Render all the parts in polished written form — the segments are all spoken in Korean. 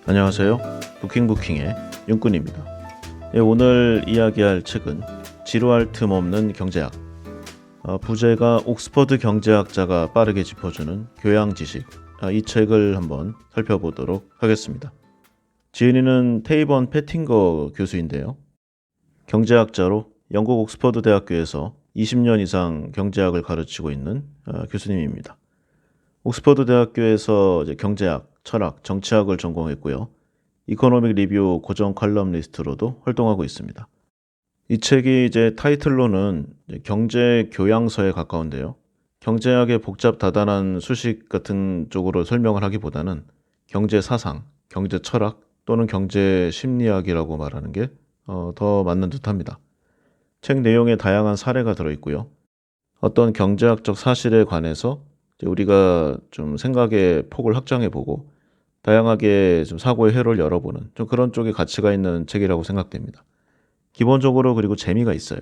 안녕하세요. 부킹부킹의 윤꾼입니다. 오늘 이야기할 책은 지루할 틈 없는 경제학. 부제가 옥스퍼드 경제학자가 빠르게 짚어주는 교양 지식. 이 책을 한번 살펴보도록 하겠습니다. 지은이는 테이번 패팅거 교수인데요. 경제학자로 영국 옥스퍼드 대학교에서 20년 이상 경제학을 가르치고 있는 교수님입니다. 옥스퍼드 대학교에서 경제학, 철학, 정치학을 전공했고요. 이코노믹 리뷰 고정 칼럼니스트로도 활동하고 있습니다. 이 책이 타이틀로는 경제 교양서에 가까운데요. 경제학의 복잡 다단한 수식 같은 쪽으로 설명을 하기보다는 경제 사상, 경제 철학 또는 경제 심리학이라고 말하는 게 더 맞는 듯합니다. 책 내용에 다양한 사례가 들어있고요. 어떤 경제학적 사실에 관해서 우리가 좀 생각의 폭을 확장해보고 다양하게 좀 사고의 회로를 열어보는 좀 그런 쪽에 가치가 있는 책이라고 생각됩니다. 기본적으로 그리고 재미가 있어요.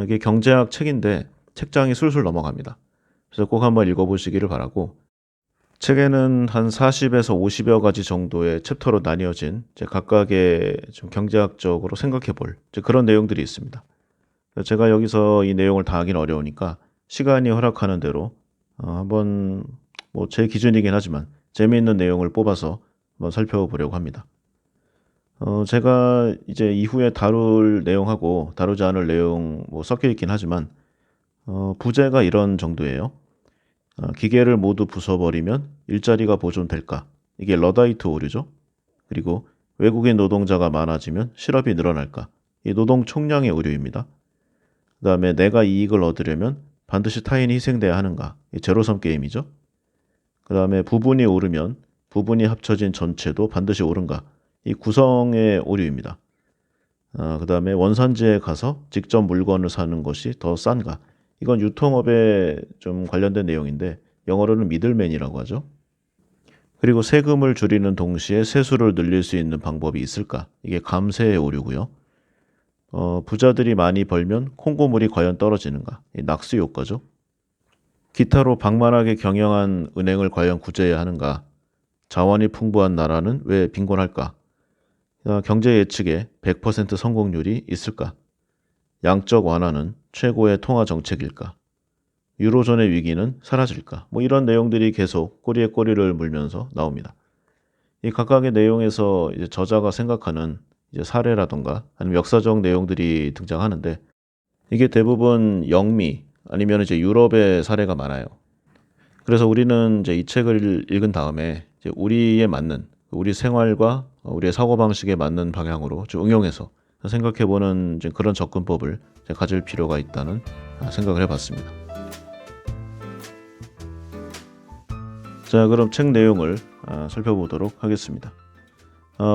이게 경제학 책인데 책장이 술술 넘어갑니다. 그래서 꼭 한번 읽어보시기를 바라고, 책에는 한 40에서 50여 가지 정도의 챕터로 나뉘어진 각각의 좀 경제학적으로 생각해볼 그런 내용들이 있습니다. 제가 여기서 이 내용을 다 하긴 어려우니까 시간이 허락하는 대로 한번 제 기준이긴 하지만 재미있는 내용을 뽑아서 한번 살펴보려고 합니다. 제가 이후에 다룰 내용하고 다루지 않을 내용 섞여 있긴 하지만 부제가 이런 정도예요. 기계를 모두 부숴버리면 일자리가 보존될까? 이게 러다이트 오류죠. 그리고 외국인 노동자가 많아지면 실업이 늘어날까? 이 노동 총량의 오류입니다. 그 다음에 내가 이익을 얻으려면 반드시 타인이 희생돼야 하는가? 이 제로섬 게임이죠. 그 다음에 부분이 오르면 부분이 합쳐진 전체도 반드시 오른가? 이 구성의 오류입니다. 그 다음에 원산지에 가서 직접 물건을 사는 것이 더 싼가? 이건 유통업에 좀 관련된 내용인데 영어로는 미들맨이라고 하죠. 그리고 세금을 줄이는 동시에 세수를 늘릴 수 있는 방법이 있을까? 이게 감세의 오류고요. 부자들이 많이 벌면 콩고물이 과연 떨어지는가? 이 낙수 효과죠. 기타로 방만하게 경영한 은행을 과연 구제해야 하는가? 자원이 풍부한 나라는 왜 빈곤할까? 경제 예측에 100% 성공률이 있을까? 양적 완화는 최고의 통화 정책일까? 유로존의 위기는 사라질까? 이런 내용들이 계속 꼬리에 꼬리를 물면서 나옵니다. 이 각각의 내용에서 저자가 생각하는 사례라던가 아니면 역사적 내용들이 등장하는데, 이게 대부분 영미 아니면 유럽의 사례가 많아요. 그래서 우리는 이 책을 읽은 다음에 우리에 맞는, 우리 생활과 우리의 사고방식에 맞는 방향으로 좀 응용해서 생각해보는 그런 접근법을 가질 필요가 있다는 생각을 해봤습니다. 자, 그럼 책 내용을 살펴보도록 하겠습니다.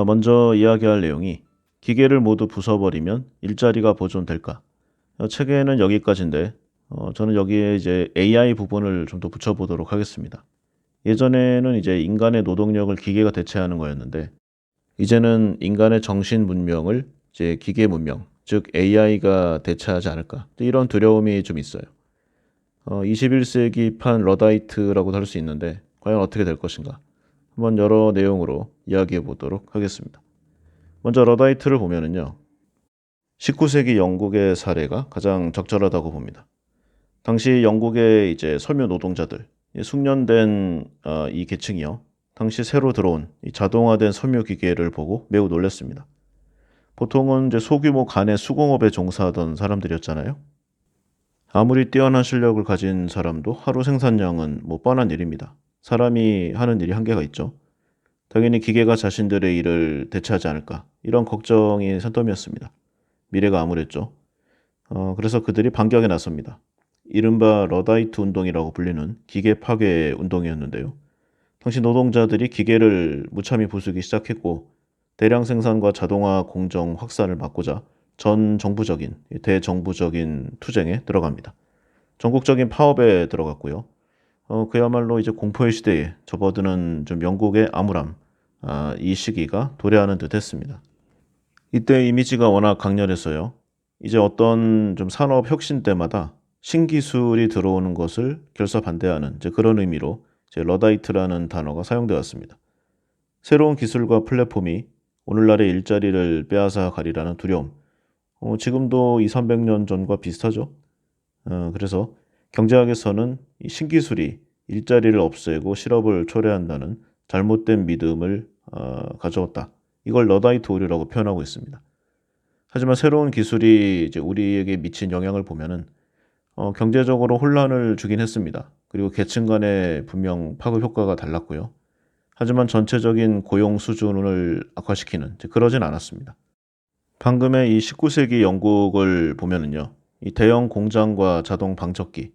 먼저 이야기할 내용이 기계를 모두 부숴버리면 일자리가 보존될까? 책에는 여기까지인데 저는 여기에 AI 부분을 좀 더 붙여보도록 하겠습니다. 예전에는 인간의 노동력을 기계가 대체하는 거였는데, 이제는 인간의 정신 문명을 기계 문명, 즉 AI가 대체하지 않을까? 이런 두려움이 좀 있어요. 21세기판 러다이트라고도 할 수 있는데 과연 어떻게 될 것인가? 한번 여러 내용으로 이야기해 보도록 하겠습니다. 먼저 러다이트를 보면은요, 19세기 영국의 사례가 가장 적절하다고 봅니다. 당시 영국의 섬유 노동자들, 숙련된 이 계층이요, 당시 새로 들어온 이 자동화된 섬유 기계를 보고 매우 놀랐습니다. 보통은 소규모 간의 수공업에 종사하던 사람들이었잖아요. 아무리 뛰어난 실력을 가진 사람도 하루 생산량은 뻔한 일입니다. 사람이 하는 일이 한계가 있죠. 당연히 기계가 자신들의 일을 대체하지 않을까, 이런 걱정이 산더미였습니다. 미래가 암울했죠. 그래서 그들이 반격에 나섭니다. 이른바 러다이트 운동이라고 불리는 기계 파괴 운동이었는데요. 당시 노동자들이 기계를 무참히 부수기 시작했고, 대량 생산과 자동화 공정 확산을 막고자 전 정부적인, 대정부적인 투쟁에 들어갑니다. 전국적인 파업에 들어갔고요. 그야말로 공포의 시대에 접어드는 좀 영국의 암울함, 이 시기가 도래하는 듯 했습니다. 이때 이미지가 워낙 강렬해서요. 어떤 좀 산업 혁신 때마다 신기술이 들어오는 것을 결사 반대하는 그런 의미로 러다이트라는 단어가 사용되어 왔습니다. 새로운 기술과 플랫폼이 오늘날의 일자리를 빼앗아 가리라는 두려움. 지금도 200~300년 전과 비슷하죠. 그래서 경제학에서는 이 신기술이 일자리를 없애고 실업을 초래한다는 잘못된 믿음을 가져왔다. 이걸 러다이트 오류라고 표현하고 있습니다. 하지만 새로운 기술이 이제 우리에게 미친 영향을 보면은 경제적으로 혼란을 주긴 했습니다. 그리고 계층 간에 분명 파급 효과가 달랐고요. 하지만 전체적인 고용 수준을 악화시키는 그러진 않았습니다. 방금의 이 19세기 영국을 보면은요. 이 대형 공장과 자동 방적기,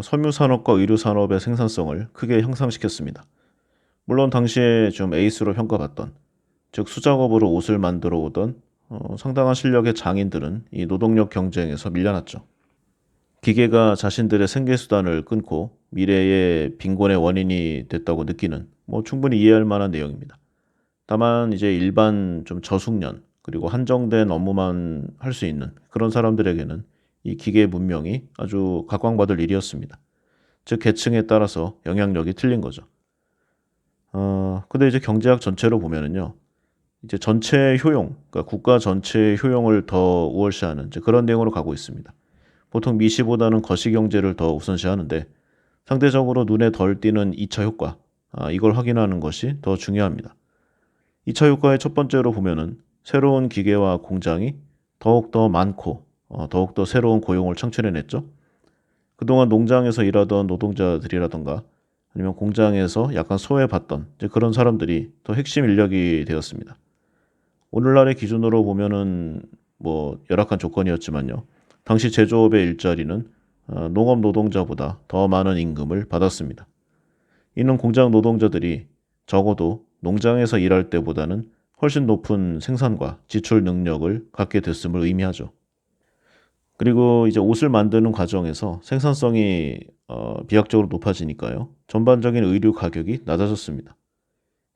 섬유 산업과 의료 산업의 생산성을 크게 향상시켰습니다. 물론 당시에 좀 에이스로 평가받던, 즉 수작업으로 옷을 만들어 오던 상당한 실력의 장인들은 이 노동력 경쟁에서 밀려났죠. 기계가 자신들의 생계 수단을 끊고 미래의 빈곤의 원인이 됐다고 느끼는 충분히 이해할 만한 내용입니다. 다만 이제 일반 좀 저숙련 그리고 한정된 업무만 할 수 있는 그런 사람들에게는 이 기계 문명이 아주 각광받을 일이었습니다. 즉 계층에 따라서 영향력이 틀린 거죠. 근데 이제 경제학 전체로 보면은요. 이제 전체 효용, 그러니까 국가 전체의 효용을 더 우월시하는 이제 그런 내용으로 가고 있습니다. 보통 미시보다는 거시경제를 더 우선시하는데 상대적으로 눈에 덜 띄는 2차 효과, 이걸 확인하는 것이 더 중요합니다. 2차 효과의 첫 번째로 보면은 새로운 기계와 공장이 더욱더 많고 더욱더 새로운 고용을 창출해냈죠. 그동안 농장에서 일하던 노동자들이라던가 아니면 공장에서 약간 소외받던 이제 그런 사람들이 더 핵심 인력이 되었습니다. 오늘날의 기준으로 보면은 열악한 조건이었지만요. 당시 제조업의 일자리는 농업 노동자보다 더 많은 임금을 받았습니다. 이는 공장 노동자들이 적어도 농장에서 일할 때보다는 훨씬 높은 생산과 지출 능력을 갖게 됐음을 의미하죠. 그리고 이제 옷을 만드는 과정에서 생산성이 비약적으로 높아지니까요. 전반적인 의류 가격이 낮아졌습니다.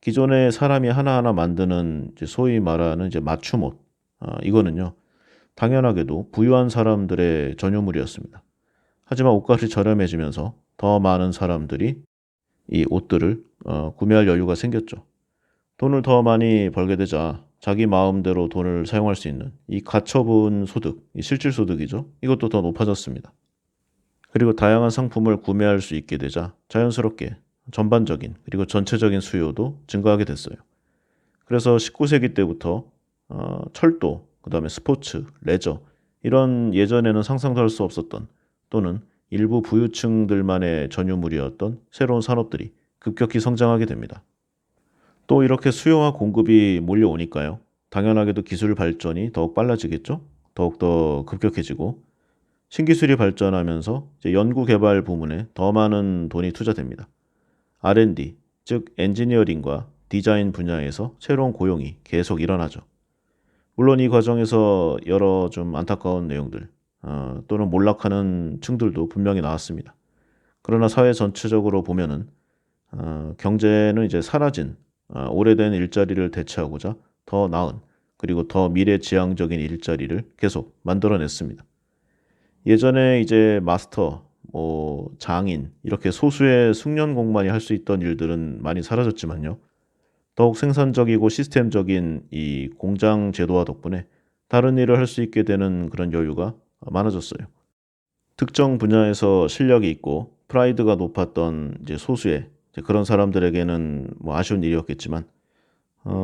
기존에 사람이 하나하나 만드는 이제 소위 말하는 이제 맞춤옷, 이거는요. 당연하게도 부유한 사람들의 전유물이었습니다. 하지만 옷값이 저렴해지면서 더 많은 사람들이 이 옷들을 구매할 여유가 생겼죠. 돈을 더 많이 벌게 되자 자기 마음대로 돈을 사용할 수 있는 이 가처분 소득, 이 실질 소득이죠. 이것도 더 높아졌습니다. 그리고 다양한 상품을 구매할 수 있게 되자 자연스럽게 전반적인 그리고 전체적인 수요도 증가하게 됐어요. 그래서 19세기 때부터 철도, 그다음에 스포츠, 레저 이런 예전에는 상상도 할 수 없었던 또는 일부 부유층들만의 전유물이었던 새로운 산업들이 급격히 성장하게 됩니다. 또 이렇게 수요와 공급이 몰려오니까요. 당연하게도 기술 발전이 더욱 빨라지겠죠. 더욱더 급격해지고 신기술이 발전하면서 이제 연구 개발 부문에 더 많은 돈이 투자됩니다. R&D, 즉 엔지니어링과 디자인 분야에서 새로운 고용이 계속 일어나죠. 물론 이 과정에서 여러 좀 안타까운 내용들 또는 몰락하는 층들도 분명히 나왔습니다. 그러나 사회 전체적으로 보면은 경제는 이제 사라진 오래된 일자리를 대체하고자 더 나은 그리고 더 미래지향적인 일자리를 계속 만들어냈습니다. 예전에 이제 마스터, 장인 이렇게 소수의 숙련공만이 할 수 있던 일들은 많이 사라졌지만요. 더욱 생산적이고 시스템적인 이 공장 제도화 덕분에 다른 일을 할 수 있게 되는 그런 여유가 많아졌어요. 특정 분야에서 실력이 있고 프라이드가 높았던 이제 소수의 이제 그런 사람들에게는 아쉬운 일이었겠지만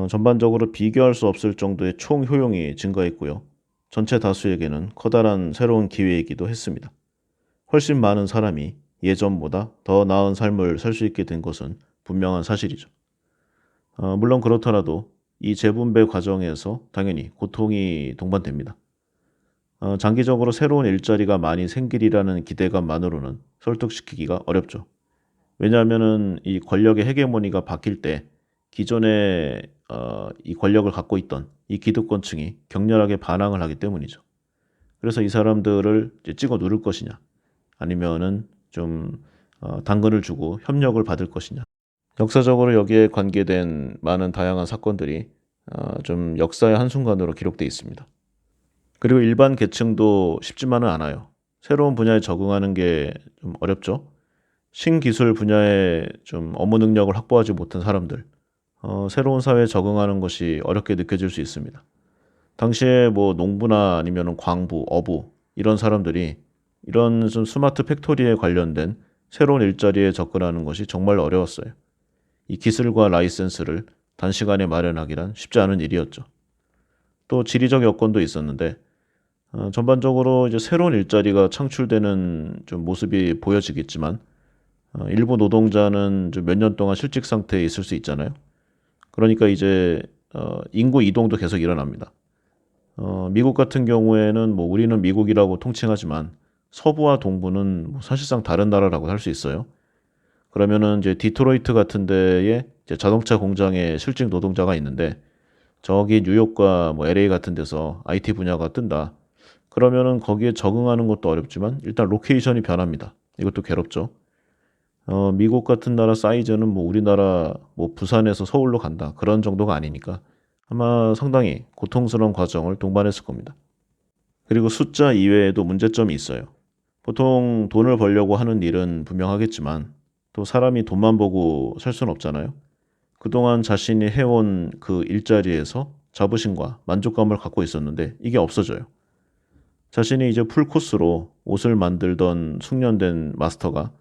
전반적으로 비교할 수 없을 정도의 총 효용이 증가했고요. 전체 다수에게는 커다란 새로운 기회이기도 했습니다. 훨씬 많은 사람이 예전보다 더 나은 삶을 살 수 있게 된 것은 분명한 사실이죠. 물론 그렇더라도 이 재분배 과정에서 당연히 고통이 동반됩니다. 장기적으로 새로운 일자리가 많이 생기리라는 기대감만으로는 설득시키기가 어렵죠. 왜냐하면은 이 권력의 헤게모니가 바뀔 때 기존에 이 권력을 갖고 있던 이 기득권층이 격렬하게 반항을 하기 때문이죠. 그래서 이 사람들을 이제 찍어 누를 것이냐, 아니면은 좀 당근을 주고 협력을 받을 것이냐. 역사적으로 여기에 관계된 많은 다양한 사건들이 좀 역사의 한순간으로 기록되어 있습니다. 그리고 일반 계층도 쉽지만은 않아요. 새로운 분야에 적응하는 게 좀 어렵죠. 신기술 분야에 좀 업무 능력을 확보하지 못한 사람들, 새로운 사회에 적응하는 것이 어렵게 느껴질 수 있습니다. 당시에 뭐 농부나 아니면 광부, 어부 이런 사람들이 이런 좀 스마트 팩토리에 관련된 새로운 일자리에 접근하는 것이 정말 어려웠어요. 이 기술과 라이센스를 단시간에 마련하기란 쉽지 않은 일이었죠. 또 지리적 여건도 있었는데 전반적으로 이제 새로운 일자리가 창출되는 좀 모습이 보여지겠지만 일부 노동자는 좀 몇 년 동안 실직 상태에 있을 수 있잖아요. 그러니까 이제 인구 이동도 계속 일어납니다. 미국 같은 경우에는 뭐 우리는 미국이라고 통칭하지만 서부와 동부는 뭐 사실상 다른 나라라고 할 수 있어요. 그러면은 이제 디트로이트 같은 데에 이제 자동차 공장에 실직 노동자가 있는데 저기 뉴욕과 뭐 LA 같은 데서 IT 분야가 뜬다. 그러면은 거기에 적응하는 것도 어렵지만 일단 로케이션이 변합니다. 이것도 괴롭죠. 미국 같은 나라 사이즈는 뭐 우리나라 뭐 부산에서 서울로 간다. 그런 정도가 아니니까 아마 상당히 고통스러운 과정을 동반했을 겁니다. 그리고 숫자 이외에도 문제점이 있어요. 보통 돈을 벌려고 하는 일은 분명하겠지만 또 사람이 돈만 보고 살 수는 없잖아요. 그동안 자신이 해온 그 일자리에서 자부심과 만족감을 갖고 있었는데 이게 없어져요. 자신이 이제 풀코스로 옷을 만들던 숙련된 마스터가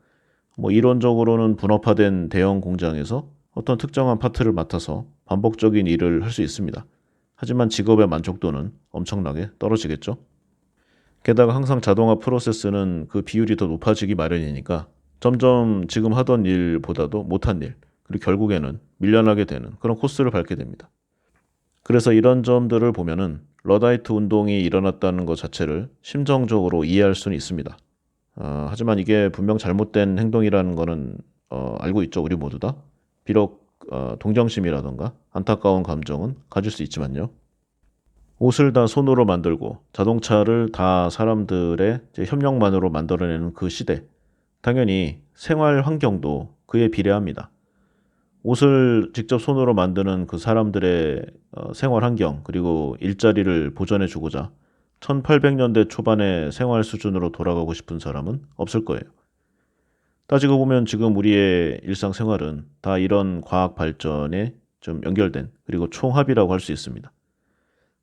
뭐 이론적으로는 분업화된 대형 공장에서 어떤 특정한 파트를 맡아서 반복적인 일을 할 수 있습니다. 하지만 직업의 만족도는 엄청나게 떨어지겠죠. 게다가 항상 자동화 프로세스는 그 비율이 더 높아지기 마련이니까 점점 지금 하던 일보다도 못한 일, 그리고 결국에는 밀려나게 되는 그런 코스를 밟게 됩니다. 그래서 이런 점들을 보면은 러다이트 운동이 일어났다는 것 자체를 심정적으로 이해할 수는 있습니다. 하지만 이게 분명 잘못된 행동이라는 거는 알고 있죠. 우리 모두 다. 비록 동정심이라던가 안타까운 감정은 가질 수 있지만요. 옷을 다 손으로 만들고 자동차를 다 사람들의 이제 협력만으로 만들어내는 그 시대. 당연히 생활 환경도 그에 비례합니다. 옷을 직접 손으로 만드는 그 사람들의 생활 환경 그리고 일자리를 보전해 주고자 1800년대 초반의 생활 수준으로 돌아가고 싶은 사람은 없을 거예요. 따지고 보면 지금 우리의 일상생활은 다 이런 과학 발전에 좀 연결된 그리고 총합이라고 할 수 있습니다.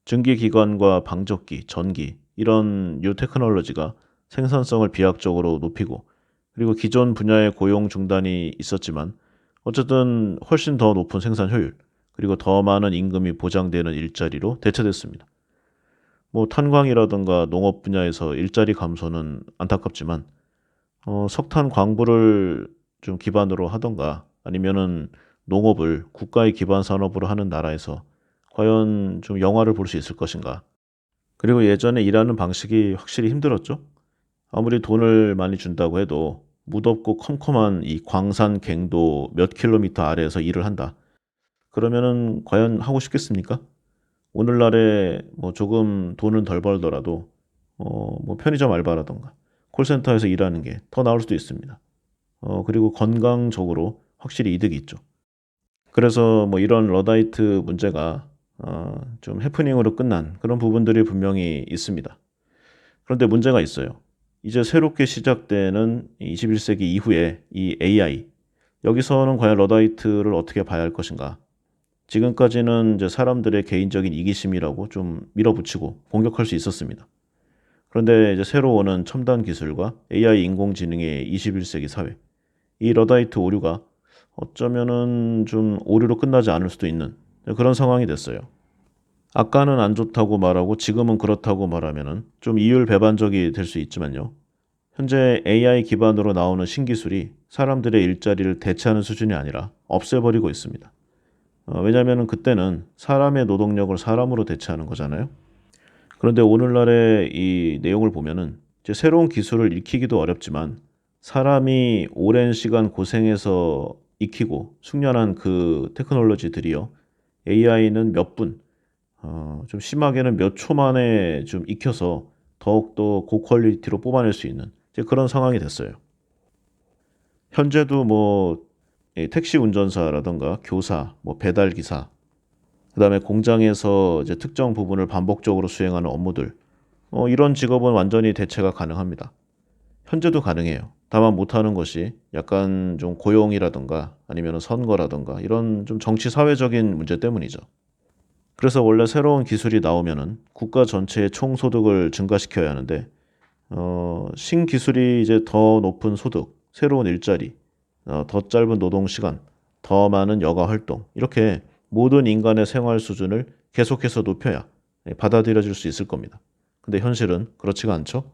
증기기관과 방적기, 전기 이런 뉴 테크놀로지가 생산성을 비약적으로 높이고 그리고 기존 분야의 고용 중단이 있었지만 어쨌든 훨씬 더 높은 생산 효율 그리고 더 많은 임금이 보장되는 일자리로 대체됐습니다. 뭐 탄광이라든가 농업 분야에서 일자리 감소는 안타깝지만 석탄 광부를 좀 기반으로 하던가 아니면은 농업을 국가의 기반 산업으로 하는 나라에서 과연 좀 영화를 볼 수 있을 것인가? 그리고 예전에 일하는 방식이 확실히 힘들었죠. 아무리 돈을 많이 준다고 해도 무덥고 컴컴한 이 광산 갱도 몇 킬로미터 아래에서 일을 한다. 그러면은 과연 하고 싶겠습니까? 오늘날에 뭐 조금 돈은 덜 벌더라도 뭐 편의점 알바라던가 콜센터에서 일하는 게 더 나을 수도 있습니다. 그리고 건강적으로 확실히 이득이 있죠. 그래서 뭐 이런 러다이트 문제가 좀 해프닝으로 끝난 그런 부분들이 분명히 있습니다. 그런데 문제가 있어요. 이제 새롭게 시작되는 21세기 이후에 이 AI 여기서는 과연 러다이트를 어떻게 봐야 할 것인가? 지금까지는 이제 사람들의 개인적인 이기심이라고 좀 밀어붙이고 공격할 수 있었습니다. 그런데 이제 새로 오는 첨단 기술과 AI 인공지능의 21세기 사회, 이 러다이트 오류가 어쩌면은 좀 오류로 끝나지 않을 수도 있는 그런 상황이 됐어요. 아까는 안 좋다고 말하고 지금은 그렇다고 말하면은 좀 이율배반적이 될 수 있지만요. 현재 AI 기반으로 나오는 신기술이 사람들의 일자리를 대체하는 수준이 아니라 없애버리고 있습니다. 왜냐하면 그때는 사람의 노동력을 사람으로 대체하는 거잖아요. 그런데 오늘날의 이 내용을 보면은 이제 새로운 기술을 익히기도 어렵지만 사람이 오랜 시간 고생해서 익히고 숙련한 그 테크놀로지들이요. AI는 몇 분, 좀 심하게는 몇 초 만에 좀 익혀서 더욱더 고퀄리티로 뽑아낼 수 있는 이제 그런 상황이 됐어요. 현재도 뭐 택시 운전사라든가 교사, 뭐 배달 기사, 그다음에 공장에서 이제 특정 부분을 반복적으로 수행하는 업무들, 이런 직업은 완전히 대체가 가능합니다. 현재도 가능해요. 다만 못하는 것이 약간 좀 고용이라든가 아니면 선거라든가 이런 좀 정치 사회적인 문제 때문이죠. 그래서 원래 새로운 기술이 나오면은 국가 전체의 총소득을 증가시켜야 하는데 신기술이 이제 더 높은 소득, 새로운 일자리, 더 짧은 노동 시간, 더 많은 여가 활동 이렇게 모든 인간의 생활 수준을 계속해서 높여야 받아들여질 수 있을 겁니다. 근데 현실은 그렇지가 않죠.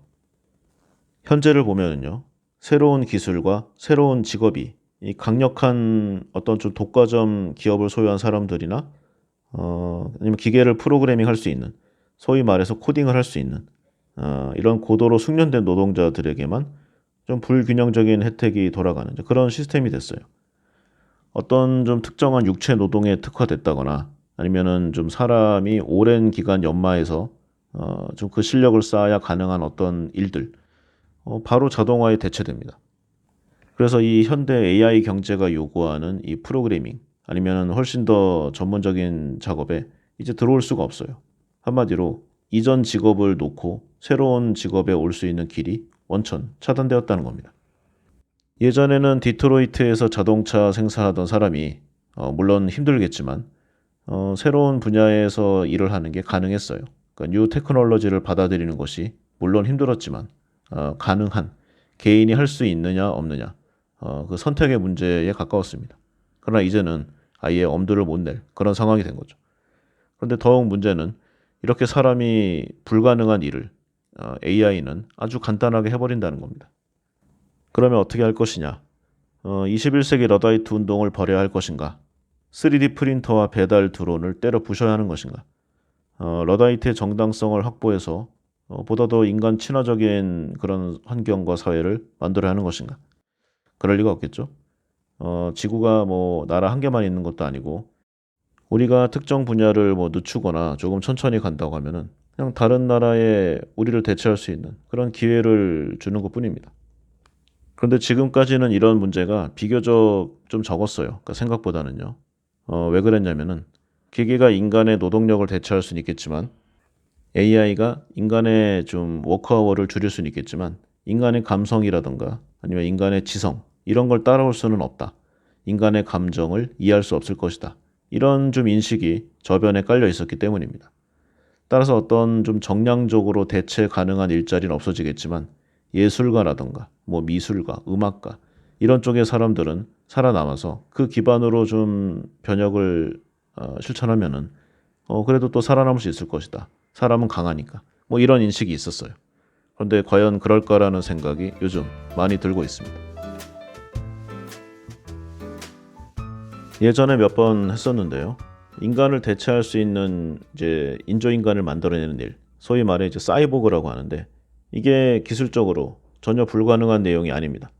현재를 보면은요. 새로운 기술과 새로운 직업이 이 강력한 어떤 좀 독과점 기업을 소유한 사람들이나 아니면 기계를 프로그래밍 할 수 있는 소위 말해서 코딩을 할 수 있는 이런 고도로 숙련된 노동자들에게만 좀 불균형적인 혜택이 돌아가는 그런 시스템이 됐어요. 어떤 좀 특정한 육체 노동에 특화됐다거나 아니면은 좀 사람이 오랜 기간 연마해서 좀 그 실력을 쌓아야 가능한 어떤 일들 바로 자동화에 대체됩니다. 그래서 이 현대 AI 경제가 요구하는 이 프로그래밍 아니면은 훨씬 더 전문적인 작업에 이제 들어올 수가 없어요. 한마디로 이전 직업을 놓고 새로운 직업에 올 수 있는 길이 원천 차단되었다는 겁니다. 예전에는 디트로이트에서 자동차 생산하던 사람이 물론 힘들겠지만 새로운 분야에서 일을 하는 게 가능했어요. 그러니까 뉴 테크놀로지를 받아들이는 것이 물론 힘들었지만 가능한 개인이 할 수 있느냐 없느냐 그 선택의 문제에 가까웠습니다. 그러나 이제는 아예 엄두를 못 낼 그런 상황이 된 거죠. 그런데 더욱 문제는 이렇게 사람이 불가능한 일을 AI는 아주 간단하게 해버린다는 겁니다. 그러면 어떻게 할 것이냐? 21세기 러다이트 운동을 벌여야 할 것인가? 3D 프린터와 배달 드론을 때려 부셔야 하는 것인가? 러다이트의 정당성을 확보해서 보다 더 인간 친화적인 그런 환경과 사회를 만들어야 하는 것인가? 그럴 리가 없겠죠. 지구가 뭐 나라 한 개만 있는 것도 아니고 우리가 특정 분야를 뭐 늦추거나 조금 천천히 간다고 하면은 그냥 다른 나라에 우리를 대체할 수 있는 그런 기회를 주는 것뿐입니다. 그런데 지금까지는 이런 문제가 비교적 좀 적었어요. 그러니까 생각보다는요. 왜 그랬냐면은 기계가 인간의 노동력을 대체할 수는 있겠지만 AI가 인간의 좀 워크아워를 줄일 수는 있겠지만 인간의 감성이라든가 아니면 인간의 지성 이런 걸 따라올 수는 없다. 인간의 감정을 이해할 수 없을 것이다. 이런 좀 인식이 저변에 깔려 있었기 때문입니다. 따라서 어떤 좀 정량적으로 대체 가능한 일자리는 없어지겠지만 예술가라든가 뭐 미술가, 음악가 이런 쪽의 사람들은 살아남아서 그 기반으로 좀 변혁을 실천하면은 그래도 또 살아남을 수 있을 것이다. 사람은 강하니까. 뭐 이런 인식이 있었어요. 그런데 과연 그럴까라는 생각이 요즘 많이 들고 있습니다. 예전에 몇 번 했었는데요. 인간을 대체할 수 있는 이제 인조인간을 만들어내는 일, 소위 말해 이제 사이보그라고 하는데 이게 기술적으로 전혀 불가능한 내용이 아닙니다.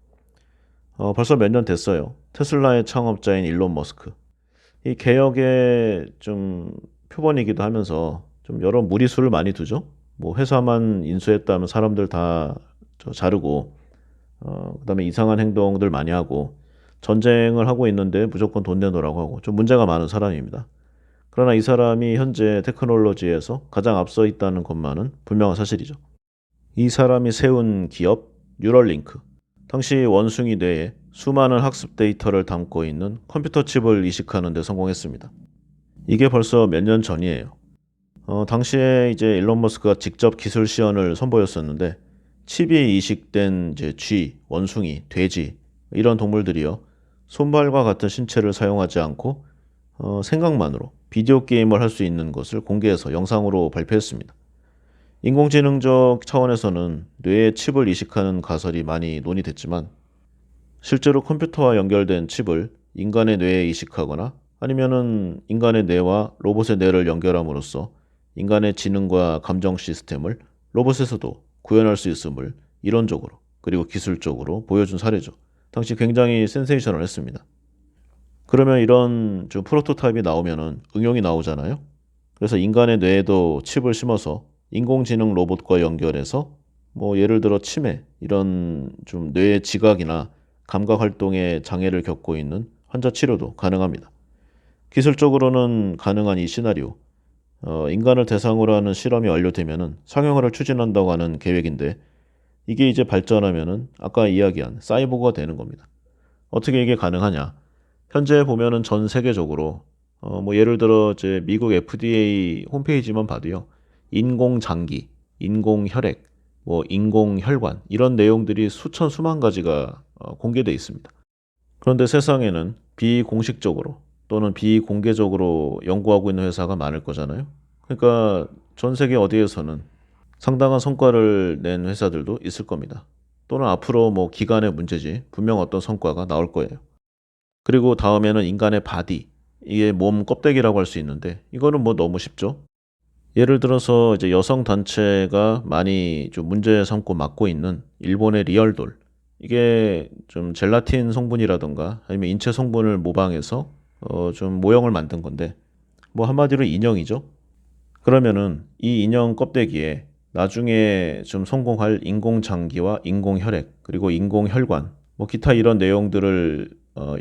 벌써 몇 년 됐어요. 테슬라의 창업자인 일론 머스크. 이 개혁의 좀 표본이기도 하면서 좀 여러 무리수를 많이 두죠. 뭐 회사만 인수했다면 사람들 다 자르고 그다음에 이상한 행동들 많이 하고 전쟁을 하고 있는데 무조건 돈 내놓으라고 하고 좀 문제가 많은 사람입니다. 그러나 이 사람이 현재 테크놀로지에서 가장 앞서 있다는 것만은 분명한 사실이죠. 이 사람이 세운 기업 뉴럴링크. 당시 원숭이 뇌에 수많은 학습 데이터를 담고 있는 컴퓨터 칩을 이식하는 데 성공했습니다. 이게 벌써 몇 년 전이에요. 당시에 이제 일론 머스크가 직접 기술 시연을 선보였었는데 칩이 이식된 이제 쥐, 원숭이, 돼지 이런 동물들이요. 손발과 같은 신체를 사용하지 않고 생각만으로 비디오 게임을 할 수 있는 것을 공개해서 영상으로 발표했습니다. 인공지능적 차원에서는 뇌에 칩을 이식하는 가설이 많이 논의됐지만 실제로 컴퓨터와 연결된 칩을 인간의 뇌에 이식하거나 아니면은 인간의 뇌와 로봇의 뇌를 연결함으로써 인간의 지능과 감정 시스템을 로봇에서도 구현할 수 있음을 이론적으로 그리고 기술적으로 보여준 사례죠. 당시 굉장히 센세이셔널했습니다. 그러면 이런 좀 프로토타입이 나오면은 응용이 나오잖아요. 그래서 인간의 뇌에도 칩을 심어서 인공지능 로봇과 연결해서 뭐 예를 들어 치매 이런 좀 뇌의 지각이나 감각 활동에 장애를 겪고 있는 환자 치료도 가능합니다. 기술적으로는 가능한 이 시나리오, 인간을 대상으로 하는 실험이 완료되면은 상용화를 추진한다고 하는 계획인데 이게 이제 발전하면은 아까 이야기한 사이보그가 되는 겁니다. 어떻게 이게 가능하냐? 현재 보면은 전 세계적으로 뭐 예를 들어 이제 미국 FDA 홈페이지만 봐도요. 인공 장기, 인공 혈액, 뭐 인공 혈관 이런 내용들이 수천 수만 가지가 공개돼 있습니다. 그런데 세상에는 비공식적으로 또는 비공개적으로 연구하고 있는 회사가 많을 거잖아요. 그러니까 전 세계 어디에서는 상당한 성과를 낸 회사들도 있을 겁니다. 또는 앞으로 뭐 기간의 문제지 분명 어떤 성과가 나올 거예요. 그리고 다음에는 인간의 바디, 이게 몸 껍데기라고 할 수 있는데 이거는 뭐 너무 쉽죠. 예를 들어서 이제 여성 단체가 많이 좀 문제 삼고 맡고 있는 일본의 리얼돌. 이게 좀 젤라틴 성분이라든가 아니면 인체 성분을 모방해서 좀 모형을 만든 건데 뭐 한마디로 인형이죠. 그러면은 이 인형 껍데기에 나중에 좀 성공할 인공 장기와 인공 혈액 그리고 인공 혈관 뭐 기타 이런 내용들을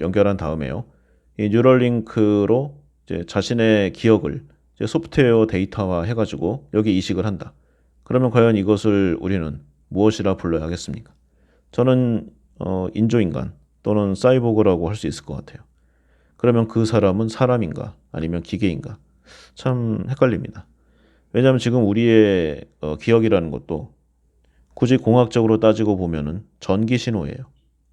연결한 다음에요. 이 뉴럴링크로 이제 자신의 기억을 이제 소프트웨어 데이터화 해가지고 여기 이식을 한다. 그러면 과연 이것을 우리는 무엇이라 불러야 하겠습니까? 저는 인조인간 또는 사이보그라고 할 수 있을 것 같아요. 그러면 그 사람은 사람인가 아니면 기계인가? 참 헷갈립니다. 왜냐하면 지금 우리의 기억이라는 것도 굳이 공학적으로 따지고 보면은 전기 신호예요.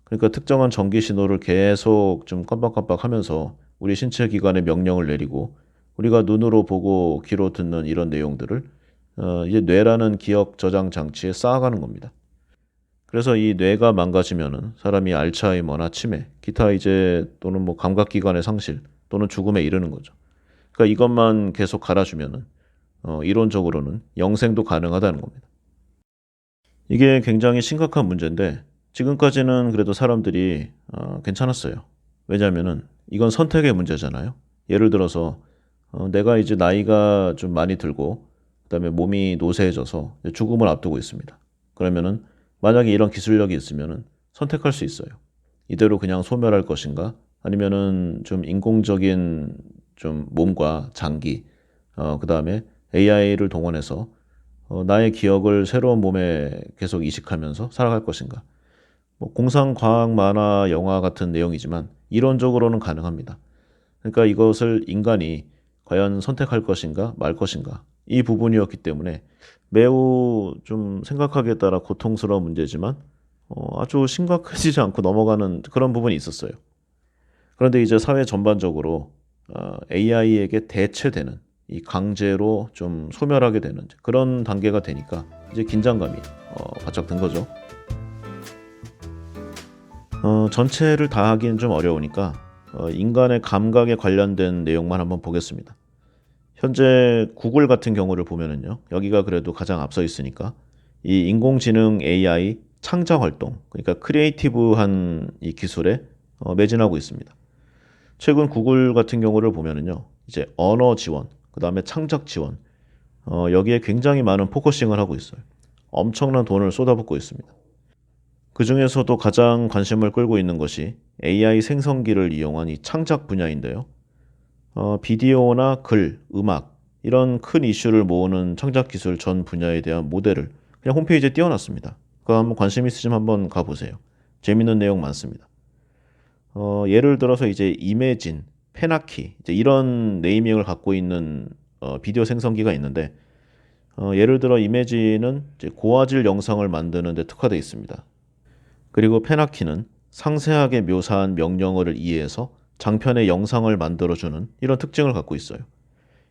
그러니까 특정한 전기 신호를 계속 좀 깜빡깜빡 하면서 우리 신체 기관에 명령을 내리고 우리가 눈으로 보고 귀로 듣는 이런 내용들을 이제 뇌라는 기억 저장 장치에 쌓아가는 겁니다. 그래서 이 뇌가 망가지면은 사람이 알츠하이머나 치매, 기타 이제 또는 뭐 감각기관의 상실 또는 죽음에 이르는 거죠. 그러니까 이것만 계속 갈아주면은 이론적으로는 영생도 가능하다는 겁니다. 이게 굉장히 심각한 문제인데 지금까지는 그래도 사람들이 괜찮았어요. 왜냐하면은 이건 선택의 문제잖아요. 예를 들어서 내가 이제 나이가 좀 많이 들고 그다음에 몸이 노쇠해져서 이제 죽음을 앞두고 있습니다. 그러면은 만약에 이런 기술력이 있으면은 선택할 수 있어요. 이대로 그냥 소멸할 것인가 아니면은 좀 인공적인 좀 몸과 장기 그다음에 AI를 동원해서 나의 기억을 새로운 몸에 계속 이식하면서 살아갈 것인가. 뭐 공상 과학 만화 영화 같은 내용이지만 이론적으로는 가능합니다. 그러니까 이것을 인간이 과연 선택할 것인가 말 것인가 이 부분이었기 때문에 매우 좀 생각하기에 따라 고통스러운 문제지만 아주 심각해지지 않고 넘어가는 그런 부분이 있었어요. 그런데 이제 사회 전반적으로 AI에게 대체되는 이 강제로 좀 소멸하게 되는 그런 단계가 되니까 이제 긴장감이 바짝 든 거죠. 전체를 다 하기는 좀 어려우니까 인간의 감각에 관련된 내용만 한번 보겠습니다. 현재 구글 같은 경우를 보면은요, 여기가 그래도 가장 앞서 있으니까 이 인공지능 AI 창작 활동, 그러니까 크리에이티브한 이 기술에 매진하고 있습니다. 최근 구글 같은 경우를 보면은요, 이제 언어 지원, 그 다음에 창작 지원, 여기에 굉장히 많은 포커싱을 하고 있어요. 엄청난 돈을 쏟아붓고 있습니다. 그 중에서도 가장 관심을 끌고 있는 것이 AI 생성기를 이용한 이 창작 분야인데요. 비디오나 글, 음악, 이런 큰 이슈를 모으는 창작 기술 전 분야에 대한 모델을 그냥 홈페이지에 띄워놨습니다. 그거 한번 관심 있으시면 한번 가보세요. 재밌는 내용 많습니다. 예를 들어서 이제 이매진, 페나키, 이제 이런 네이밍을 갖고 있는 비디오 생성기가 있는데, 예를 들어 이매진은 이제 고화질 영상을 만드는 데 특화되어 있습니다. 그리고 페나키는 상세하게 묘사한 명령어를 이해해서 장편의 영상을 만들어주는 이런 특징을 갖고 있어요.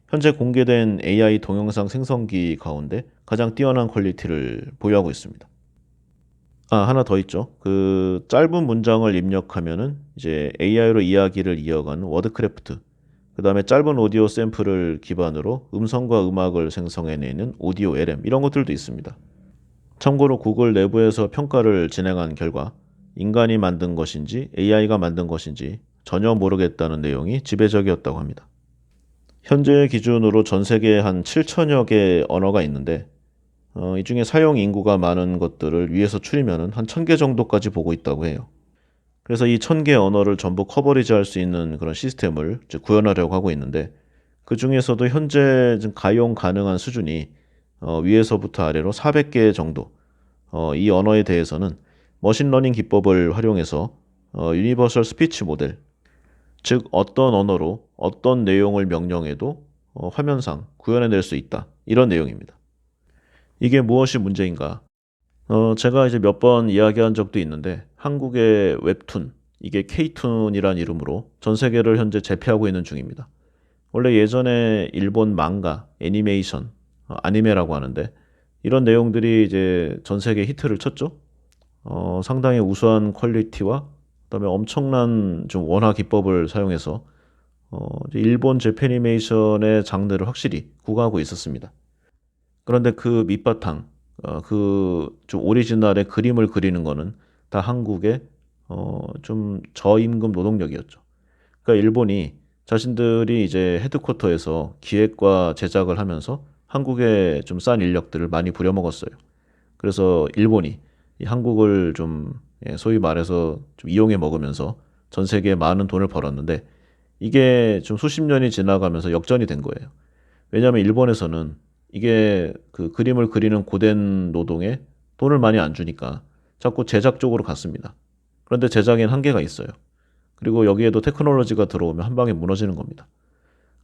현재 공개된 AI 동영상 생성기 가운데 가장 뛰어난 퀄리티를 보유하고 있습니다. 하나 더 있죠. 그 짧은 문장을 입력하면은 이제 AI로 이야기를 이어가는 워드크래프트. 그 다음에 짧은 오디오 샘플을 기반으로 음성과 음악을 생성해내는 오디오 LM 이런 것들도 있습니다. 참고로 구글 내부에서 평가를 진행한 결과 인간이 만든 것인지 AI가 만든 것인지 전혀 모르겠다는 내용이 지배적이었다고 합니다. 현재 기준으로 전 세계에 한 7천여 개 언어가 있는데 이 중에 사용 인구가 많은 것들을 위에서 추리면 한 1,000개 정도까지 보고 있다고 해요. 그래서 이 1,000개 언어를 전부 커버리지 할 수 있는 그런 시스템을 이제 구현하려고 하고 있는데 그 중에서도 현재 가용 가능한 수준이 위에서부터 아래로 400개 정도 이 언어에 대해서는 머신러닝 기법을 활용해서 유니버설 스피치 모델, 즉 어떤 언어로 어떤 내용을 명령해도 화면상 구현해낼 수 있다. 이런 내용입니다. 이게 무엇이 문제인가? 제가 이제 몇 번 이야기한 적도 있는데 한국의 웹툰, 이게 K툰이란 이름으로 전 세계를 현재 제패하고 있는 중입니다. 원래 예전에 일본 망가, 애니메이션, 아니메라고 하는데 이런 내용들이 이제 전 세계 히트를 쳤죠. 상당히 우수한 퀄리티와 그다음에 엄청난 좀 원화 기법을 사용해서 이제 일본 재패니메이션의 장르를 확실히 구가하고 있었습니다. 그런데 그 밑바탕, 그 좀 오리지널의 그림을 그리는 거는 다 한국의 좀 저임금 노동력이었죠. 그러니까 일본이 자신들이 이제 헤드쿼터에서 기획과 제작을 하면서 한국의 좀 싼 인력들을 많이 부려먹었어요. 그래서 일본이 이 한국을 좀 소위 말해서 좀 이용해 먹으면서 전 세계에 많은 돈을 벌었는데 이게 좀 수십 년이 지나가면서 역전이 된 거예요. 왜냐하면 일본에서는 이게 그 그림을 그리는 고된 노동에 돈을 많이 안 주니까 자꾸 제작 쪽으로 갔습니다. 그런데 제작엔 한계가 있어요. 그리고 여기에도 테크놀로지가 들어오면 한 방에 무너지는 겁니다.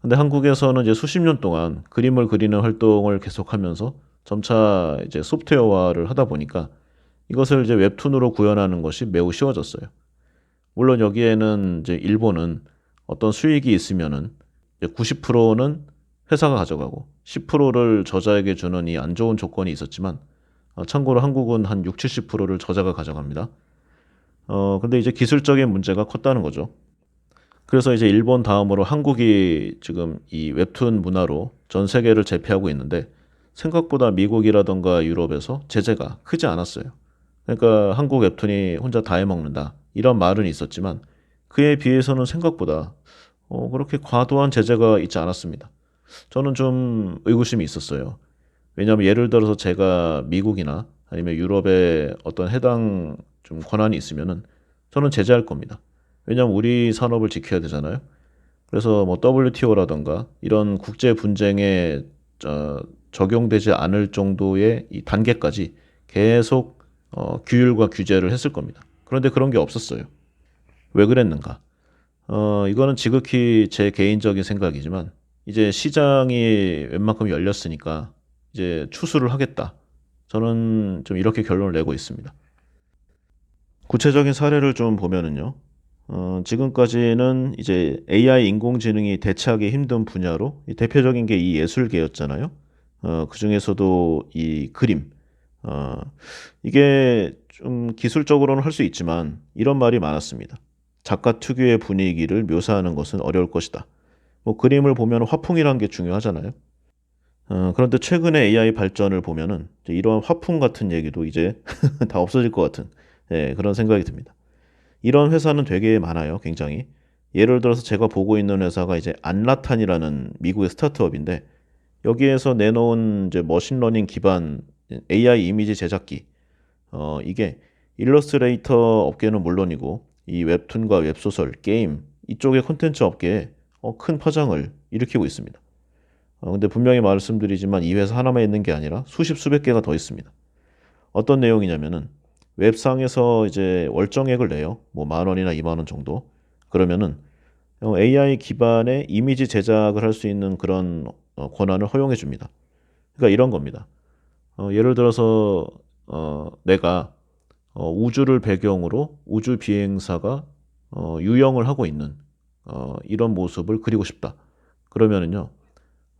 근데 한국에서는 이제 수십 년 동안 그림을 그리는 활동을 계속하면서 점차 이제 소프트웨어화를 하다 보니까 이것을 이제 웹툰으로 구현하는 것이 매우 쉬워졌어요. 물론 여기에는 이제 일본은 어떤 수익이 있으면은 90%는 회사가 가져가고 10%를 저자에게 주는 이 안 좋은 조건이 있었지만 참고로 한국은 한 6, 70%를 저자가 가져갑니다. 근데 이제 기술적인 문제가 컸다는 거죠. 그래서 이제 일본 다음으로 한국이 지금 이 웹툰 문화로 전 세계를 제패하고 있는데 생각보다 미국이라던가 유럽에서 제재가 크지 않았어요. 그러니까 한국 웹툰이 혼자 다 해먹는다. 이런 말은 있었지만 그에 비해서는 생각보다 그렇게 과도한 제재가 있지 않았습니다. 저는 좀 의구심이 있었어요. 왜냐하면 예를 들어서 제가 미국이나 아니면 유럽에 어떤 해당 좀 권한이 있으면은 저는 제재할 겁니다. 왜냐하면 우리 산업을 지켜야 되잖아요. 그래서 뭐 WTO라던가 이런 국제 분쟁에 적용되지 않을 정도의 이 단계까지 계속 규율과 규제를 했을 겁니다. 그런데 그런 게 없었어요. 왜 그랬는가? 이거는 지극히 제 개인적인 생각이지만 이제 시장이 웬만큼 열렸으니까 이제 추수를 하겠다. 저는 좀 이렇게 결론을 내고 있습니다. 구체적인 사례를 좀 보면은요. 지금까지는 이제 AI 인공지능이 대체하기 힘든 분야로 대표적인 게 이 예술계였잖아요. 그 중에서도 이 그림. 어, 이게 좀 기술적으로는 할 수 있지만 이런 말이 많았습니다. 작가 특유의 분위기를 묘사하는 것은 어려울 것이다. 뭐 그림을 보면 화풍이라는 게 중요하잖아요. 그런데 최근에 AI 발전을 보면은 이제 이러한 화풍 같은 얘기도 이제 다 없어질 것 같은 그런 생각이 듭니다. 이런 회사는 되게 많아요, 굉장히. 예를 들어서 제가 보고 있는 회사가 이제 안라탄이라는 미국의 스타트업인데 여기에서 내놓은 이제 머신러닝 기반 AI 이미지 제작기, 이게 일러스트레이터 업계는 물론이고 이 웹툰과 웹소설, 게임 이쪽의 콘텐츠 업계에 큰 파장을 일으키고 있습니다. 근데 분명히 말씀드리지만 이 회사 하나만 있는 게 아니라 수십 수백 개가 더 있습니다. 어떤 내용이냐면은 웹상에서 이제 월정액을 내요. 뭐 만 원이나 2만 원 정도. 그러면은 AI 기반의 이미지 제작을 할 수 있는 그런 권한을 허용해 줍니다. 그러니까 이런 겁니다. 예를 들어서 내가 우주를 배경으로 우주 비행사가 유영을 하고 있는 이런 모습을 그리고 싶다. 그러면은요.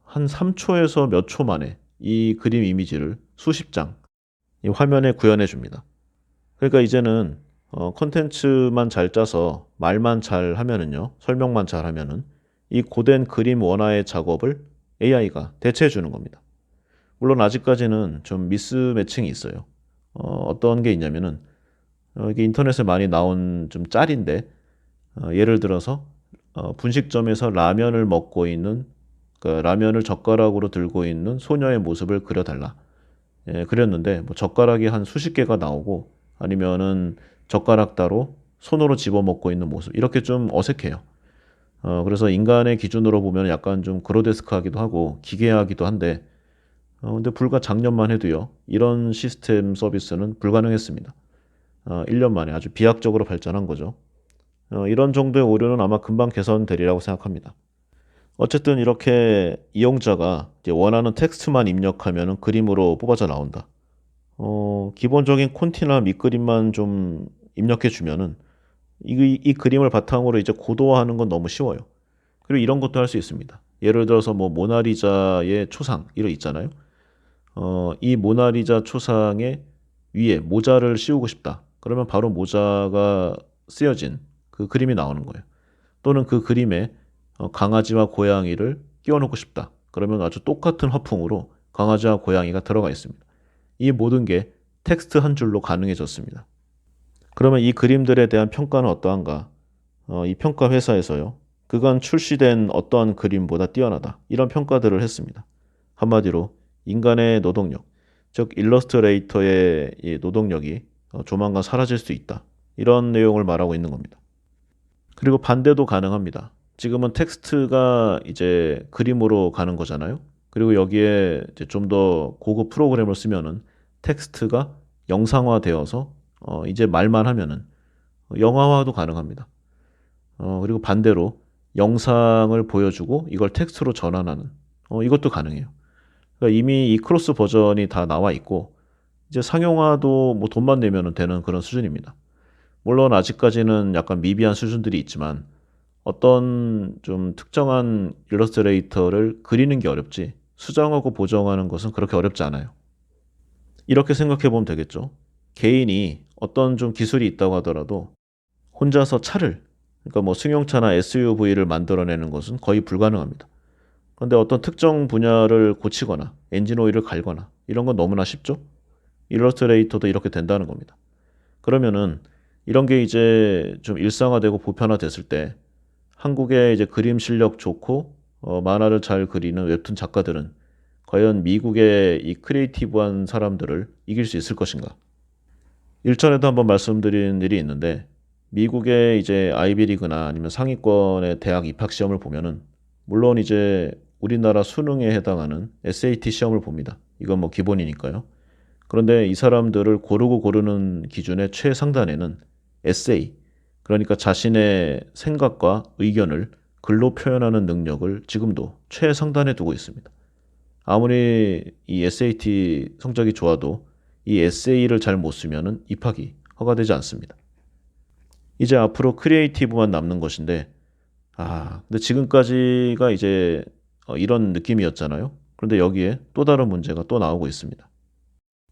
한 3초에서 몇 초 만에 이 그림 이미지를 수십 장 이 화면에 구현해 줍니다. 그러니까 이제는 콘텐츠만 잘 짜서 말만 잘 하면은요. 설명만 잘 하면은 이 고된 그림 원화의 작업을 AI가 대체해 주는 겁니다. 물론 아직까지는 좀 미스매칭이 있어요. 어떤 게 있냐면은 이게 인터넷에 많이 나온 좀 짤인데 예를 들어서 분식점에서 라면을 먹고 있는 그 라면을 젓가락으로 들고 있는 소녀의 모습을 그려달라. 그렸는데 뭐 젓가락이 한 수십 개가 나오고 아니면은 젓가락 따로 손으로 집어먹고 있는 모습 이렇게 좀 어색해요. 그래서 인간의 기준으로 보면 약간 좀 그로데스크하기도 하고 기괴하기도 한데 근데 불과 작년만 해도요. 이런 시스템 서비스는 불가능했습니다. 1년 만에 아주 비약적으로 발전한 거죠. 이런 정도의 오류는 아마 금방 개선되리라고 생각합니다. 어쨌든 이렇게 이용자가 이제 원하는 텍스트만 입력하면 그림으로 뽑아져 나온다. 기본적인 콘티나 밑그림만 좀 입력해 주면은 이 그림을 바탕으로 이제 고도화하는 건 너무 쉬워요. 그리고 이런 것도 할 수 있습니다. 예를 들어서 뭐 모나리자의 초상 이런 있잖아요. 이 모나리자 초상에 위에 모자를 씌우고 싶다. 그러면 바로 모자가 쓰여진 그 그림이 나오는 거예요. 또는 그 그림에 강아지와 고양이를 끼워놓고 싶다. 그러면 아주 똑같은 화풍으로 강아지와 고양이가 들어가 있습니다. 이 모든 게 텍스트 한 줄로 가능해졌습니다. 그러면 이 그림들에 대한 평가는 어떠한가? 이 평가 회사에서요. 그간 출시된 어떠한 그림보다 뛰어나다. 이런 평가들을 했습니다. 한마디로 인간의 노동력, 즉 일러스트레이터의 이 노동력이 조만간 사라질 수 있다. 이런 내용을 말하고 있는 겁니다. 그리고 반대도 가능합니다. 지금은 텍스트가 이제 그림으로 가는 거잖아요. 그리고 여기에 좀 더 고급 프로그램을 쓰면은 텍스트가 영상화되어서 이제 말만 하면은 영화화도 가능합니다. 그리고 반대로 영상을 보여주고 이걸 텍스트로 전환하는 이것도 가능해요. 그러니까 이미 이 크로스 버전이 다 나와 있고 이제 상용화도 뭐 돈만 내면 되는 그런 수준입니다. 물론 아직까지는 약간 미비한 수준들이 있지만 어떤 좀 특정한 일러스트레이터를 그리는 게 어렵지 수정하고 보정하는 것은 그렇게 어렵지 않아요. 이렇게 생각해 보면 되겠죠. 개인이 어떤 좀 기술이 있다고 하더라도 혼자서 차를 그러니까 뭐 승용차나 SUV를 만들어내는 것은 거의 불가능합니다. 그런데 어떤 특정 분야를 고치거나 엔진 오일을 갈거나 이런 건 너무나 쉽죠. 일러스트레이터도 이렇게 된다는 겁니다. 그러면은 이런 게 이제 좀 일상화되고 보편화됐을 때 한국의 이제 그림 실력 좋고 만화를 잘 그리는 웹툰 작가들은 과연 미국의 이 크리에이티브한 사람들을 이길 수 있을 것인가? 일전에도 한번 말씀드린 일이 있는데 미국의 이제 아이비리그나 아니면 상위권의 대학 입학 시험을 보면은 물론 이제 우리나라 수능에 해당하는 SAT 시험을 봅니다. 이건 뭐 기본이니까요. 그런데 이 사람들을 고르고 고르는 기준의 최상단에는 에세이, 그러니까 자신의 생각과 의견을 글로 표현하는 능력을 지금도 최상단에 두고 있습니다. 아무리 이 SAT 성적이 좋아도 이 에세이를 잘 못 쓰면은 입학이 허가되지 않습니다. 이제 앞으로 크리에이티브만 남는 것인데, 근데 지금까지가 이제 이런 느낌이었잖아요. 그런데 여기에 또 다른 문제가 또 나오고 있습니다.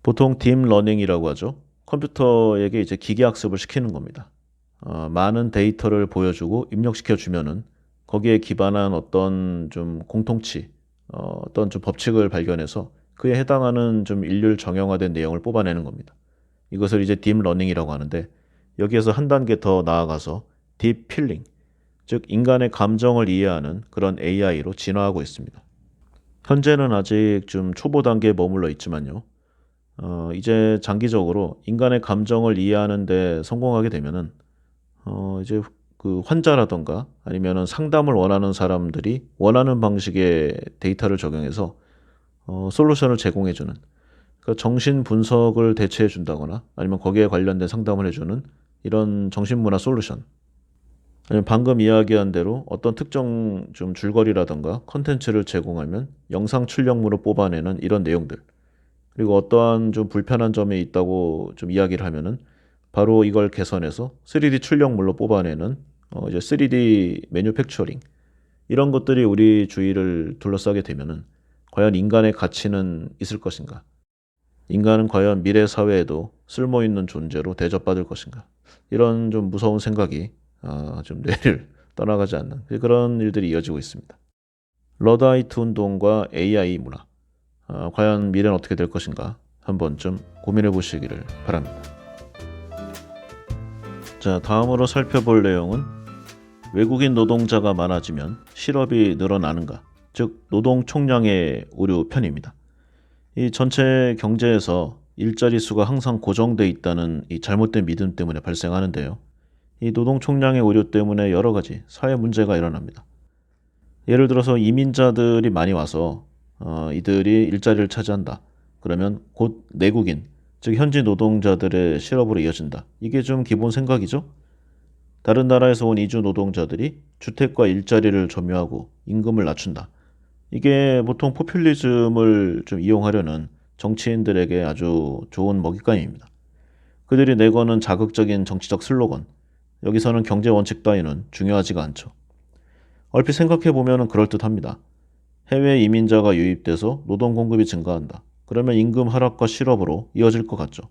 보통 딥러닝이라고 하죠. 컴퓨터에게 이제 기계학습을 시키는 겁니다. 많은 데이터를 보여주고 입력시켜 주면은 거기에 기반한 어떤 좀 공통치, 어떤 좀 법칙을 발견해서 그에 해당하는 좀 일률 정형화된 내용을 뽑아내는 겁니다. 이것을 이제 딥러닝이라고 하는데 여기에서 한 단계 더 나아가서 딥필링, 즉 인간의 감정을 이해하는 그런 AI로 진화하고 있습니다. 현재는 아직 좀 초보 단계에 머물러 있지만요. 이제 장기적으로 인간의 감정을 이해하는 데 성공하게 되면은 이제 그 환자라던가 아니면은 상담을 원하는 사람들이 원하는 방식의 데이터를 적용해서 솔루션을 제공해주는 그러니까 정신 분석을 대체해 준다거나 아니면 거기에 관련된 상담을 해주는 이런 정신문화 솔루션 아니면 방금 이야기한 대로 어떤 특정 좀 줄거리라던가 컨텐츠를 제공하면 영상 출력물로 뽑아내는 이런 내용들 그리고 어떠한 좀 불편한 점이 있다고 좀 이야기를 하면은 바로 이걸 개선해서 3D 출력물로 뽑아내는 이제 3D 매뉴팩처링 이런 것들이 우리 주위를 둘러싸게 되면은 과연 인간의 가치는 있을 것인가? 인간은 과연 미래 사회에도 쓸모 있는 존재로 대접받을 것인가? 이런 좀 무서운 생각이 좀 뇌를 떠나가지 않는 그런 일들이 이어지고 있습니다. 러다이트 운동과 AI 문화 과연 미래는 어떻게 될 것인가 한번쯤 고민해 보시기를 바랍니다. 자, 다음으로 살펴볼 내용은 외국인 노동자가 많아지면 실업이 늘어나는가, 즉 노동 총량의 오류 편입니다. 이 전체 경제에서 일자리 수가 항상 고정돼 있다는 이 잘못된 믿음 때문에 발생하는데요. 이 노동 총량의 오류 때문에 여러 가지 사회 문제가 일어납니다. 예를 들어서 이민자들이 많이 와서 이들이 일자리를 차지한다. 그러면 곧 내국인, 즉 현지 노동자들의 실업으로 이어진다. 이게 좀 기본 생각이죠. 다른 나라에서 온 이주 노동자들이 주택과 일자리를 점유하고 임금을 낮춘다. 이게 보통 포퓰리즘을 좀 이용하려는 정치인들에게 아주 좋은 먹잇감입니다. 그들이 내거는 자극적인 정치적 슬로건, 여기서는 경제 원칙 따위는 중요하지가 않죠. 얼핏 생각해보면 그럴듯합니다. 해외 이민자가 유입돼서 노동 공급이 증가한다. 그러면 임금 하락과 실업으로 이어질 것 같죠.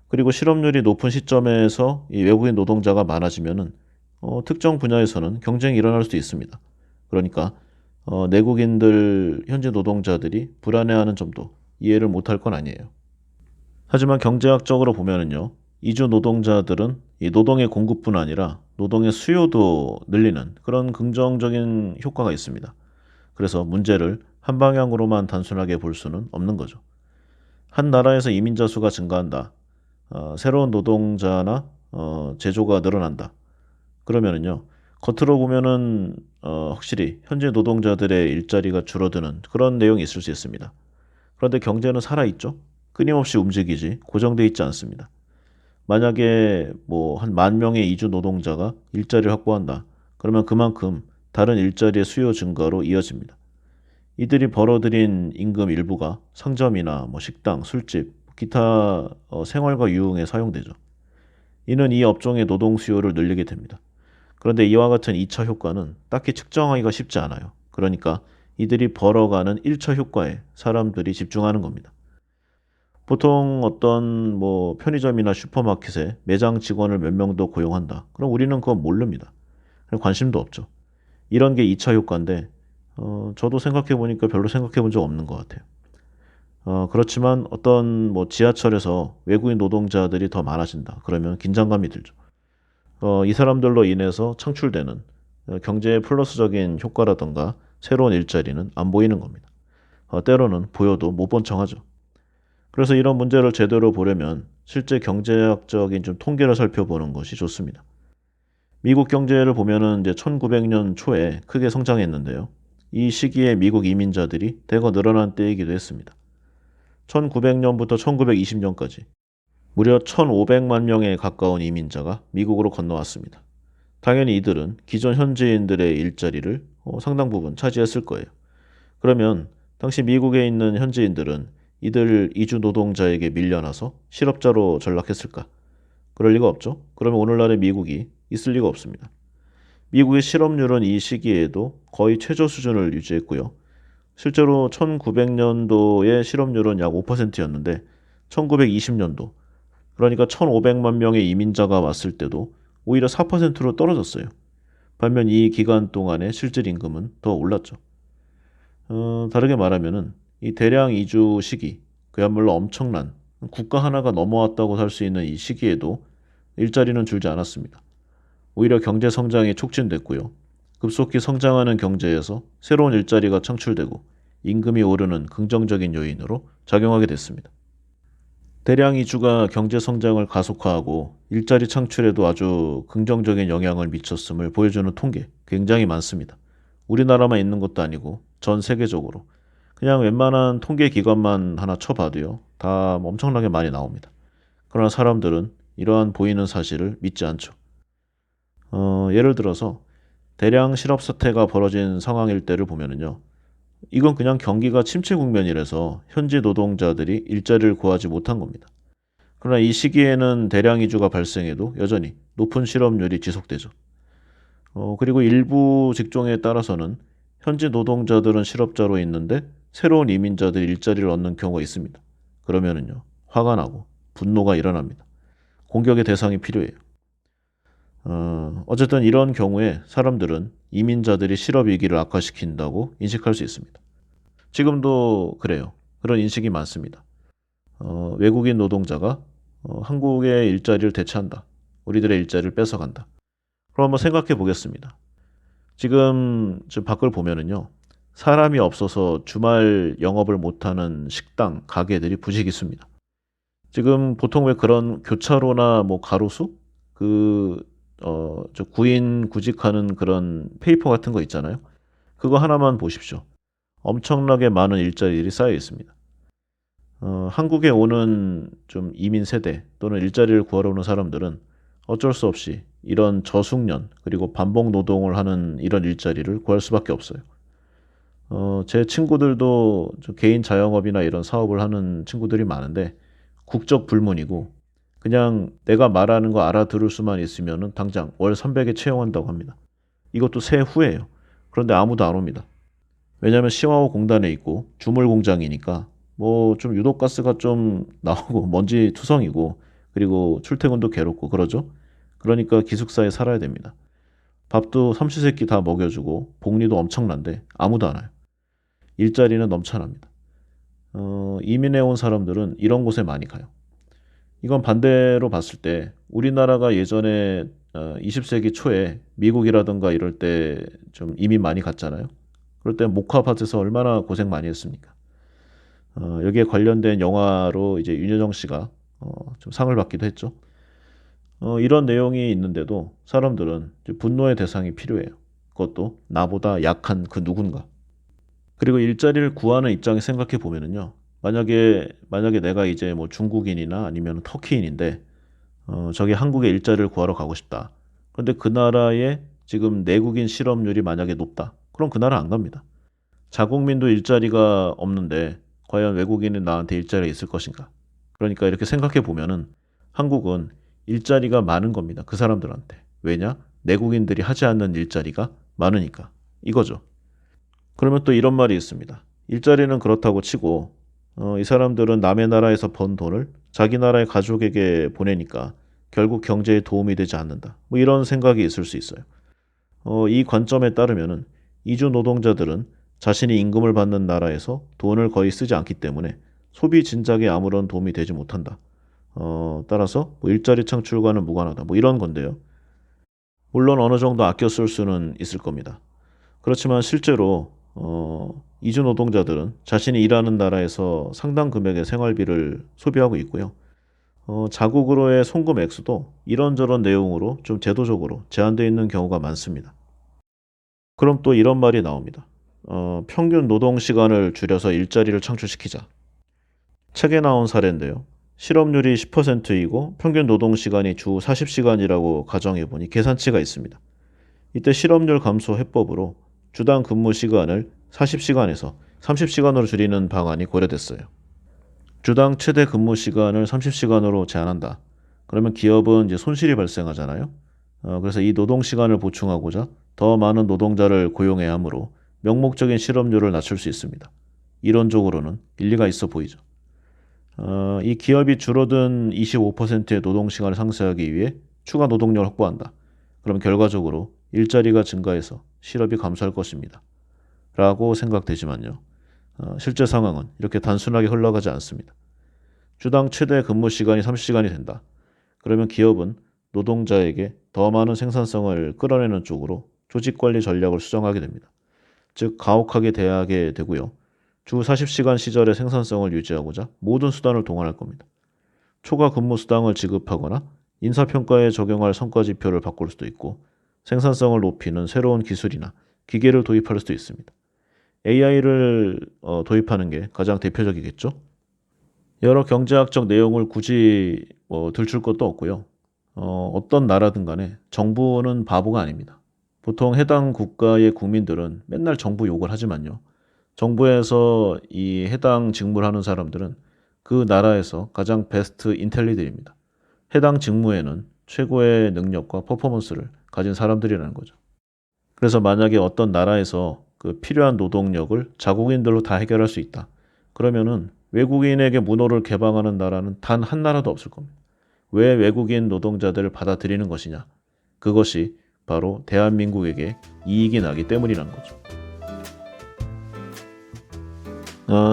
그리고 실업률이 높은 시점에서 이 외국인 노동자가 많아지면은 특정 분야에서는 경쟁이 일어날 수도 있습니다. 그러니까 내국인들 현지 노동자들이 불안해하는 점도 이해를 못할 건 아니에요. 하지만 경제학적으로 보면은요, 이주 노동자들은 이 노동의 공급뿐 아니라 노동의 수요도 늘리는 그런 긍정적인 효과가 있습니다. 그래서 문제를 한 방향으로만 단순하게 볼 수는 없는 거죠. 한 나라에서 이민자 수가 증가한다. 새로운 노동자나 제조가 늘어난다. 그러면은요, 겉으로 보면은 확실히 현재 노동자들의 일자리가 줄어드는 그런 내용이 있을 수 있습니다. 그런데 경제는 살아있죠? 끊임없이 움직이지 고정돼 있지 않습니다. 만약에 뭐 한 10,000명의 이주 노동자가 일자리를 확보한다. 그러면 그만큼 다른 일자리의 수요 증가로 이어집니다. 이들이 벌어들인 임금 일부가 상점이나 뭐 식당, 술집, 기타 생활과 유흥에 사용되죠. 이는 이 업종의 노동 수요를 늘리게 됩니다. 그런데 이와 같은 2차 효과는 딱히 측정하기가 쉽지 않아요. 그러니까 이들이 벌어가는 1차 효과에 사람들이 집중하는 겁니다. 보통 어떤 뭐 편의점이나 슈퍼마켓에 매장 직원을 몇 명 더 고용한다. 그럼 우리는 그건 모릅니다. 관심도 없죠. 이런 게 2차 효과인데 저도 생각해 보니까 별로 생각해 본 적 없는 것 같아요. 그렇지만 어떤 뭐 지하철에서 외국인 노동자들이 더 많아진다. 그러면 긴장감이 들죠. 이 사람들로 인해서 창출되는 경제의 플러스적인 효과라던가 새로운 일자리는 안 보이는 겁니다. 때로는 보여도 못 본 척하죠. 그래서 이런 문제를 제대로 보려면 실제 경제학적인 좀 통계를 살펴보는 것이 좋습니다. 미국 경제를 보면은 이제 1900년 초에 크게 성장했는데요. 이 시기에 미국 이민자들이 대거 늘어난 때이기도 했습니다. 1900년부터 1920년까지 무려 1,500만 명에 가까운 이민자가 미국으로 건너왔습니다. 당연히 이들은 기존 현지인들의 일자리를 상당 부분 차지했을 거예요. 그러면 당시 미국에 있는 현지인들은 이들 이주 노동자에게 밀려나서 실업자로 전락했을까? 그럴 리가 없죠. 그러면 오늘날의 미국이 있을 리가 없습니다. 미국의 실업률은 이 시기에도 거의 최저 수준을 유지했고요. 실제로 1900년도의 실업률은 약 5%였는데 1920년도, 그러니까 1,500만 명의 이민자가 왔을 때도 오히려 4%로 떨어졌어요. 반면 이 기간 동안의 실질 임금은 더 올랐죠. 다르게 말하면은 이 대량 이주 시기, 그야말로 엄청난 국가 하나가 넘어왔다고 할 수 있는 이 시기에도 일자리는 줄지 않았습니다. 오히려 경제 성장이 촉진됐고요. 급속히 성장하는 경제에서 새로운 일자리가 창출되고 임금이 오르는 긍정적인 요인으로 작용하게 됐습니다. 대량 이주가 경제 성장을 가속화하고 일자리 창출에도 아주 긍정적인 영향을 미쳤음을 보여주는 통계 굉장히 많습니다. 우리나라만 있는 것도 아니고 전 세계적으로 그냥 웬만한 통계 기관만 하나 쳐봐도요. 다 엄청나게 많이 나옵니다. 그러나 사람들은 이러한 보이는 사실을 믿지 않죠. 예를 들어서 대량 실업 사태가 벌어진 상황일 때를 보면은요. 이건 그냥 경기가 침체 국면이라서 현지 노동자들이 일자리를 구하지 못한 겁니다. 그러나 이 시기에는 대량 이주가 발생해도 여전히 높은 실업률이 지속되죠. 그리고 일부 직종에 따라서는 현지 노동자들은 실업자로 있는데 새로운 이민자들이 일자리를 얻는 경우가 있습니다. 그러면은요, 화가 나고 분노가 일어납니다. 공격의 대상이 필요해요. 어쨌든 이런 경우에 사람들은 이민자들이 실업 위기를 악화시킨다고 인식할 수 있습니다. 지금도 그래요. 그런 인식이 많습니다. 외국인 노동자가 한국의 일자리를 대체한다. 우리들의 일자리를 뺏어간다. 그럼 한번 생각해 보겠습니다. 지금 밖을 보면은요. 사람이 없어서 주말 영업을 못하는 식당, 가게들이 부지기수입니다. 지금 보통 왜 그런 교차로나 뭐 가로수? 구인 구직하는 그런 페이퍼 같은 거 있잖아요. 그거 하나만 보십시오. 엄청나게 많은 일자리들이 쌓여 있습니다. 한국에 오는 좀 이민 세대 또는 일자리를 구하러 오는 사람들은 어쩔 수 없이 이런 저숙련 그리고 반복 노동을 하는 이런 일자리를 구할 수밖에 없어요. 제 친구들도 개인 자영업이나 이런 사업을 하는 친구들이 많은데 국적 불문이고 그냥 내가 말하는 거 알아들을 수만 있으면은 당장 월 300에 채용한다고 합니다. 이것도 세후예요. 그런데 아무도 안 옵니다. 왜냐하면 시와호 공단에 있고 주물 공장이니까 뭐 좀 유독가스가 좀 나오고 먼지 투성이고 그리고 출퇴근도 괴롭고 그러죠. 그러니까 기숙사에 살아야 됩니다. 밥도 삼시세끼 다 먹여주고 복리도 엄청난데 아무도 안 와요. 일자리는 넘쳐납니다. 이민해 온 사람들은 이런 곳에 많이 가요. 이건 반대로 봤을 때 우리나라가 예전에 20세기 초에 미국이라든가 이럴 때 좀 이민 많이 갔잖아요. 그럴 때 목화밭에서 얼마나 고생 많이 했습니까? 여기에 관련된 영화로 이제 윤여정 씨가 좀 상을 받기도 했죠. 이런 내용이 있는데도 사람들은 이제 분노의 대상이 필요해요. 그것도 나보다 약한 그 누군가. 그리고 일자리를 구하는 입장에 생각해 보면은요. 만약에 내가 이제 뭐 중국인이나 아니면 터키인인데 저기 한국에 일자리를 구하러 가고 싶다. 그런데 그 나라의 지금 내국인 실업률이 만약에 높다. 그럼 그 나라 안 갑니다. 자국민도 일자리가 없는데 과연 외국인은 나한테 일자리가 있을 것인가? 그러니까 이렇게 생각해 보면은 한국은 일자리가 많은 겁니다. 그 사람들한테. 왜냐? 내국인들이 하지 않는 일자리가 많으니까. 이거죠. 그러면 또 이런 말이 있습니다. 일자리는 그렇다고 치고 이 사람들은 남의 나라에서 번 돈을 자기 나라의 가족에게 보내니까 결국 경제에 도움이 되지 않는다. 뭐 이런 생각이 있을 수 있어요. 이 관점에 따르면은 이주 노동자들은 자신이 임금을 받는 나라에서 돈을 거의 쓰지 않기 때문에 소비 진작에 아무런 도움이 되지 못한다. 따라서 뭐 일자리 창출과는 무관하다. 뭐 이런 건데요. 물론 어느 정도 아껴 쓸 수는 있을 겁니다. 그렇지만 실제로 이주 노동자들은 자신이 일하는 나라에서 상당 금액의 생활비를 소비하고 있고요. 자국으로의 송금 액수도 이런저런 내용으로 좀 제도적으로 제한되어 있는 경우가 많습니다. 그럼 또 이런 말이 나옵니다. 평균 노동 시간을 줄여서 일자리를 창출시키자. 책에 나온 사례인데요. 실업률이 10%이고 평균 노동 시간이 주 40시간이라고 가정해 보니 계산치가 있습니다. 이때 실업률 감소 해법으로 주당 근무 시간을 40시간에서 30시간으로 줄이는 방안이 고려됐어요. 주당 최대 근무 시간을 30시간으로 제한한다. 그러면 기업은 이제 손실이 발생하잖아요. 그래서 이 노동 시간을 보충하고자 더 많은 노동자를 고용해야 하므로 명목적인 실업률을 낮출 수 있습니다. 이론적으로는 일리가 있어 보이죠. 이 기업이 줄어든 25%의 노동 시간을 상쇄하기 위해 추가 노동력을 확보한다. 그럼 결과적으로 일자리가 증가해서 실업이 감소할 것입니다. 라고 생각되지만요. 실제 상황은 이렇게 단순하게 흘러가지 않습니다. 주당 최대 근무 시간이 30시간이 된다. 그러면 기업은 노동자에게 더 많은 생산성을 끌어내는 쪽으로 조직관리 전략을 수정하게 됩니다. 즉 가혹하게 대하게 되고요. 주 40시간 시절의 생산성을 유지하고자 모든 수단을 동원할 겁니다. 초과 근무 수당을 지급하거나 인사평가에 적용할 성과지표를 바꿀 수도 있고 생산성을 높이는 새로운 기술이나 기계를 도입할 수도 있습니다. AI를 도입하는 게 가장 대표적이겠죠. 여러 경제학적 내용을 굳이 들출 것도 없고요. 어떤 나라든 간에 정부는 바보가 아닙니다. 보통 해당 국가의 국민들은 맨날 정부 욕을 하지만요. 정부에서 이 해당 직무를 하는 사람들은 그 나라에서 가장 베스트 인텔리들입니다. 해당 직무에는 최고의 능력과 퍼포먼스를 가진 사람들이라는 거죠. 그래서 만약에 어떤 나라에서 그 필요한 노동력을 자국인들로 다 해결할 수 있다. 그러면은 외국인에게 문호를 개방하는 나라는 단 한 나라도 없을 겁니다. 왜 외국인 노동자들을 받아들이는 것이냐? 그것이 바로 대한민국에게 이익이 나기 때문이라는 거죠.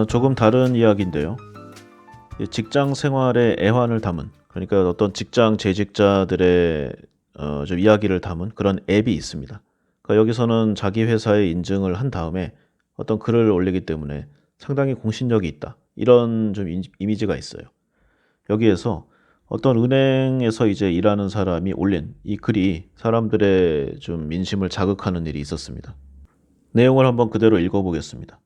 조금 다른 이야기인데요. 직장 생활의 애환을 담은, 그러니까 어떤 직장 재직자들의 좀 이야기를 담은 그런 앱이 있습니다. 그러니까 여기서는 자기 회사에 인증을 한 다음에 어떤 글을 올리기 때문에 상당히 공신력이 있다. 이런 좀 이미지가 있어요. 여기에서 어떤 은행에서 이제 일하는 사람이 올린 이 글이 사람들의 좀 민심을 자극하는 일이 있었습니다. 내용을 한번 그대로 읽어보겠습니다.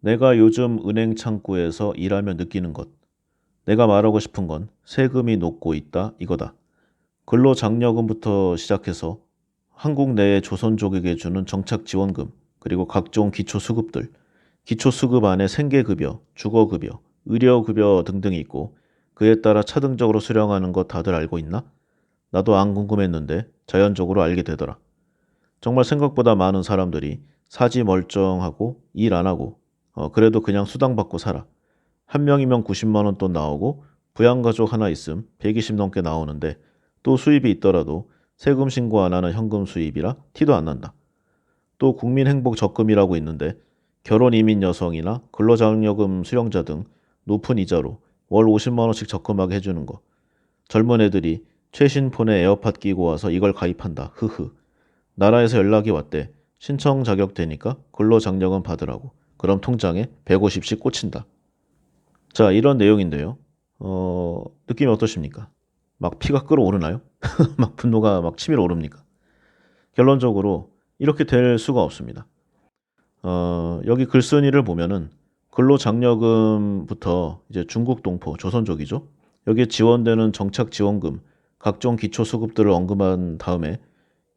내가 요즘 은행 창구에서 일하며 느끼는 것. 내가 말하고 싶은 건 세금이 녹고 있다 이거다. 근로장려금부터 시작해서 한국 내에 조선족에게 주는 정착지원금, 그리고 각종 기초수급들, 기초수급 안에 생계급여, 주거급여, 의료급여 등등이 있고 그에 따라 차등적으로 수령하는 거 다들 알고 있나? 나도 안 궁금했는데 자연적으로 알게 되더라. 정말 생각보다 많은 사람들이 사지 멀쩡하고 일 안 하고 그래도 그냥 수당 받고 살아. 한 명이면 90만 원 돈 나오고 부양가족 하나 있음 120 넘게 나오는데 또 수입이 있더라도 세금 신고 안 하는 현금 수입이라 티도 안 난다. 또 국민행복적금이라고 있는데 결혼 이민 여성이나 근로장려금 수령자 등 높은 이자로 월 50만 원씩 적금하게 해주는 거. 젊은 애들이 최신 폰에 에어팟 끼고 와서 이걸 가입한다. 흐흐. 나라에서 연락이 왔대. 신청 자격 되니까 근로장려금 받으라고. 그럼 통장에 150씩 꽂힌다. 자, 이런 내용인데요. 느낌이 어떠십니까? 막 피가 끓어오르나요? 막 분노가 막 치밀어 오릅니까? 결론적으로 이렇게 될 수가 없습니다. 여기 글쓴이를 보면은 근로장려금부터 이제 중국 동포, 조선족이죠. 여기에 지원되는 정착지원금, 각종 기초수급들을 언급한 다음에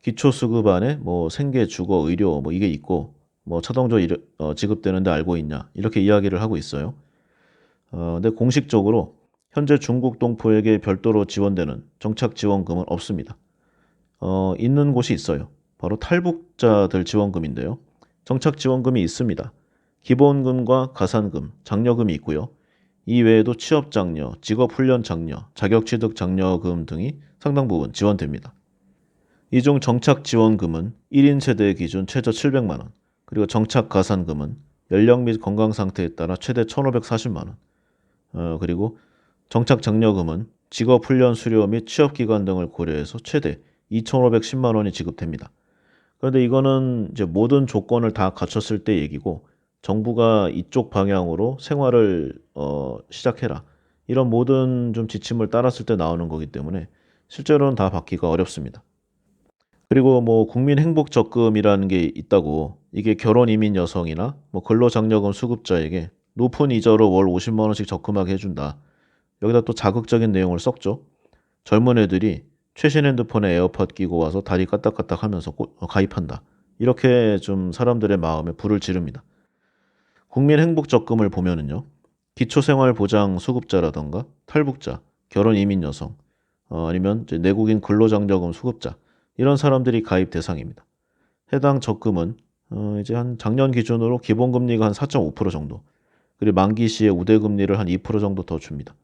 기초수급 안에 뭐 생계, 주거, 의료 뭐 이게 있고 뭐 차동적 지급되는데 알고 있냐 이렇게 이야기를 하고 있어요. 근데 공식적으로 현재 중국 동포에게 별도로 지원되는 정착지원금은 없습니다. 있는 곳이 있어요. 바로 탈북자들 지원금인데요. 정착지원금이 있습니다. 기본금과 가산금, 장려금이 있고요. 이 외에도 취업장려, 직업훈련장려, 자격취득장려금 등이 상당 부분 지원됩니다. 이 중 정착지원금은 1인 세대 기준 최저 700만 원, 그리고 정착가산금은 연령 및 건강 상태에 따라 최대 1,540만 원, 그리고 정착장려금은 직업훈련 수료 및 취업기간 등을 고려해서 최대 2,510만 원이 지급됩니다. 그런데 이거는 이제 모든 조건을 다 갖췄을 때 얘기고 정부가 이쪽 방향으로 생활을 시작해라. 이런 모든 좀 지침을 따랐을 때 나오는 거기 때문에 실제로는 다 받기가 어렵습니다. 그리고 뭐 국민행복적금이라는 게 있다고 이게 결혼 이민 여성이나 뭐 근로장려금 수급자에게 높은 이자로 월 50만 원씩 적금하게 해준다. 여기다 또 자극적인 내용을 썼죠. 젊은 애들이 최신 핸드폰에 에어팟 끼고 와서 다리 까딱까딱 하면서 가입한다. 이렇게 좀 사람들의 마음에 불을 지릅니다. 국민행복적금을 보면은요. 기초생활보장 수급자라던가 탈북자, 결혼 이민 여성, 아니면 이제 내국인 근로장려금 수급자 이런 사람들이 가입 대상입니다. 해당 적금은 이제 한 작년 기준으로 기본금리가 한 4.5% 정도, 그리고 만기 시에 우대금리를 한 2% 정도 더 줍니다.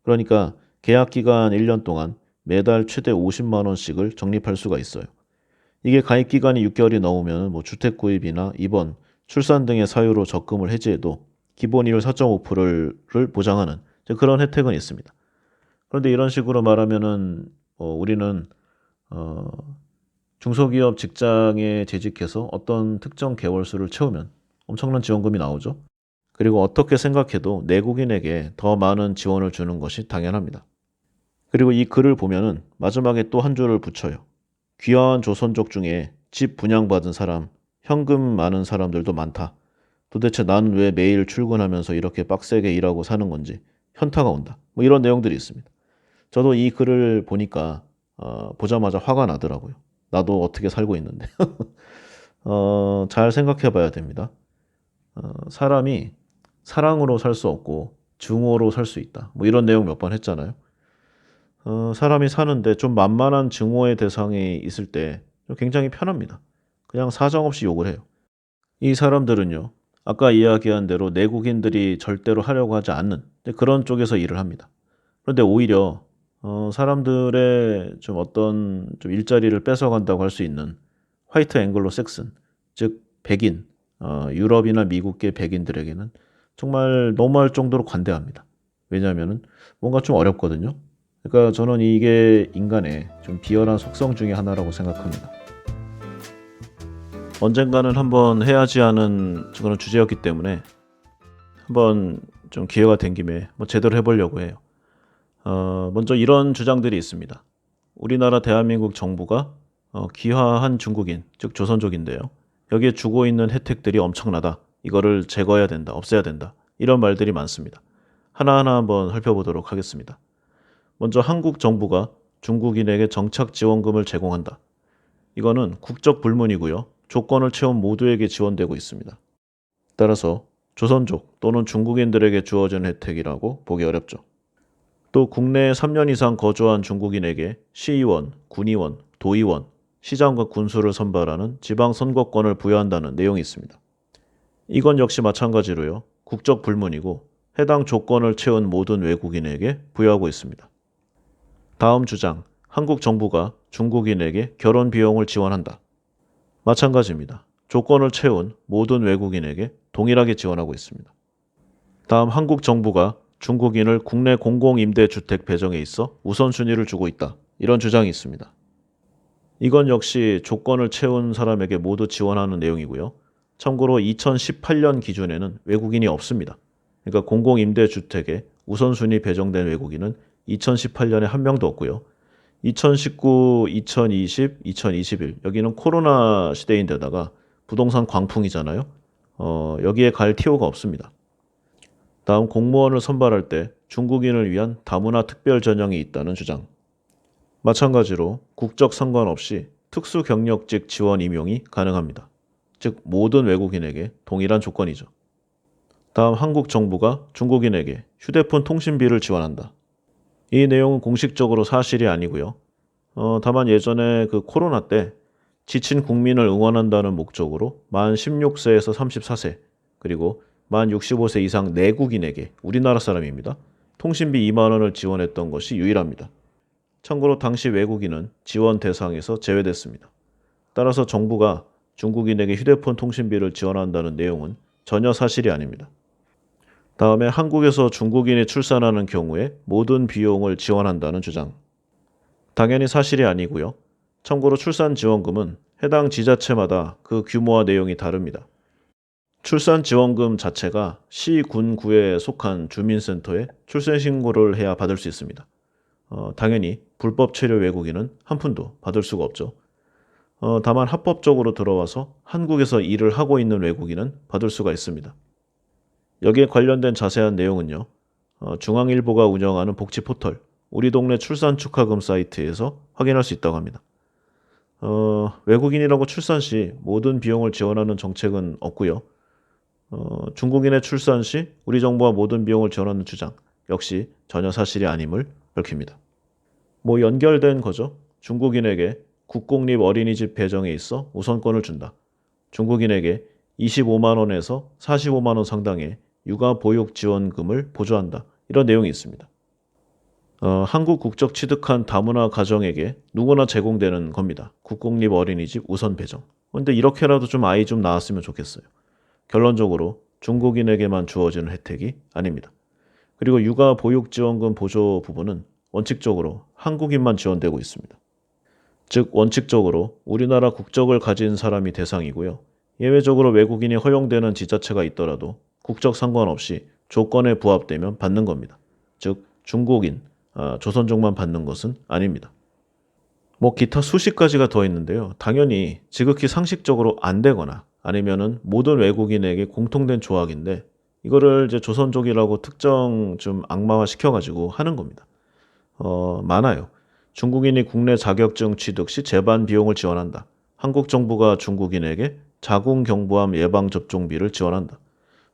그러니까 계약 기간 1년 동안 매달 최대 50만 원씩을 적립할 수가 있어요. 이게 가입 기간이 6개월이 넘으면 뭐 주택 구입이나 입원, 출산 등의 사유로 적금을 해지해도 기본이율 4.5%를 보장하는 그런 혜택은 있습니다. 그런데 이런 식으로 말하면은 우리는 중소기업 직장에 재직해서 어떤 특정 개월수를 채우면 엄청난 지원금이 나오죠. 그리고 어떻게 생각해도 내국인에게 더 많은 지원을 주는 것이 당연합니다. 그리고 이 글을 보면은 마지막에 또 한 줄을 붙여요. 귀화한 조선족 중에 집 분양받은 사람, 현금 많은 사람들도 많다. 도대체 나는 왜 매일 출근하면서 이렇게 빡세게 일하고 사는 건지 현타가 온다. 뭐 이런 내용들이 있습니다. 저도 이 글을 보니까 보자마자 화가 나더라고요. 나도 어떻게 살고 있는데. 잘 생각해 봐야 됩니다. 사람이 사랑으로 살 수 없고 증오로 살 수 있다. 뭐 이런 내용 몇 번 했잖아요. 사람이 사는데 좀 만만한 증오의 대상이 있을 때 굉장히 편합니다. 그냥 사정없이 욕을 해요. 이 사람들은요, 아까 이야기한 대로 내국인들이 절대로 하려고 하지 않는 그런 쪽에서 일을 합니다. 그런데 오히려 사람들의 좀 어떤 좀 일자리를 뺏어간다고 할 수 있는 화이트 앵글로 섹슨, 즉 백인, 유럽이나 미국계 백인들에게는 정말 너무할 정도로 관대합니다. 왜냐하면 뭔가 좀 어렵거든요. 그러니까 저는 이게 인간의 좀 비열한 속성 중에 하나라고 생각합니다. 언젠가는 한번 해야지 하는 그런 주제였기 때문에 한번 좀 기회가 된 김에 뭐 제대로 해보려고 해요. 먼저 이런 주장들이 있습니다. 우리나라 대한민국 정부가 귀화한 중국인, 즉 조선족인데요. 여기에 주고 있는 혜택들이 엄청나다. 이거를 제거해야 된다, 없애야 된다. 이런 말들이 많습니다. 하나하나 한번 살펴보도록 하겠습니다. 먼저 한국 정부가 중국인에게 정착 지원금을 제공한다. 이거는 국적 불문이고요. 조건을 채운 모두에게 지원되고 있습니다. 따라서 조선족 또는 중국인들에게 주어지는 혜택이라고 보기 어렵죠. 또 국내에 3년 이상 거주한 중국인에게 시의원, 군의원, 도의원, 시장과 군수를 선발하는 지방선거권을 부여한다는 내용이 있습니다. 이건 역시 마찬가지로요. 국적 불문이고 해당 조건을 채운 모든 외국인에게 부여하고 있습니다. 다음 주장, 한국 정부가 중국인에게 결혼 비용을 지원한다. 마찬가지입니다. 조건을 채운 모든 외국인에게 동일하게 지원하고 있습니다. 다음 한국 정부가 중국인을 국내 공공임대주택 배정에 있어 우선순위를 주고 있다. 이런 주장이 있습니다. 이건 역시 조건을 채운 사람에게 모두 지원하는 내용이고요. 참고로 2018년 기준에는 외국인이 없습니다. 그러니까 공공임대주택에 우선순위 배정된 외국인은 2018년에 한 명도 없고요. 2019, 2020, 2021 여기는 코로나 시대인데다가 부동산 광풍이잖아요. 여기에 갈 티오가 없습니다. 다음 공무원을 선발할 때 중국인을 위한 다문화 특별 전형이 있다는 주장. 마찬가지로 국적 상관없이 특수 경력직 지원 임용이 가능합니다. 즉 모든 외국인에게 동일한 조건이죠. 다음 한국 정부가 중국인에게 휴대폰 통신비를 지원한다. 이 내용은 공식적으로 사실이 아니고요. 다만 예전에 그 코로나 때 지친 국민을 응원한다는 목적으로 만 16세에서 34세 그리고 만 65세 이상 내국인에게 우리나라 사람입니다. 통신비 2만 원을 지원했던 것이 유일합니다. 참고로 당시 외국인은 지원 대상에서 제외됐습니다. 따라서 정부가 중국인에게 휴대폰 통신비를 지원한다는 내용은 전혀 사실이 아닙니다. 다음에 한국에서 중국인이 출산하는 경우에 모든 비용을 지원한다는 주장. 당연히 사실이 아니고요. 참고로 출산지원금은 해당 지자체마다 그 규모와 내용이 다릅니다. 출산지원금 자체가 시, 군, 구에 속한 주민센터에 출생신고를 해야 받을 수 있습니다. 당연히 불법 체류 외국인은 한 푼도 받을 수가 없죠. 다만 합법적으로 들어와서 한국에서 일을 하고 있는 외국인은 받을 수가 있습니다. 여기에 관련된 자세한 내용은요. 중앙일보가 운영하는 복지 포털 우리 동네 출산 축하금 사이트에서 확인할 수 있다고 합니다. 외국인이라고 출산 시 모든 비용을 지원하는 정책은 없고요. 중국인의 출산 시 우리 정부가 모든 비용을 지원하는 주장 역시 전혀 사실이 아님을 밝힙니다. 연결된 거죠. 중국인에게 국공립 어린이집 배정에 있어 우선권을 준다. 중국인에게 25만 원에서 45만 원 상당의 육아보육 지원금을 보조한다. 이런 내용이 있습니다. 한국 국적 취득한 다문화 가정에게 누구나 제공되는 겁니다. 국공립 어린이집 우선 배정. 근데 이렇게라도 좀 아이 좀 낳았으면 좋겠어요. 결론적으로 중국인에게만 주어지는 혜택이 아닙니다. 그리고 육아보육지원금 보조 부분은 원칙적으로 한국인만 지원되고 있습니다. 즉 원칙적으로 우리나라 국적을 가진 사람이 대상이고요. 예외적으로 외국인이 허용되는 지자체가 있더라도 국적 상관없이 조건에 부합되면 받는 겁니다. 즉 중국인, 조선족만 받는 것은 아닙니다. 기타 수십 가지가 더 있는데요. 당연히 지극히 상식적으로 안 되거나 아니면은 모든 외국인에게 공통된 조항인데 이거를 이제 조선족이라고 특정 좀 악마화 시켜가지고 하는 겁니다. 많아요. 중국인이 국내 자격증 취득 시 재반 비용을 지원한다. 한국 정부가 중국인에게 자궁경부암 예방접종비를 지원한다.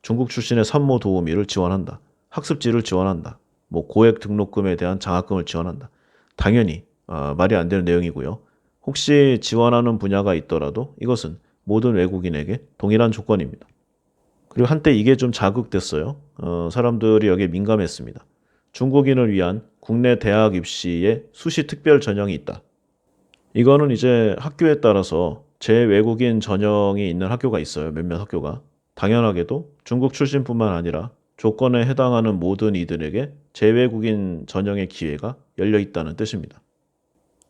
중국 출신의 산모 도우미를 지원한다. 학습지를 지원한다. 고액 등록금에 대한 장학금을 지원한다. 당연히 말이 안 되는 내용이고요. 혹시 지원하는 분야가 있더라도 이것은 모든 외국인에게 동일한 조건입니다. 그리고 한때 이게 좀 자극됐어요. 사람들이 여기에 민감했습니다. 중국인을 위한 국내 대학 입시에 수시 특별 전형이 있다. 이거는 이제 학교에 따라서 재외국인 전형이 있는 학교가 있어요. 몇몇 학교가. 당연하게도 중국 출신뿐만 아니라 조건에 해당하는 모든 이들에게 재외국인 전형의 기회가 열려 있다는 뜻입니다.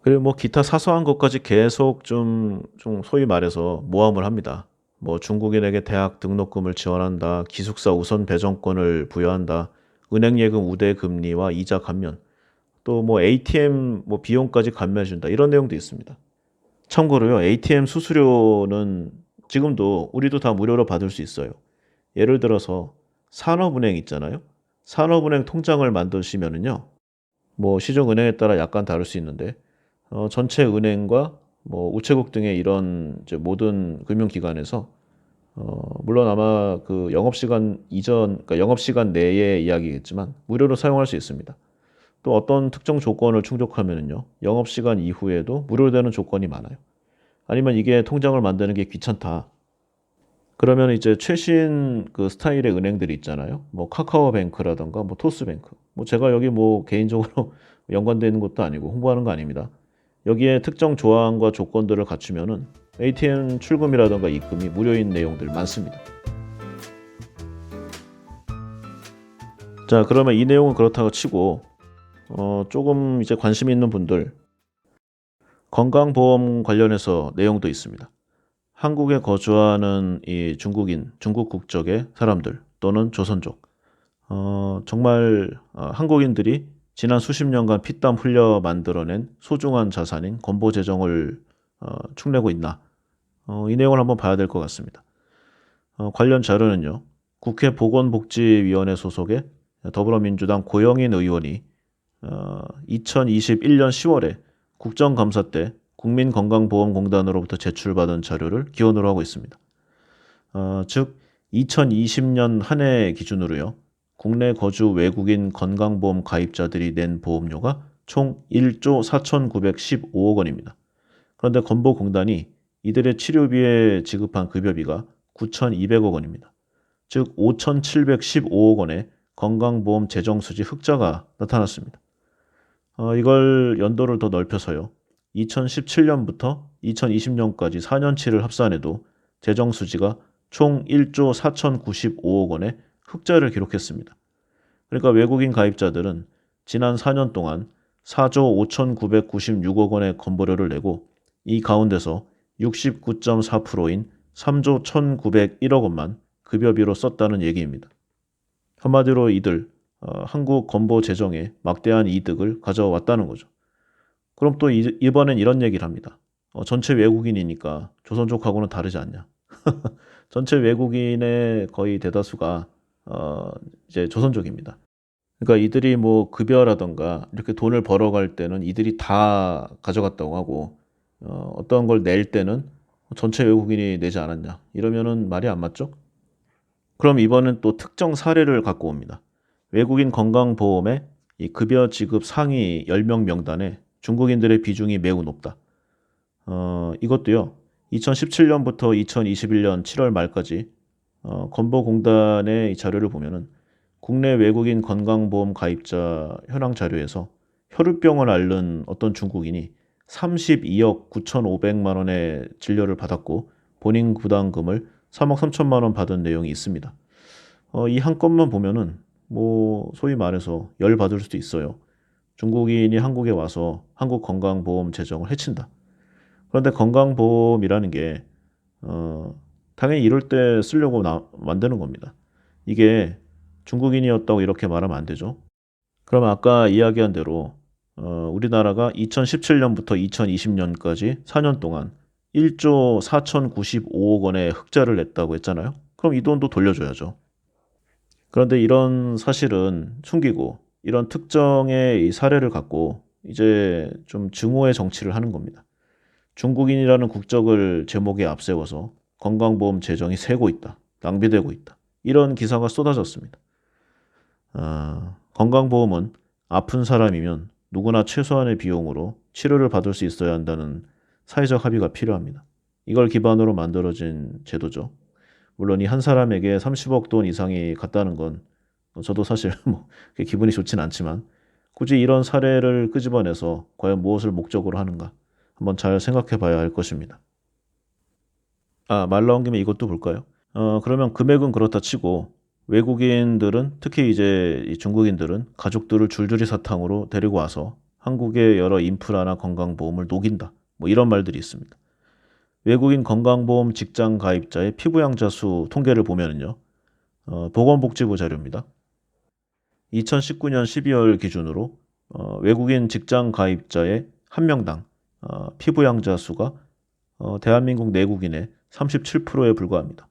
그리고 기타 사소한 것까지 계속 좀 소위 말해서 모함을 합니다. 중국인에게 대학 등록금을 지원한다, 기숙사 우선 배정권을 부여한다, 은행 예금 우대 금리와 이자 감면, 또 ATM 비용까지 감면해준다 이런 내용도 있습니다. 참고로요, ATM 수수료는 지금도 우리도 다 무료로 받을 수 있어요. 예를 들어서 산업은행 있잖아요. 산업은행 통장을 만드시면은요. 뭐 시중은행에 따라 약간 다를 수 있는데 전체 은행과 뭐 우체국 등의 이런 이제 모든 금융기관에서 물론 아마 그 영업시간 이전 그러니까 영업시간 내의 이야기겠지만 무료로 사용할 수 있습니다. 또 어떤 특정 조건을 충족하면은요. 영업시간 이후에도 무료로 되는 조건이 많아요. 아니면 이게 통장을 만드는 게 귀찮다. 그러면 이제 최신 그 스타일의 은행들이 있잖아요. 뭐 카카오뱅크라든가 뭐 토스뱅크. 뭐 제가 여기 뭐 개인적으로 연관되어 있는 것도 아니고 홍보하는 거 아닙니다. 여기에 특정 조항과 조건들을 갖추면은 ATM 출금이라든가 입금이 무료인 내용들 많습니다. 자, 그러면 이 내용은 그렇다고 치고 조금 이제 관심 있는 분들 건강보험 관련해서 내용도 있습니다. 한국에 거주하는 이 중국인, 중국 국적의 사람들 또는 조선족, 정말 한국인들이 지난 수십 년간 피땀 흘려 만들어낸 소중한 자산인 건보 재정을 축내고 있나? 이 내용을 한번 봐야 될 것 같습니다. 관련 자료는요. 국회 보건복지위원회 소속의 더불어민주당 고영인 의원이 2021년 10월에 국정감사 때 국민건강보험공단으로부터 제출받은 자료를 기원으로 하고 있습니다. 즉 2020년 한 해 기준으로요. 국내 거주 외국인 건강보험 가입자들이 낸 보험료가 총 1조 4,915억 원입니다. 그런데 건보공단이 이들의 치료비에 지급한 급여비가 9,200억 원입니다. 즉 5,715억 원의 건강보험 재정수지 흑자가 나타났습니다. 이걸 연도를 더 넓혀서요. 2017년부터 2020년까지 4년치를 합산해도 재정수지가 총 1조 4,095억 원의 흑자를 기록했습니다. 그러니까 외국인 가입자들은 지난 4년 동안 4조 5,996억 원의 건보료를 내고 이 가운데서 69.4%인 3조 1,901억 원만 급여비로 썼다는 얘기입니다. 한마디로 이들 한국 건보 재정에 막대한 이득을 가져왔다는 거죠. 그럼 또 이번엔 이런 얘기를 합니다. 전체 외국인이니까 조선족하고는 다르지 않냐. 전체 외국인의 거의 대다수가 이제 조선족입니다. 그러니까 이들이 뭐 급여라던가 이렇게 돈을 벌어갈 때는 이들이 다 가져갔다고 하고 어떤 걸 낼 때는 전체 외국인이 내지 않았냐. 이러면은 말이 안 맞죠? 그럼 이번엔 또 특정 사례를 갖고 옵니다. 외국인 건강보험의 이 급여 지급 상위 10명 명단에 중국인들의 비중이 매우 높다. 이것도요. 2017년부터 2021년 7월 말까지 건보공단의 이 자료를 보면은 국내 외국인 건강보험 가입자 현황 자료에서 혈우병을 앓는 어떤 중국인이 32억 9,500만 원의 진료를 받았고 본인 부담금을 3억 3천만 원 받은 내용이 있습니다. 이 한 건만 보면은 뭐 소위 말해서 열 받을 수도 있어요. 중국인이 한국에 와서 한국 건강보험 재정을 해친다. 그런데 건강보험이라는 게 당연히 이럴 때 쓰려고 만드는 겁니다. 이게 중국인이었다고 이렇게 말하면 안 되죠. 그러면 아까 이야기한 대로 우리나라가 2017년부터 2020년까지 4년 동안 1조 4,095억 원의 흑자를 냈다고 했잖아요. 그럼 이 돈도 돌려줘야죠. 그런데 이런 사실은 숨기고 이런 특정의 이 사례를 갖고 이제 좀 증오의 정치를 하는 겁니다. 중국인이라는 국적을 제목에 앞세워서 건강보험 재정이 새고 있다. 낭비되고 있다. 이런 기사가 쏟아졌습니다. 건강보험은 아픈 사람이면 누구나 최소한의 비용으로 치료를 받을 수 있어야 한다는 사회적 합의가 필요합니다. 이걸 기반으로 만들어진 제도죠. 물론 이 한 사람에게 30억 돈 이상이 갔다는 건 저도 사실 뭐 기분이 좋진 않지만 굳이 이런 사례를 끄집어내서 과연 무엇을 목적으로 하는가 한번 잘 생각해 봐야 할 것입니다. 말 나온 김에 이것도 볼까요? 그러면 금액은 그렇다 치고 외국인들은 특히 이제 이 중국인들은 가족들을 줄줄이 사탕으로 데리고 와서 한국의 여러 인프라나 건강보험을 녹인다. 뭐 이런 말들이 있습니다. 외국인 건강보험 직장 가입자의 피부양자 수 통계를 보면은요. 보건복지부 자료입니다. 2019년 12월 기준으로 외국인 직장 가입자의 한 명당 피부양자 수가 대한민국 내국인의 37%에 불과합니다.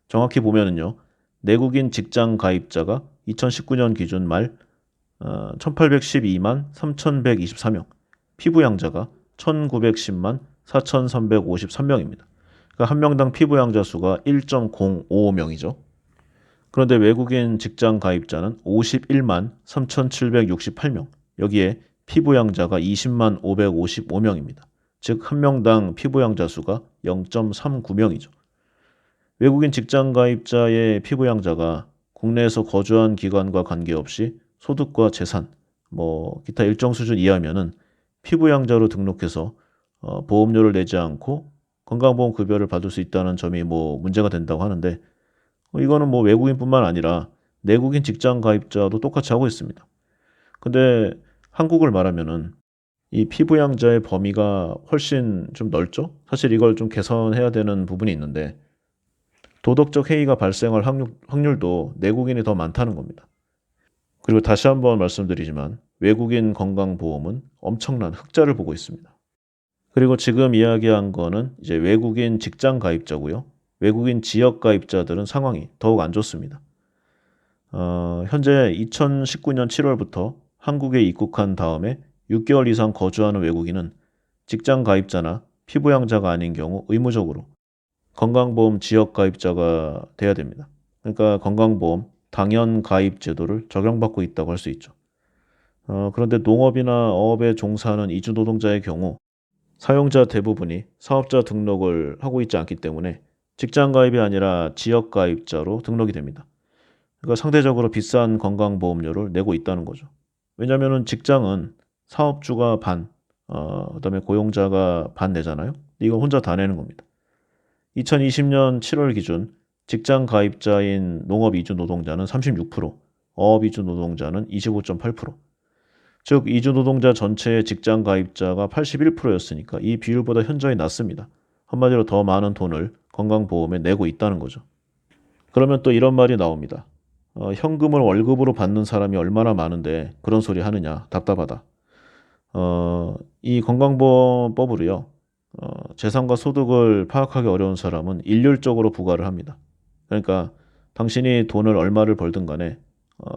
정확히 보면은요. 내국인 직장 가입자가 2019년 기준 말 1812만 3124명, 피부양자가 1910만 4353명입니다. 그러니까 한 명당 피부양자 수가 1.055명이죠. 그런데 외국인 직장 가입자는 51만 3768명, 여기에 피부양자가 20만 555명입니다. 즉, 한 명당 피부양자 수가 0.39명이죠. 외국인 직장 가입자의 피부양자가 국내에서 거주한 기간과 관계없이 소득과 재산, 기타 일정 수준 이하면은 피부양자로 등록해서 보험료를 내지 않고 건강보험 급여를 받을 수 있다는 점이 문제가 된다고 하는데, 이거는 외국인뿐만 아니라 내국인 직장 가입자도 똑같이 하고 있습니다. 근데 한국을 말하면은 이 피부양자의 범위가 훨씬 좀 넓죠? 사실 이걸 좀 개선해야 되는 부분이 있는데, 도덕적 해이가 발생할 확률도 내국인이 더 많다는 겁니다. 그리고 다시 한번 말씀드리지만 외국인 건강보험은 엄청난 흑자를 보고 있습니다. 그리고 지금 이야기한 거는 이제 외국인 직장 가입자고요. 외국인 지역 가입자들은 상황이 더욱 안 좋습니다. 현재 2019년 7월부터 한국에 입국한 다음에 6개월 이상 거주하는 외국인은 직장 가입자나 피부양자가 아닌 경우 의무적으로 건강보험 지역 가입자가 돼야 됩니다. 그러니까 건강보험 당연 가입 제도를 적용받고 있다고 할 수 있죠. 그런데 농업이나 어업에 종사하는 이주 노동자의 경우 사용자 대부분이 사업자 등록을 하고 있지 않기 때문에 직장 가입이 아니라 지역 가입자로 등록이 됩니다. 그러니까 상대적으로 비싼 건강보험료를 내고 있다는 거죠. 왜냐하면 직장은 사업주가 반, 그다음에 고용자가 반 내잖아요. 이거 혼자 다 내는 겁니다. 2020년 7월 기준 직장 가입자인 농업 이주 노동자는 36%, 어업 이주 노동자는 25.8%. 즉 이주 노동자 전체의 직장 가입자가 81%였으니까 이 비율보다 현저히 낮습니다. 한마디로 더 많은 돈을 건강보험에 내고 있다는 거죠. 그러면 또 이런 말이 나옵니다. 현금을 월급으로 받는 사람이 얼마나 많은데 그런 소리 하느냐, 답답하다. 이 건강보험법으로요. 재산과 소득을 파악하기 어려운 사람은 일률적으로 부과를 합니다. 그러니까 당신이 돈을 얼마를 벌든 간에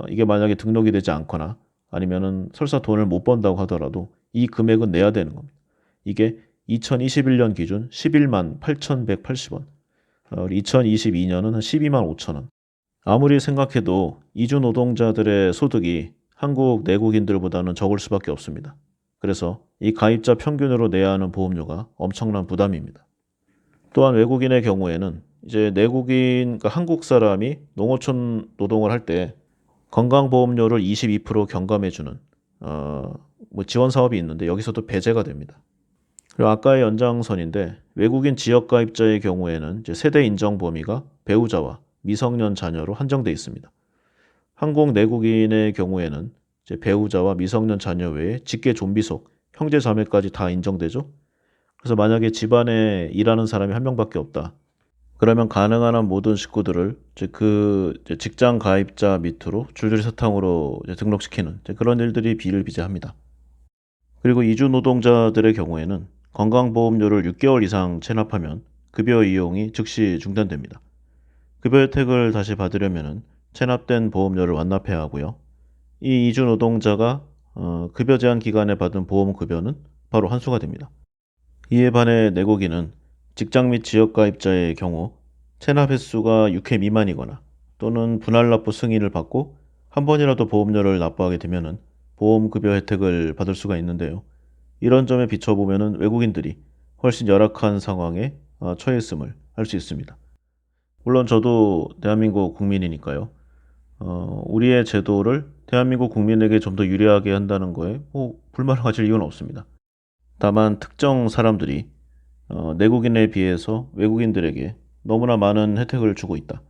이게 만약에 등록이 되지 않거나 아니면은 설사 돈을 못 번다고 하더라도 이 금액은 내야 되는 겁니다. 이게 2021년 기준 11만 8,180원, 2022년은 한 12만 5천 원. 아무리 생각해도 이주 노동자들의 소득이 한국 내국인들보다는 적을 수밖에 없습니다. 그래서 이 가입자 평균으로 내야 하는 보험료가 엄청난 부담입니다. 또한 외국인의 경우에는 이제 내국인, 그러니까 한국 사람이 농어촌 노동을 할 때 건강보험료를 22% 경감해주는 지원 사업이 있는데 여기서도 배제가 됩니다. 그리고 아까의 연장선인데 외국인 지역 가입자의 경우에는 이제 세대 인정 범위가 배우자와 미성년 자녀로 한정돼 있습니다. 한국 내국인의 경우에는 이제 배우자와 미성년 자녀 외에 직계 좀비속, 형제 자매까지 다 인정되죠. 그래서 만약에 집안에 일하는 사람이 한 명밖에 없다. 그러면 가능한 한 모든 식구들을 이제 직장 가입자 밑으로 줄줄이 사탕으로 이제 등록시키는 이제 그런 일들이 비일비재합니다. 그리고 이주 노동자들의 경우에는 건강보험료를 6개월 이상 체납하면 급여 이용이 즉시 중단됩니다. 급여 혜택을 다시 받으려면 체납된 보험료를 완납해야 하고요. 이 이주 노동자가 급여 제한 기간에 받은 보험급여는 바로 환수가 됩니다. 이에 반해 내국인은 직장 및 지역 가입자의 경우 체납 횟수가 6회 미만이거나 또는 분할 납부 승인을 받고 한 번이라도 보험료를 납부하게 되면 보험급여 혜택을 받을 수가 있는데요. 이런 점에 비춰보면 외국인들이 훨씬 열악한 상황에 처해 있음을 알 수 있습니다. 물론 저도 대한민국 국민이니까요. 우리의 제도를 대한민국 국민에게 좀 더 유리하게 한다는 거에 불만을 가질 이유는 없습니다. 다만 특정 사람들이 내국인에 비해서 외국인들에게 너무나 많은 혜택을 주고 있다.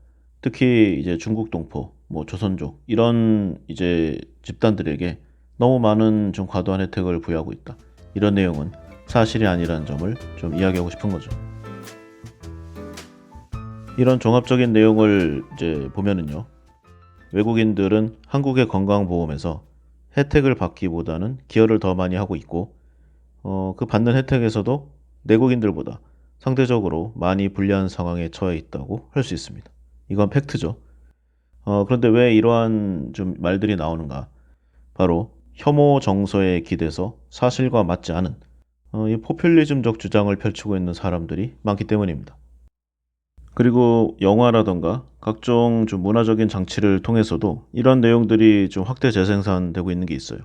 특히 이제 중국 동포, 조선족 이런 이제 집단들에게 너무 많은 좀 과도한 혜택을 부여하고 있다. 이런 내용은 사실이 아니라는 점을 좀 이야기하고 싶은 거죠. 이런 종합적인 내용을 이제 보면은요. 외국인들은 한국의 건강보험에서 혜택을 받기보다는 기여를 더 많이 하고 있고 그 받는 혜택에서도 내국인들보다 상대적으로 많이 불리한 상황에 처해 있다고 할 수 있습니다. 이건 팩트죠. 그런데 왜 이러한 좀 말들이 나오는가? 바로 혐오 정서에 기대서 사실과 맞지 않은 이 포퓰리즘적 주장을 펼치고 있는 사람들이 많기 때문입니다. 그리고 영화라던가 각종 좀 문화적인 장치를 통해서도 이런 내용들이 좀 확대 재생산되고 있는 게 있어요.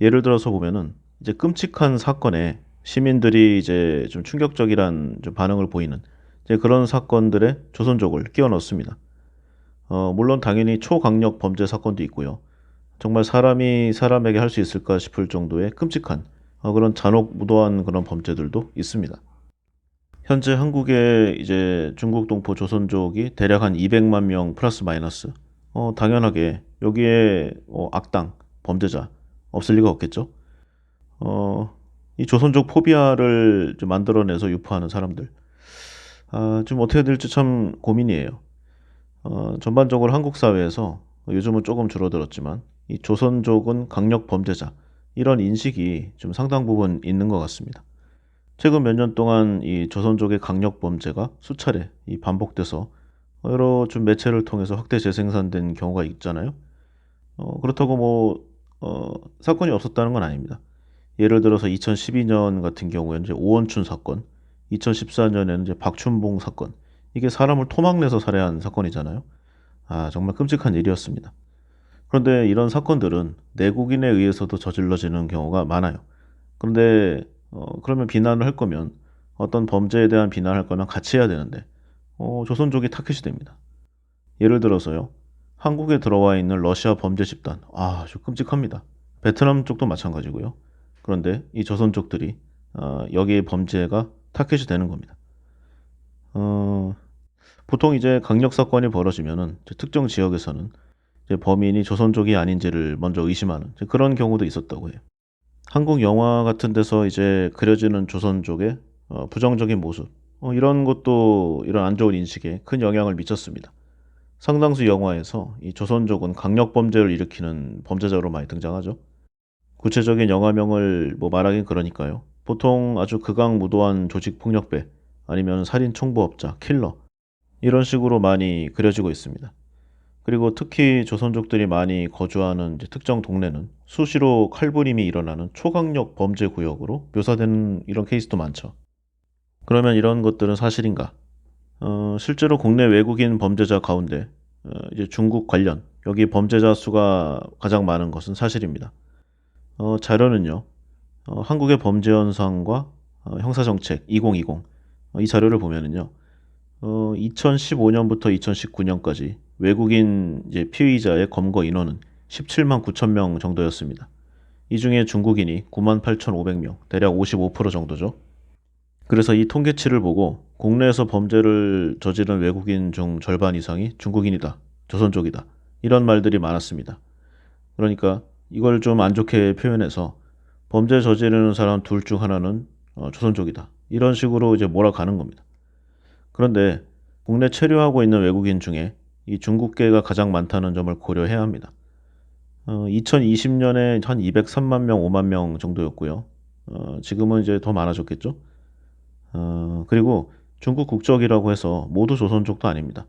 예를 들어서 보면은 이제 끔찍한 사건에 시민들이 이제 좀 충격적이란 좀 반응을 보이는 이제 그런 사건들에 조선족을 끼워 넣습니다. 물론 당연히 초강력 범죄 사건도 있고요. 정말 사람이 사람에게 할 수 있을까 싶을 정도의 끔찍한 그런 잔혹무도한 그런 범죄들도 있습니다. 현재 한국에 이제 중국 동포 조선족이 대략 한 200만 명 플러스 마이너스. 당연하게 여기에 악당, 범죄자 없을 리가 없겠죠. 어, 이 조선족 포비아를 좀 만들어내서 유포하는 사람들. 좀 어떻게 될지 참 고민이에요. 전반적으로 한국 사회에서 요즘은 조금 줄어들었지만 이 조선족은 강력 범죄자 이런 인식이 좀 상당 부분 있는 것 같습니다. 최근 몇 년 동안 이 조선족의 강력 범죄가 수차례 이 반복돼서 여러 좀 매체를 통해서 확대 재생산된 경우가 있잖아요. 그렇다고 사건이 없었다는 건 아닙니다. 예를 들어서 2012년 같은 경우에는 이제 오원춘 사건, 2014년에는 이제 박춘봉 사건, 이게 사람을 토막내서 살해한 사건이잖아요. 정말 끔찍한 일이었습니다. 그런데 이런 사건들은 내국인에 의해서도 저질러지는 경우가 많아요. 그런데 그러면 비난을 할 거면 어떤 범죄에 대한 비난을 할 거면 같이 해야 되는데 조선족이 타깃이 됩니다. 예를 들어서요. 한국에 들어와 있는 러시아 범죄 집단. 좀 끔찍합니다. 베트남 쪽도 마찬가지고요. 그런데 이 조선족들이 여기에 범죄가 타깃이 되는 겁니다. 어, 보통 이제 강력 사건이 벌어지면은 이제 특정 지역에서는 이제 범인이 조선족이 아닌지를 먼저 의심하는 이제 그런 경우도 있었다고 해요. 한국 영화 같은 데서 이제 그려지는 조선족의 부정적인 모습, 이런 것도 이런 안 좋은 인식에 큰 영향을 미쳤습니다. 상당수 영화에서 이 조선족은 강력 범죄를 일으키는 범죄자로 많이 등장하죠. 구체적인 영화명을 말하긴 그러니까요. 보통 아주 극악무도한 조직폭력배 아니면 살인 청부업자, 킬러 이런 식으로 많이 그려지고 있습니다. 그리고 특히 조선족들이 많이 거주하는 이제 특정 동네는 수시로 칼부림이 일어나는 초강력 범죄 구역으로 묘사되는 이런 케이스도 많죠. 그러면 이런 것들은 사실인가? 실제로 국내 외국인 범죄자 가운데 이제 중국 관련 여기 범죄자 수가 가장 많은 것은 사실입니다. 자료는요. 한국의 범죄 현상과 형사정책 2020 이 자료를 보면은요. 2015년부터 2019년까지 외국인 이제 피의자의 검거 인원은 17만 9천 명 정도였습니다. 이 중에 중국인이 9만 8,500명, 대략 55% 정도죠. 그래서 이 통계치를 보고 국내에서 범죄를 저지른 외국인 중 절반 이상이 중국인이다, 조선족이다, 이런 말들이 많았습니다. 그러니까 이걸 좀 안 좋게 표현해서 범죄 저지르는 사람 둘 중 하나는 조선족이다. 이런 식으로 이제 몰아가는 겁니다. 그런데 국내 체류하고 있는 외국인 중에 이 중국계가 가장 많다는 점을 고려해야 합니다. 2020년에 한 203만 명, 5만 명 정도였고요. 지금은 이제 더 많아졌겠죠. 그리고 중국 국적이라고 해서 모두 조선족도 아닙니다.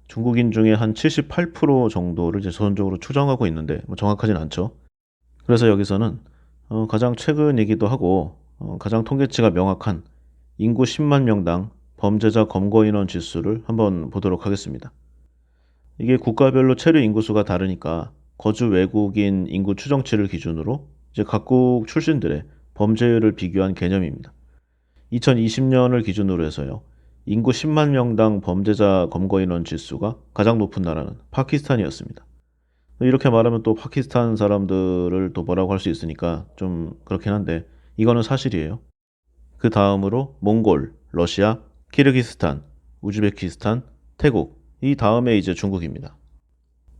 중국인 중에 한 78% 정도를 이제 조선족으로 추정하고 있는데 정확하진 않죠. 그래서 여기서는 가장 최근이기도 하고 가장 통계치가 명확한 인구 10만 명당 범죄자 검거 인원 지수를 한번 보도록 하겠습니다. 이게 국가별로 체류 인구수가 다르니까 거주 외국인 인구 추정치를 기준으로 이제 각국 출신들의 범죄율을 비교한 개념입니다. 2020년을 기준으로 해서요. 인구 10만 명당 범죄자 검거 인원 지수가 가장 높은 나라는 파키스탄이었습니다. 이렇게 말하면 또 파키스탄 사람들을 또 뭐라고 할 수 있으니까 좀 그렇긴 한데 이거는 사실이에요. 그 다음으로 몽골, 러시아, 키르기스탄, 우즈베키스탄, 태국, 이 다음에 이제 중국입니다.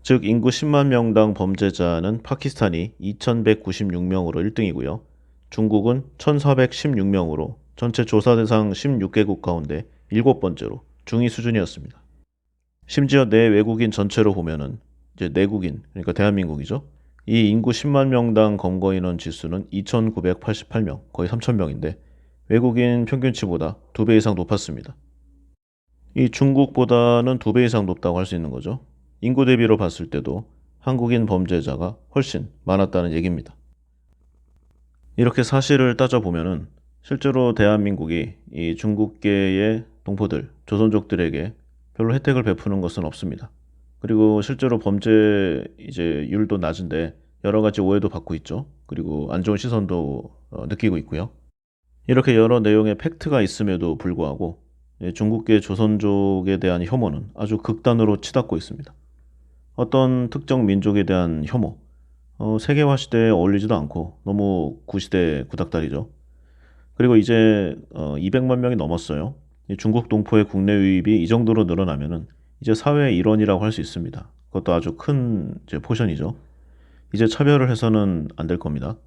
즉 인구 10만 명당 범죄자는 파키스탄이 2196명으로 1등이고요. 중국은 1416명으로 전체 조사 대상 16개국 가운데 7번째로 중위 수준이었습니다. 심지어 내 외국인 전체로 보면은 이제 내국인, 그러니까 대한민국이죠. 이 인구 10만 명당 검거 인원 지수는 2,988명, 거의 3,000명인데 외국인 평균치보다 2배 이상 높았습니다. 이 중국보다는 2배 이상 높다고 할 수 있는 거죠. 인구 대비로 봤을 때도 한국인 범죄자가 훨씬 많았다는 얘기입니다. 이렇게 사실을 따져보면은 실제로 대한민국이 이 중국계의 동포들, 조선족들에게 별로 혜택을 베푸는 것은 없습니다. 그리고 실제로 범죄 율도 낮은데 여러 가지 오해도 받고 있죠. 그리고 안 좋은 시선도 느끼고 있고요. 이렇게 여러 내용의 팩트가 있음에도 불구하고 중국계 조선족에 대한 혐오는 아주 극단으로 치닫고 있습니다. 어떤 특정 민족에 대한 혐오, 세계화 시대에 어울리지도 않고 너무 구시대 구닥다리죠. 그리고 이제 200만 명이 넘었어요. 이 중국 동포의 국내 유입이 이 정도로 늘어나면은 이제 사회의 일원이라고 할 수 있습니다. 그것도 아주 큰 이제 포션이죠. 이제 차별을 해서는 안 될 겁니다.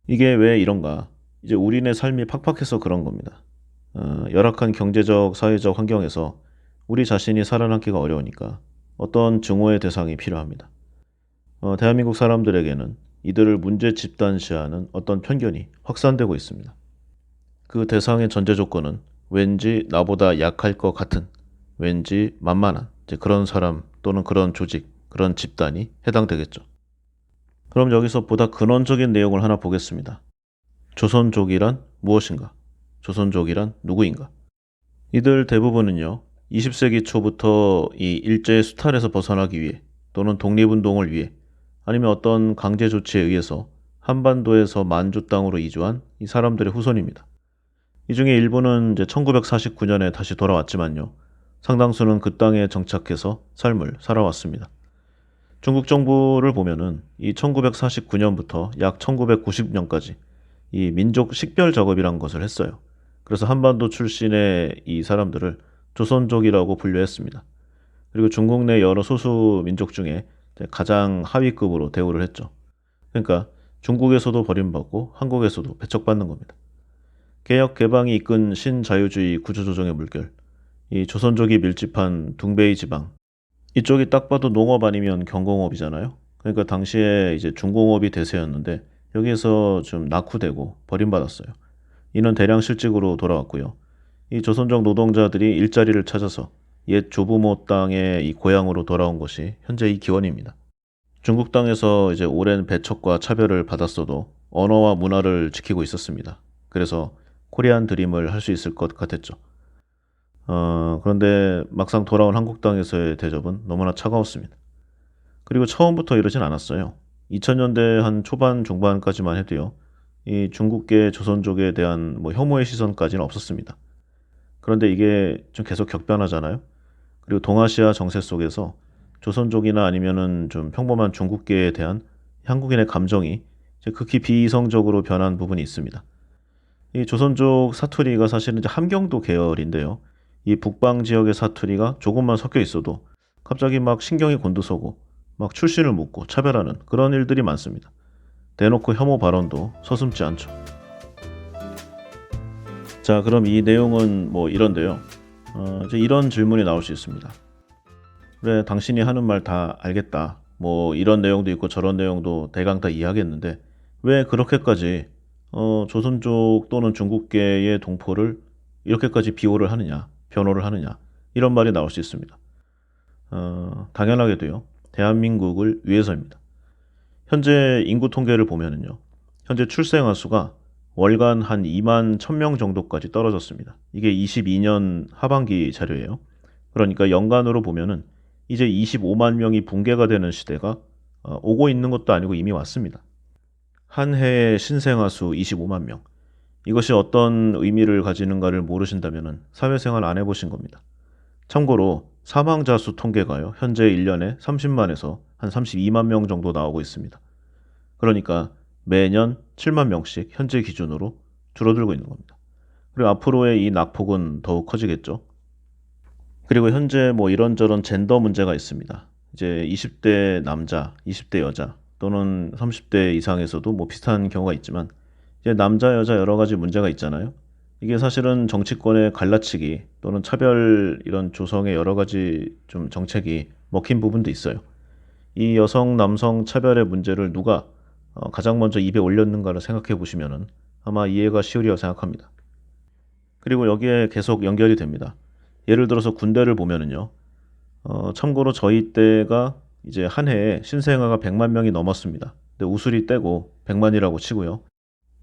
이게 왜 이런가? 이제 우리네 삶이 팍팍해서 그런 겁니다. 열악한 경제적, 사회적 환경에서 우리 자신이 살아남기가 어려우니까 어떤 증오의 대상이 필요합니다. 대한민국 사람들에게는 이들을 문제 집단시하는 어떤 편견이 확산되고 있습니다. 그 대상의 전제 조건은 왠지 나보다 약할 것 같은, 왠지 만만한 이제 그런 사람 또는 그런 조직, 그런 집단이 해당되겠죠. 그럼 여기서 보다 근원적인 내용을 하나 보겠습니다. 조선족이란 무엇인가? 조선족이란 누구인가? 이들 대부분은요, 20세기 초부터 이 일제의 수탈에서 벗어나기 위해 또는 독립운동을 위해 아니면 어떤 강제 조치에 의해서 한반도에서 만주 땅으로 이주한 이 사람들의 후손입니다. 이 중에 일부는 이제 1949년에 다시 돌아왔지만요. 상당수는 그 땅에 정착해서 삶을 살아왔습니다. 중국 정부를 보면은 이 1949년부터 약 1990년까지 이 민족 식별 작업이란 것을 했어요. 그래서 한반도 출신의 이 사람들을 조선족이라고 분류했습니다. 그리고 중국 내 여러 소수 민족 중에 가장 하위급으로 대우를 했죠. 그러니까 중국에서도 버림받고 한국에서도 배척받는 겁니다. 개혁 개방이 이끈 신자유주의 구조조정의 물결, 이 조선족이 밀집한 둥베이 지방, 이쪽이 딱 봐도 농업 아니면 경공업이잖아요. 그러니까 당시에 이제 중공업이 대세였는데 여기에서 좀 낙후되고 버림받았어요. 이는 대량 실직으로 돌아왔고요. 이 조선족 노동자들이 일자리를 찾아서 옛 조부모 땅의 이 고향으로 돌아온 것이 현재 이 기원입니다. 중국 땅에서 이제 오랜 배척과 차별을 받았어도 언어와 문화를 지키고 있었습니다. 그래서 코리안 드림을 할 수 있을 것 같았죠. 그런데 막상 돌아온 한국 땅에서의 대접은 너무나 차가웠습니다. 그리고 처음부터 이러진 않았어요. 2000년대 한 초반 중반까지만 해도요. 이 중국계 조선족에 대한 뭐 혐오의 시선까지는 없었습니다. 그런데 이게 좀 계속 격변하잖아요. 그리고 동아시아 정세 속에서 조선족이나 아니면은 좀 평범한 중국계에 대한 한국인의 감정이 이제 극히 비이성적으로 변한 부분이 있습니다. 이 조선족 사투리가 사실은 이제 함경도 계열인데요. 이 북방 지역의 사투리가 조금만 섞여 있어도 갑자기 막 신경이 곤두서고 막 출신을 묻고 차별하는 그런 일들이 많습니다. 대놓고 혐오 발언도 서슴지 않죠. 자, 그럼 이 내용은 뭐 이런데요. 이제 이런 질문이 나올 수 있습니다. 그래, 당신이 하는 말 다 알겠다. 뭐 이런 내용도 있고 저런 내용도 대강 다 이해하겠는데 왜 그렇게까지 조선족 또는 중국계의 동포를 이렇게까지 비호를 하느냐, 변호를 하느냐 이런 말이 나올 수 있습니다. 당연하게도요. 대한민국을 위해서입니다. 현재 인구 통계를 보면은요. 현재 출생아 수가 월간 한 2만 1000명 정도까지 떨어졌습니다. 이게 22년 하반기 자료예요. 그러니까 연간으로 보면은 이제 25만 명이 붕괴가 되는 시대가 오고 있는 것도 아니고 이미 왔습니다. 한 해의 신생아 수 25만 명. 이것이 어떤 의미를 가지는가를 모르신다면 사회생활 안 해보신 겁니다. 참고로 사망자 수 통계가요. 현재 1년에 30만에서 한 32만 명 정도 나오고 있습니다. 그러니까 매년 7만 명씩 현재 기준으로 줄어들고 있는 겁니다. 그리고 앞으로의 이 낙폭은 더욱 커지겠죠. 그리고 현재 뭐 이런저런 젠더 문제가 있습니다. 이제 20대 남자, 20대 여자 또는 30대 이상에서도 뭐 비슷한 경우가 있지만 이제 남자, 여자 여러 가지 문제가 있잖아요. 이게 사실은 정치권의 갈라치기 또는 차별 이런 조성의 여러 가지 좀 정책이 먹힌 부분도 있어요. 이 여성, 남성 차별의 문제를 누가 가장 먼저 입에 올렸는가를 생각해 보시면은 아마 이해가 쉬우리라 생각합니다. 그리고 여기에 계속 연결이 됩니다. 예를 들어서 군대를 보면은요. 참고로 저희 때가 이제 한 해에 신생아가 100만 명이 넘었습니다. 근데 우수리 떼고 100만이라고 치고요.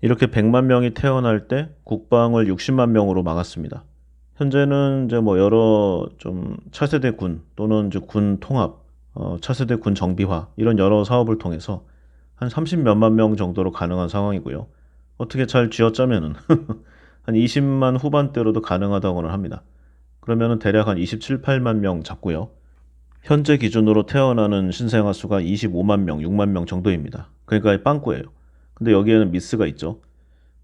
이렇게 100만 명이 태어날 때 국방을 60만 명으로 막았습니다. 현재는 이제 뭐 여러 좀 차세대 군 또는 이제 군 통합, 차세대 군 정비화 이런 여러 사업을 통해서 한 30 몇만 명 정도로 가능한 상황이고요. 어떻게 잘 쥐어짜면은 한 20만 후반대로도 가능하다고는 합니다. 그러면은 대략 한 27, 8만 명 잡고요. 현재 기준으로 태어나는 신생아 수가 25만 명, 6만 명 정도입니다. 그러니까 빵꾸예요. 근데 여기에는 미스가 있죠.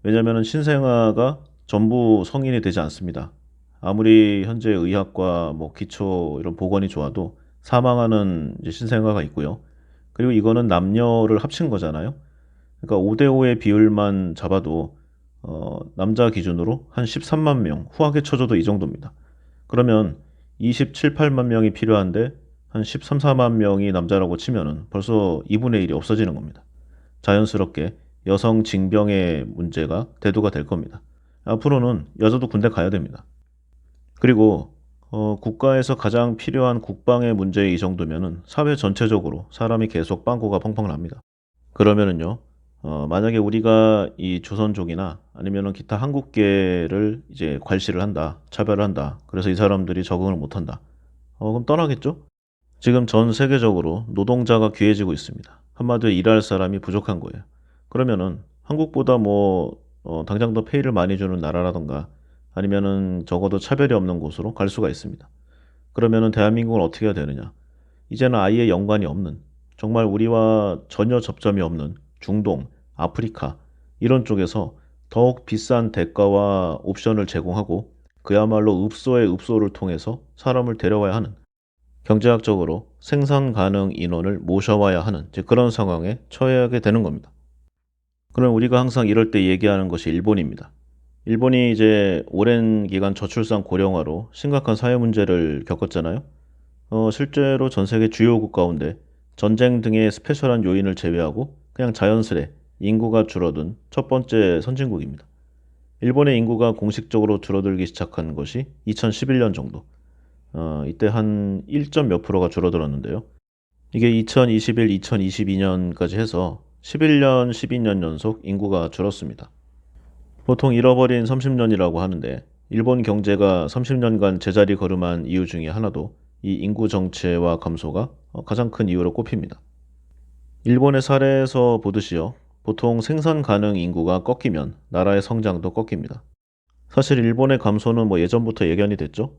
왜냐면은 신생아가 전부 성인이 되지 않습니다. 아무리 현재 의학과 뭐 기초 이런 보건이 좋아도 사망하는 이제 신생아가 있고요. 그리고 이거는 남녀를 합친 거잖아요. 그러니까 5대5의 비율만 잡아도 남자 기준으로 한 13만 명, 후하게 쳐줘도 이 정도입니다. 그러면 27, 8만 명이 필요한데 한 13, 4만 명이 남자라고 치면은 벌써 2분의 1이 없어지는 겁니다. 자연스럽게 여성 징병의 문제가 대두가 될 겁니다. 앞으로는 여자도 군대 가야 됩니다. 그리고 국가에서 가장 필요한 국방의 문제 이 정도면은 사회 전체적으로 사람이 계속 빵꾸가 펑펑 납니다. 그러면은요, 만약에 우리가 이 조선족이나 아니면은 기타 한국계를 이제 괄시를 한다, 차별을 한다. 그래서 이 사람들이 적응을 못 한다. 그럼 떠나겠죠? 지금 전 세계적으로 노동자가 귀해지고 있습니다. 한마디로 일할 사람이 부족한 거예요. 그러면은 한국보다 뭐 당장 더 페이를 많이 주는 나라라던가 아니면은 적어도 차별이 없는 곳으로 갈 수가 있습니다. 그러면은 대한민국은 어떻게 해야 되느냐? 이제는 아예 연관이 없는 정말 우리와 전혀 접점이 없는 중동, 아프리카 이런 쪽에서 더욱 비싼 대가와 옵션을 제공하고 그야말로 읍소의 읍소를 통해서 사람을 데려와야 하는 경제학적으로 생산 가능 인원을 모셔와야 하는 이제 그런 상황에 처해하게 되는 겁니다. 그럼 우리가 항상 이럴 때 얘기하는 것이 일본입니다. 일본이 이제 오랜 기간 저출산 고령화로 심각한 사회 문제를 겪었잖아요. 실제로 전 세계 주요국 가운데 전쟁 등의 스페셜한 요인을 제외하고 그냥 자연스레 인구가 줄어든 첫 번째 선진국입니다. 일본의 인구가 공식적으로 줄어들기 시작한 것이 2011년 정도. 이때 한 1점 몇 프로가 줄어들었는데요. 이게 2021, 2022년까지 해서 11년, 12년 연속 인구가 줄었습니다. 보통 잃어버린 30년이라고 하는데 일본 경제가 30년간 제자리 걸음한 이유 중에 하나도 이 인구 정체와 감소가 가장 큰 이유로 꼽힙니다. 일본의 사례에서 보듯이요. 보통 생산 가능 인구가 꺾이면 나라의 성장도 꺾입니다. 사실 일본의 감소는 뭐 예전부터 예견이 됐죠.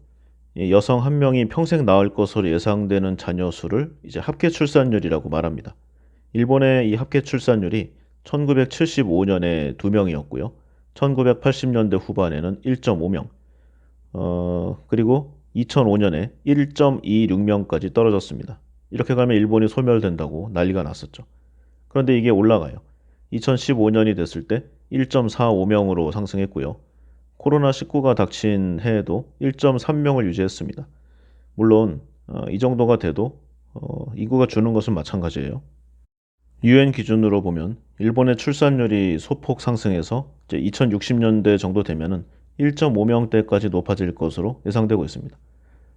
이 여성 한 명이 평생 낳을 것으로 예상되는 자녀 수를 이제 합계 출산율이라고 말합니다. 일본의 이 합계 출산율이 1975년에 2명이었고요. 1980년대 후반에는 1.5명, 그리고 2005년에 1.26명까지 떨어졌습니다. 이렇게 가면 일본이 소멸된다고 난리가 났었죠. 그런데 이게 올라가요. 2015년이 됐을 때 1.45명으로 상승했고요. 코로나19가 닥친 해에도 1.3명을 유지했습니다. 물론 이 정도가 돼도 인구가 주는 것은 마찬가지예요. 유엔 기준으로 보면 일본의 출산율이 소폭 상승해서 이제 2060년대 정도 되면은 1.5명대까지 높아질 것으로 예상되고 있습니다.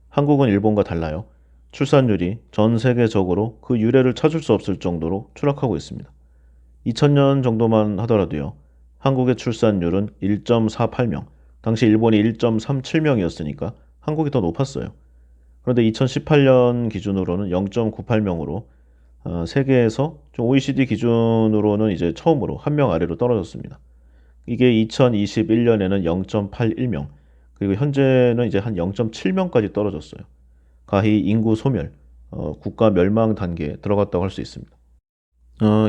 한국은 일본과 달라요. 출산율이 전 세계적으로 그 유례를 찾을 수 없을 정도로 추락하고 있습니다. 2000년 정도만 하더라도요. 한국의 출산율은 1.48명, 당시 일본이 1.37명이었으니까 한국이 더 높았어요. 그런데 2018년 기준으로는 0.98명으로 세계에서 좀 OECD 기준으로는 이제 처음으로 한 명 아래로 떨어졌습니다. 이게 2021년에는 0.81명, 그리고 현재는 이제 한 0.7명까지 떨어졌어요. 가히 인구 소멸, 국가 멸망 단계에 들어갔다고 할 수 있습니다.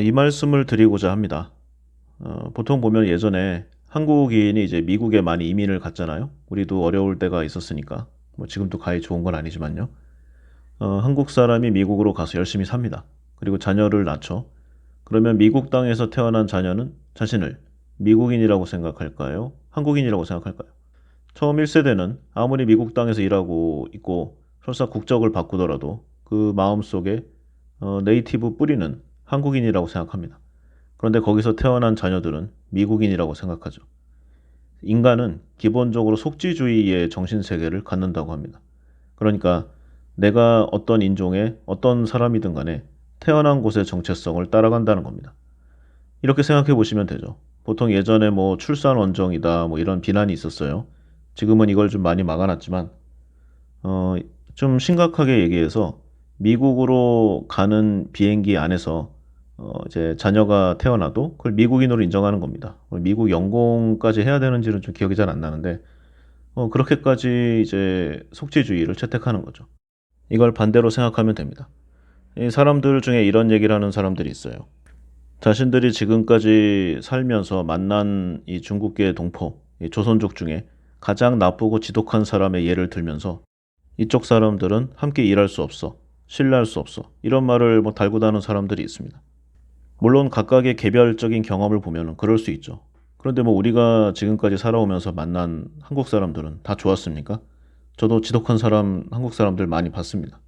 이 말씀을 드리고자 합니다. 보통 보면 예전에 한국인이 이제 미국에 많이 이민을 갔잖아요. 우리도 어려울 때가 있었으니까. 뭐 지금도 가히 좋은 건 아니지만요. 한국 사람이 미국으로 가서 열심히 삽니다. 그리고 자녀를 낳죠. 그러면 미국 땅에서 태어난 자녀는 자신을 미국인이라고 생각할까요? 한국인이라고 생각할까요? 처음 1세대는 아무리 미국 땅에서 일하고 있고 설사 국적을 바꾸더라도 그 마음속에 네이티브 뿌리는 한국인이라고 생각합니다. 그런데 거기서 태어난 자녀들은 미국인이라고 생각하죠. 인간은 기본적으로 속지주의의 정신세계를 갖는다고 합니다. 그러니까 내가 어떤 인종의 어떤 사람이든 간에 태어난 곳의 정체성을 따라간다는 겁니다. 이렇게 생각해 보시면 되죠. 보통 예전에 뭐 출산 원정이다 뭐 이런 비난이 있었어요. 지금은 이걸 좀 많이 막아놨지만 어, 좀 심각하게 얘기해서 미국으로 가는 비행기 안에서 이제 자녀가 태어나도 그걸 미국인으로 인정하는 겁니다. 미국 연공까지 해야 되는지는 좀 기억이 잘 안 나는데 그렇게까지 이제 속지주의를 채택하는 거죠. 이걸 반대로 생각하면 됩니다. 이 사람들 중에 이런 얘기를 하는 사람들이 있어요. 자신들이 지금까지 살면서 만난 이 중국계 동포, 이 조선족 중에 가장 나쁘고 지독한 사람의 예를 들면서 이쪽 사람들은 함께 일할 수 없어, 신뢰할 수 없어, 이런 말을 뭐 달고 다는 사람들이 있습니다. 물론 각각의 개별적인 경험을 보면 그럴 수 있죠. 그런데 뭐 우리가 지금까지 살아오면서 만난 한국 사람들은 다 좋았습니까? 저도 지독한 사람, 한국 사람들 많이 봤습니다.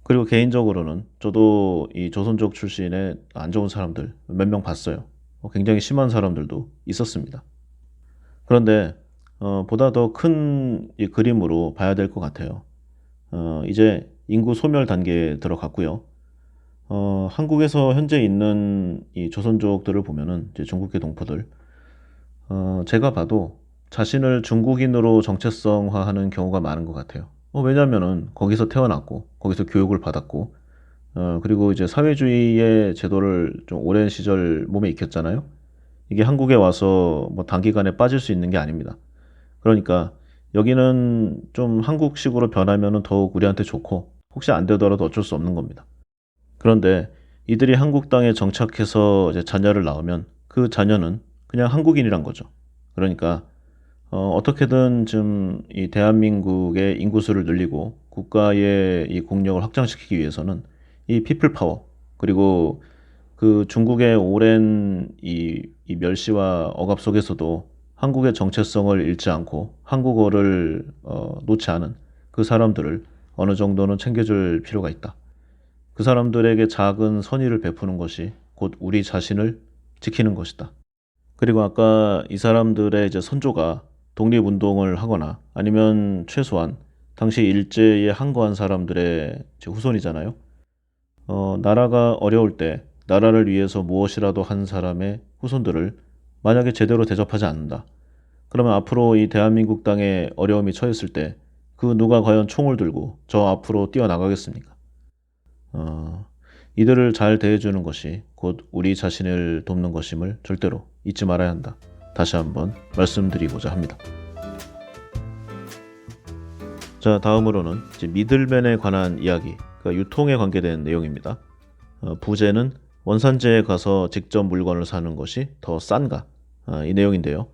그리고 개인적으로는 저도 이 조선족 출신의 안 좋은 사람들 몇 명 봤어요. 굉장히 심한 사람들도 있었습니다. 그런데 보다 더 큰 이 그림으로 봐야 될 것 같아요. 이제 인구 소멸 단계에 들어갔고요. 한국에서 현재 있는 이 조선족들을 보면은 이제 중국계 동포들, 제가 봐도 자신을 중국인으로 정체성화하는 경우가 많은 것 같아요. 왜냐면은 거기서 태어났고, 거기서 교육을 받았고, 그리고 이제 사회주의의 제도를 좀 오랜 시절 몸에 익혔잖아요. 이게 한국에 와서 뭐 단기간에 빠질 수 있는 게 아닙니다. 그러니까 여기는 좀 한국식으로 변하면은 더욱 우리한테 좋고, 혹시 안 되더라도 어쩔 수 없는 겁니다. 그런데 이들이 한국 땅에 정착해서 이제 자녀를 낳으면 그 자녀는 그냥 한국인이란 거죠. 그러니까 어떻게든 좀 이 대한민국의 인구수를 늘리고 국가의 이 국력을 확장시키기 위해서는 이 피플 파워 그리고 그 중국의 오랜 이 멸시와 억압 속에서도 한국의 정체성을 잃지 않고 한국어를 놓지 않은 그 사람들을 어느 정도는 챙겨줄 필요가 있다. 그 사람들에게 작은 선의를 베푸는 것이 곧 우리 자신을 지키는 것이다. 그리고 아까 이 사람들의 이제 선조가 독립운동을 하거나 아니면 최소한 당시 일제에 항거한 사람들의 이제 후손이잖아요. 나라가 어려울 때 나라를 위해서 무엇이라도 한 사람의 후손들을 만약에 제대로 대접하지 않는다. 그러면 앞으로 이 대한민국 땅에 어려움이 처했을 때 그 누가 과연 총을 들고 저 앞으로 뛰어나가겠습니까? 어, 이들을 잘 대해주는 것이 곧 우리 자신을 돕는 것임을 절대로 잊지 말아야 한다. 다시 한번 말씀드리고자 합니다. 자, 다음으로는 이제 미들맨에 관한 이야기, 그러니까 유통에 관계된 내용입니다. 부제는 원산지에 가서 직접 물건을 사는 것이 더 싼가? 이 내용인데요.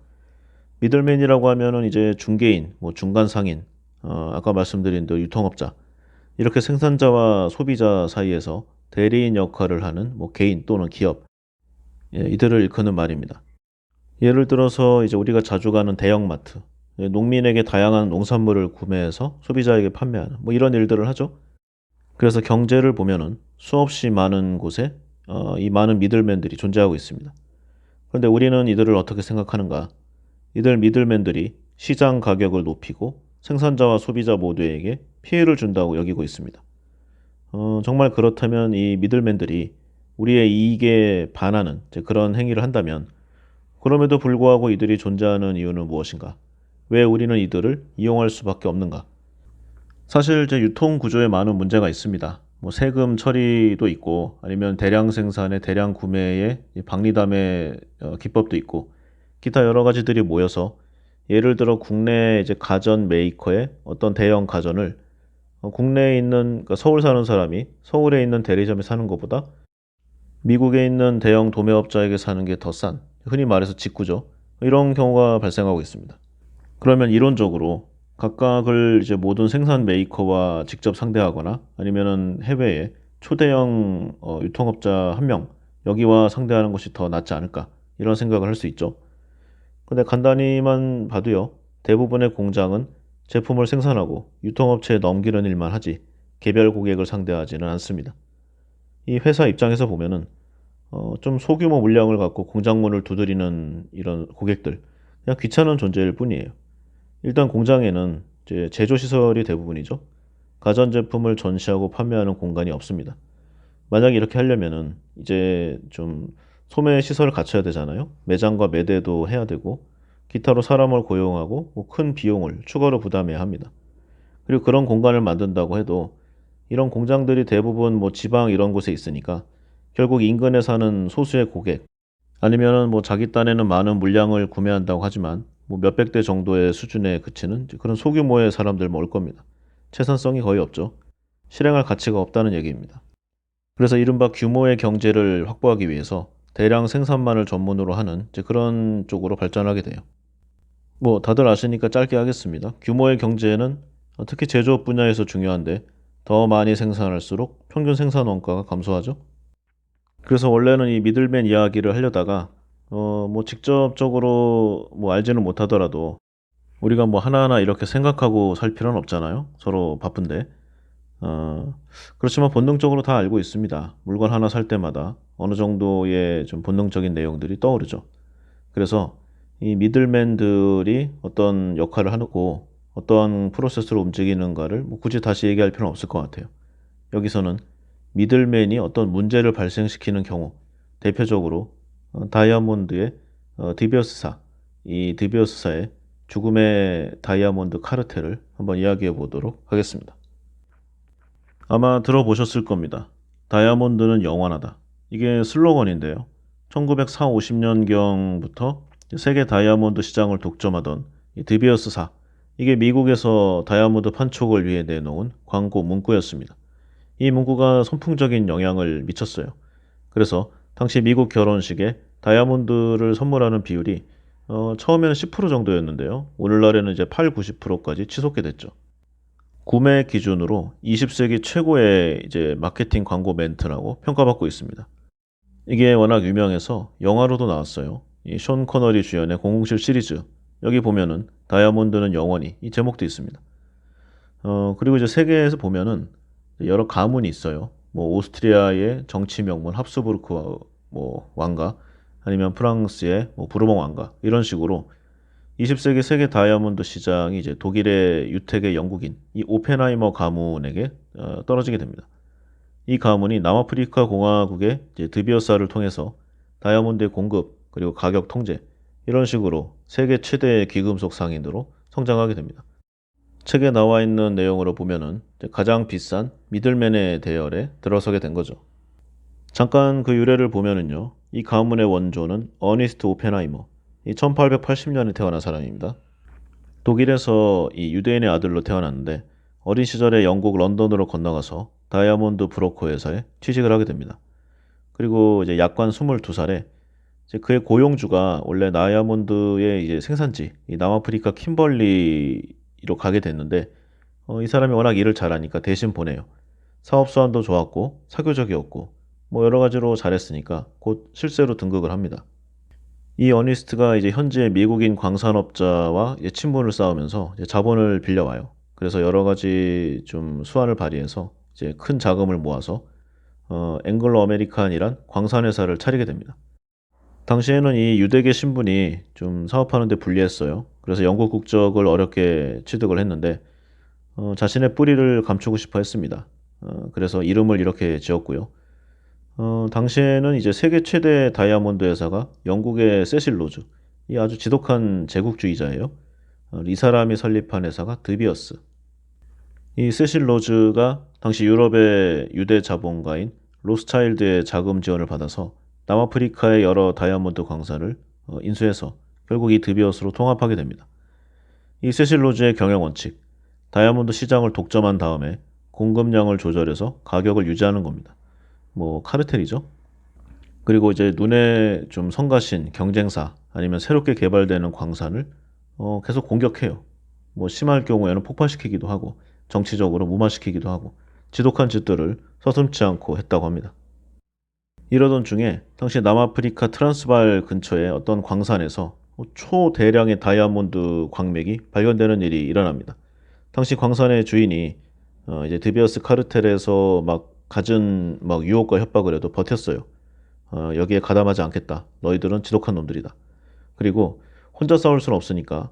미들맨이라고 하면은 이제 중개인, 뭐 중간 상인, 아까 말씀드린 그 유통업자, 이렇게 생산자와 소비자 사이에서 대리인 역할을 하는 뭐 개인 또는 기업, 이들을 일컫는 말입니다. 예를 들어서 이제 우리가 자주 가는 대형마트, 농민에게 다양한 농산물을 구매해서 소비자에게 판매하는 뭐 이런 일들을 하죠. 그래서 경제를 보면은 수없이 많은 곳에 이 많은 미들맨들이 존재하고 있습니다. 그런데 우리는 이들을 어떻게 생각하는가? 이들 미들맨들이 시장 가격을 높이고 생산자와 소비자 모두에게 피해를 준다고 여기고 있습니다. 정말 그렇다면 이 미들맨들이 우리의 이익에 반하는 이제 그런 행위를 한다면 그럼에도 불구하고 이들이 존재하는 이유는 무엇인가? 왜 우리는 이들을 이용할 수밖에 없는가? 사실 제 유통 구조에 많은 문제가 있습니다. 뭐 세금 처리도 있고 아니면 대량 생산의 대량 구매의 이 박리담의 기법도 있고 기타 여러 가지들이 모여서 예를 들어 국내 이제 가전 메이커의 어떤 대형 가전을 국내에 있는 그러니까 서울 사는 사람이 서울에 있는 대리점에 사는 것보다 미국에 있는 대형 도매업자에게 사는 게 더 싼, 흔히 말해서 직구죠. 이런 경우가 발생하고 있습니다. 그러면 이론적으로 각각을 이제 모든 생산 메이커와 직접 상대하거나 아니면은 해외에 초대형 유통업자 한 명, 여기와 상대하는 것이 더 낫지 않을까, 이런 생각을 할 수 있죠. 근데 간단히만 봐도요, 대부분의 공장은 제품을 생산하고 유통업체에 넘기는 일만 하지 개별 고객을 상대하지는 않습니다. 이 회사 입장에서 보면은 좀 소규모 물량을 갖고 공장문을 두드리는 이런 고객들, 그냥 귀찮은 존재일 뿐이에요. 일단 공장에는 이제 제조 시설이 대부분이죠. 가전제품을 전시하고 판매하는 공간이 없습니다. 만약에 이렇게 하려면은 이제 좀 소매 시설을 갖춰야 되잖아요. 매장과 매대도 해야 되고 기타로 사람을 고용하고 뭐 큰 비용을 추가로 부담해야 합니다. 그리고 그런 공간을 만든다고 해도 이런 공장들이 대부분 뭐 지방 이런 곳에 있으니까 결국 인근에 사는 소수의 고객 아니면은 뭐 자기 딴에는 많은 물량을 구매한다고 하지만 뭐 몇백 대 정도의 수준에 그치는 이제 그런 소규모의 사람들만 올 겁니다. 채산성이 거의 없죠. 실행할 가치가 없다는 얘기입니다. 그래서 이른바 규모의 경제를 확보하기 위해서 대량 생산만을 전문으로 하는 이제 그런 쪽으로 발전하게 돼요. 뭐 다들 아시니까 짧게 하겠습니다. 규모의 경제는 특히 제조업 분야에서 중요한데 더 많이 생산할수록 평균 생산 원가가 감소하죠. 그래서 원래는 이 미들맨 이야기를 하려다가 뭐 직접적으로 뭐 알지는 못하더라도 우리가 뭐 하나하나 이렇게 생각하고 살 필요는 없잖아요. 서로 바쁜데. 그렇지만 본능적으로 다 알고 있습니다. 물건 하나 살 때마다 어느 정도의 좀 본능적인 내용들이 떠오르죠. 그래서 이 미들맨들이 어떤 역할을 하고 어떠한 프로세스로 움직이는가를 뭐 굳이 다시 얘기할 필요는 없을 것 같아요. 여기서는 미들맨이 어떤 문제를 발생시키는 경우 대표적으로 다이아몬드의 드비어스사, 이 드비어스사의 죽음의 다이아몬드 카르텔을 한번 이야기해 보도록 하겠습니다. 아마 들어보셨을 겁니다. 다이아몬드는 영원하다. 이게 슬로건인데요. 1940, 50년경부터 세계 다이아몬드 시장을 독점하던 이 드비어스사, 이게 미국에서 다이아몬드 판촉을 위해 내놓은 광고 문구였습니다. 이 문구가 선풍적인 영향을 미쳤어요. 그래서 당시 미국 결혼식에 다이아몬드를 선물하는 비율이 처음에는 10% 정도였는데요. 오늘날에는 이제 8, 90%까지 치솟게 됐죠. 구매 기준으로 20세기 최고의 이제 마케팅 광고 멘트라고 평가받고 있습니다. 이게 워낙 유명해서 영화로도 나왔어요. 이 션 코너리 주연의 007 시리즈. 여기 보면은 다이아몬드는 영원히 이 제목도 있습니다. 그리고 이제 세계에서 보면은 여러 가문이 있어요. 뭐 오스트리아의 정치 명문 합스부르크 뭐 왕가 아니면 프랑스의 뭐 부르봉 왕가 이런 식으로 20세기 세계 다이아몬드 시장이 이제 독일의 유택의 영국인 이 오펜하이머 가문에게 떨어지게 됩니다. 이 가문이 남아프리카 공화국의 이제 드비어사를 통해서 다이아몬드의 공급 그리고 가격 통제 이런 식으로 세계 최대의 귀금속 상인으로 성장하게 됩니다. 책에 나와 있는 내용으로 보면은 가장 비싼 미들맨의 대열에 들어서게 된 거죠. 잠깐 그 유래를 보면은요. 이 가문의 원조는 어니스트 오펜하이머, 이 1880년에 태어난 사람입니다. 독일에서 이 유대인의 아들로 태어났는데 어린 시절에 영국 런던으로 건너가서 다이아몬드 브로커 회사에 취직을 하게 됩니다. 그리고 이제 약관 22살에 이제 그의 고용주가 원래 다이아몬드의 이제 생산지, 이 남아프리카 킴벌리로 가게 됐는데 이 사람이 워낙 일을 잘하니까 대신 보내요. 사업 수완도 좋았고 사교적이었고 뭐 여러 가지로 잘했으니까 곧 실세로 등극을 합니다. 이 어니스트가 이제 현재 미국인 광산업자와 이제 친분을 쌓으면서 이제 자본을 빌려와요. 그래서 여러 가지 좀 수완을 발휘해서 이제 큰 자금을 모아서 앵글로 아메리칸이란 광산회사를 차리게 됩니다. 당시에는 이 유대계 신분이 좀 사업하는 데 불리했어요. 그래서 영국 국적을 어렵게 취득을 했는데 자신의 뿌리를 감추고 싶어 했습니다. 그래서 이름을 이렇게 지었고요. 당시에는 이제 세계 최대 다이아몬드 회사가 영국의 세실 로즈, 이 아주 지독한 제국주의자예요. 이 사람이 설립한 회사가 드비어스. 이 세실 로즈가 당시 유럽의 유대 자본가인 로스차일드의 자금 지원을 받아서 남아프리카의 여러 다이아몬드 광산을 인수해서 결국 이 드비어스로 통합하게 됩니다. 이 세실 로즈의 경영 원칙, 다이아몬드 시장을 독점한 다음에 공급량을 조절해서 가격을 유지하는 겁니다. 뭐 카르텔이죠. 그리고 이제 눈에 좀 성가신 경쟁사 아니면 새롭게 개발되는 광산을 계속 공격해요. 뭐 심할 경우에는 폭파시키기도 하고 정치적으로 무마시키기도 하고 지독한 짓들을 서슴지 않고 했다고 합니다. 이러던 중에 당시 남아프리카 트란스발 근처의 어떤 광산에서 초대량의 다이아몬드 광맥이 발견되는 일이 일어납니다. 당시 광산의 주인이 이제 드비어스 카르텔에서 막 갖은 막 유혹과 협박을 해도 버텼어요. 여기에 가담하지 않겠다. 너희들은 지독한 놈들이다. 그리고 혼자 싸울 수는 없으니까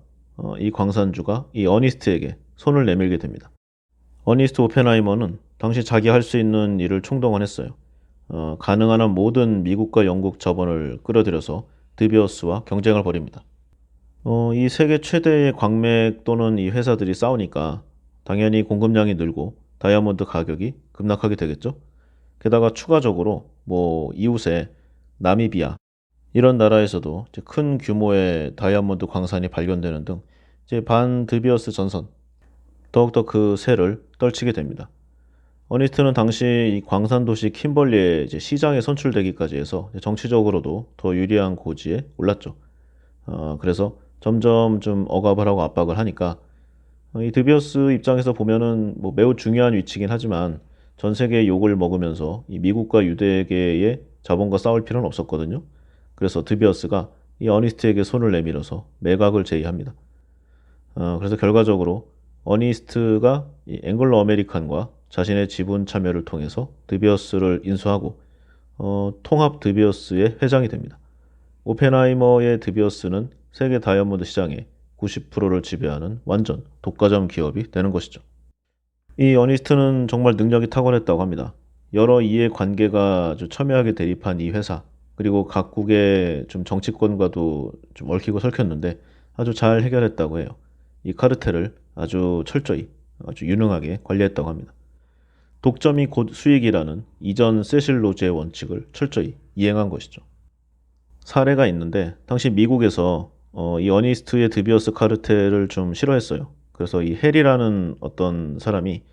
이 광산주가 이 어니스트에게 손을 내밀게 됩니다. 어니스트 오펜하이머는 당시 자기 할 수 있는 일을 총동원했어요. 가능한 한 모든 미국과 영국 자본을 끌어들여서 드비어스와 경쟁을 벌입니다. 이 세계 최대의 광맥 또는 이 회사들이 싸우니까 당연히 공급량이 늘고 다이아몬드 가격이 급락하게 되겠죠. 게다가 추가적으로 뭐 이웃의 나미비아 이런 나라에서도 이제 큰 규모의 다이아몬드 광산이 발견되는 등 이제 반드비어스 전선 더욱더 그 세를 떨치게 됩니다. 어니스트는 당시 이 광산 도시 킴벌리의 이제 시장에 선출되기까지 해서 정치적으로도 더 유리한 고지에 올랐죠. 그래서 점점 좀 억압을 하고 압박을 하니까 이 드비어스 입장에서 보면은 뭐 매우 중요한 위치긴 하지만 전 세계의 욕을 먹으면서 이 미국과 유대계의 자본과 싸울 필요는 없었거든요. 그래서 드비어스가 이 어니스트에게 손을 내밀어서 매각을 제의합니다. 그래서 결과적으로 어니스트가 이 앵글로 아메리칸과 자신의 지분 참여를 통해서 드비어스를 인수하고 통합 드비어스의 회장이 됩니다. 오펜하이머의 드비어스는 세계 다이아몬드 시장의 90%를 지배하는 완전 독과점 기업이 되는 것이죠. 이 어니스트는 정말 능력이 탁월했다고 합니다. 여러 이해관계가 아주 첨예하게 대립한 이 회사, 그리고 각국의 좀 정치권과도 좀 얽히고 설켰는데 아주 잘 해결했다고 해요. 이 카르텔을 아주 철저히, 아주 유능하게 관리했다고 합니다. 독점이 곧 수익이라는 이전 세실 로즈의 원칙을 철저히 이행한 것이죠. 사례가 있는데 당시 미국에서 이 어니스트의 드비어스 카르텔을 좀 싫어했어요. 그래서 이 헬이라는 어떤 사람이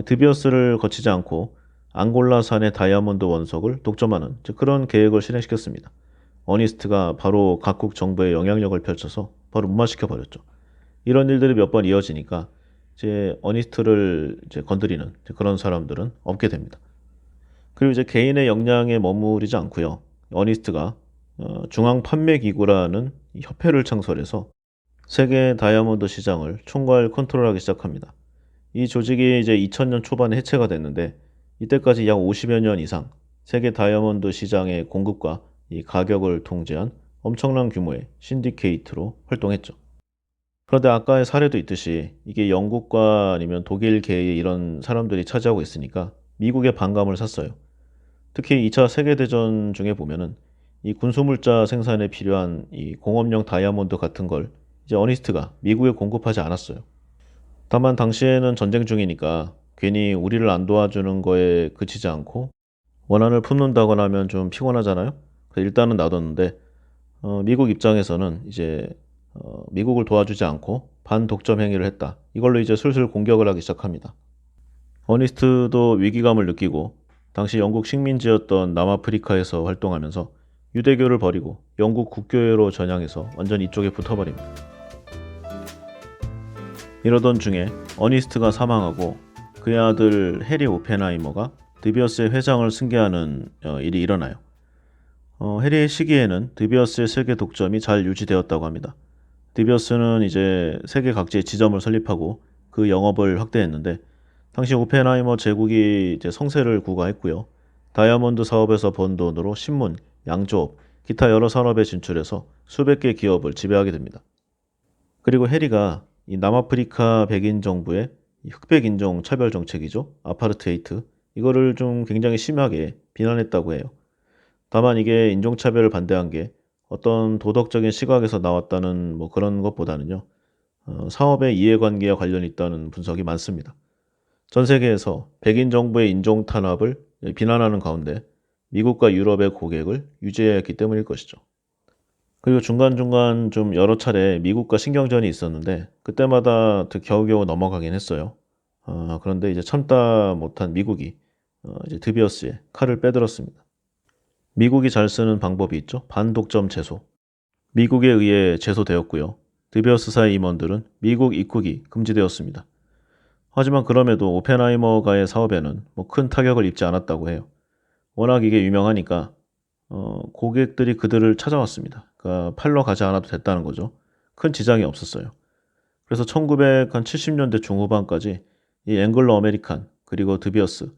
드비어스를 거치지 않고 앙골라산의 다이아몬드 원석을 독점하는 그런 계획을 실행시켰습니다. 어니스트가 바로 각국 정부에 영향력을 펼쳐서 바로 무마시켜 버렸죠. 이런 일들이 몇 번 이어지니까 이제 어니스트를 이제 건드리는 그런 사람들은 없게 됩니다. 그리고 이제 개인의 역량에 머무르지 않고요. 어니스트가 중앙 판매 기구라는 협회를 창설해서 세계 다이아몬드 시장을 총괄 컨트롤하기 시작합니다. 이 조직이 이제 2000년 초반에 해체가 됐는데 이때까지 약 50여 년 이상 세계 다이아몬드 시장의 공급과 이 가격을 통제한 엄청난 규모의 신디케이트로 활동했죠. 그런데 아까의 사례도 있듯이 이게 영국과 아니면 독일계의 이런 사람들이 차지하고 있으니까 미국의 반감을 샀어요. 특히 2차 세계대전 중에 보면은 이 군수물자 생산에 필요한 이 공업용 다이아몬드 같은 걸 이제 어니스트가 미국에 공급하지 않았어요. 다만 당시에는 전쟁 중이니까 괜히 우리를 안 도와주는 거에 그치지 않고 원한을 품는다거나 하면 좀 피곤하잖아요. 그래서 일단은 놔뒀는데 미국 입장에서는 이제 미국을 도와주지 않고 반독점 행위를 했다. 이걸로 이제 슬슬 공격을 하기 시작합니다. 어니스트도 위기감을 느끼고 당시 영국 식민지였던 남아프리카에서 활동하면서 유대교를 버리고 영국 국교회로 전향해서 완전 이쪽에 붙어버립니다. 이러던 중에 어니스트가 사망하고 그의 아들 해리 오펜하이머가 드비어스의 회장을 승계하는 일이 일어나요. 해리의 시기에는 드비어스의 세계 독점이 잘 유지되었다고 합니다. 드비어스는 이제 세계 각지에 지점을 설립하고 그 영업을 확대했는데 당시 오펜하이머 제국이 이제 성세를 구가했고요. 다이아몬드 사업에서 번 돈으로 신문, 양조업, 기타 여러 산업에 진출해서 수백 개 기업을 지배하게 됩니다. 그리고 해리가 이 남아프리카 백인 정부의 이 흑백 인종 차별 정책이죠. 아파르테이트. 이거를 좀 굉장히 심하게 비난했다고 해요. 다만 이게 인종차별을 반대한 게 어떤 도덕적인 시각에서 나왔다는 뭐 그런 것보다는요. 사업의 이해관계와 관련이 있다는 분석이 많습니다. 전 세계에서 백인 정부의 인종 탄압을 비난하는 가운데 미국과 유럽의 고객을 유지해야 했기 때문일 것이죠. 그리고 중간중간 좀 여러 차례 미국과 신경전이 있었는데 그때마다 겨우겨우 넘어가긴 했어요. 그런데 이제 참다 못한 미국이 이제 드비어스의 칼을 빼들었습니다. 미국이 잘 쓰는 방법이 있죠. 반독점 제소. 미국에 의해 제소되었고요. 드비어스사의 임원들은 미국 입국이 금지되었습니다. 하지만 그럼에도 오펜하이머가의 사업에는 뭐 큰 타격을 입지 않았다고 해요. 워낙 이게 유명하니까 고객들이 그들을 찾아왔습니다. 그러니까 팔러 가지 않아도 됐다는 거죠. 큰 지장이 없었어요. 그래서 1970년대 중후반까지 이 앵글로 아메리칸 그리고 드비어스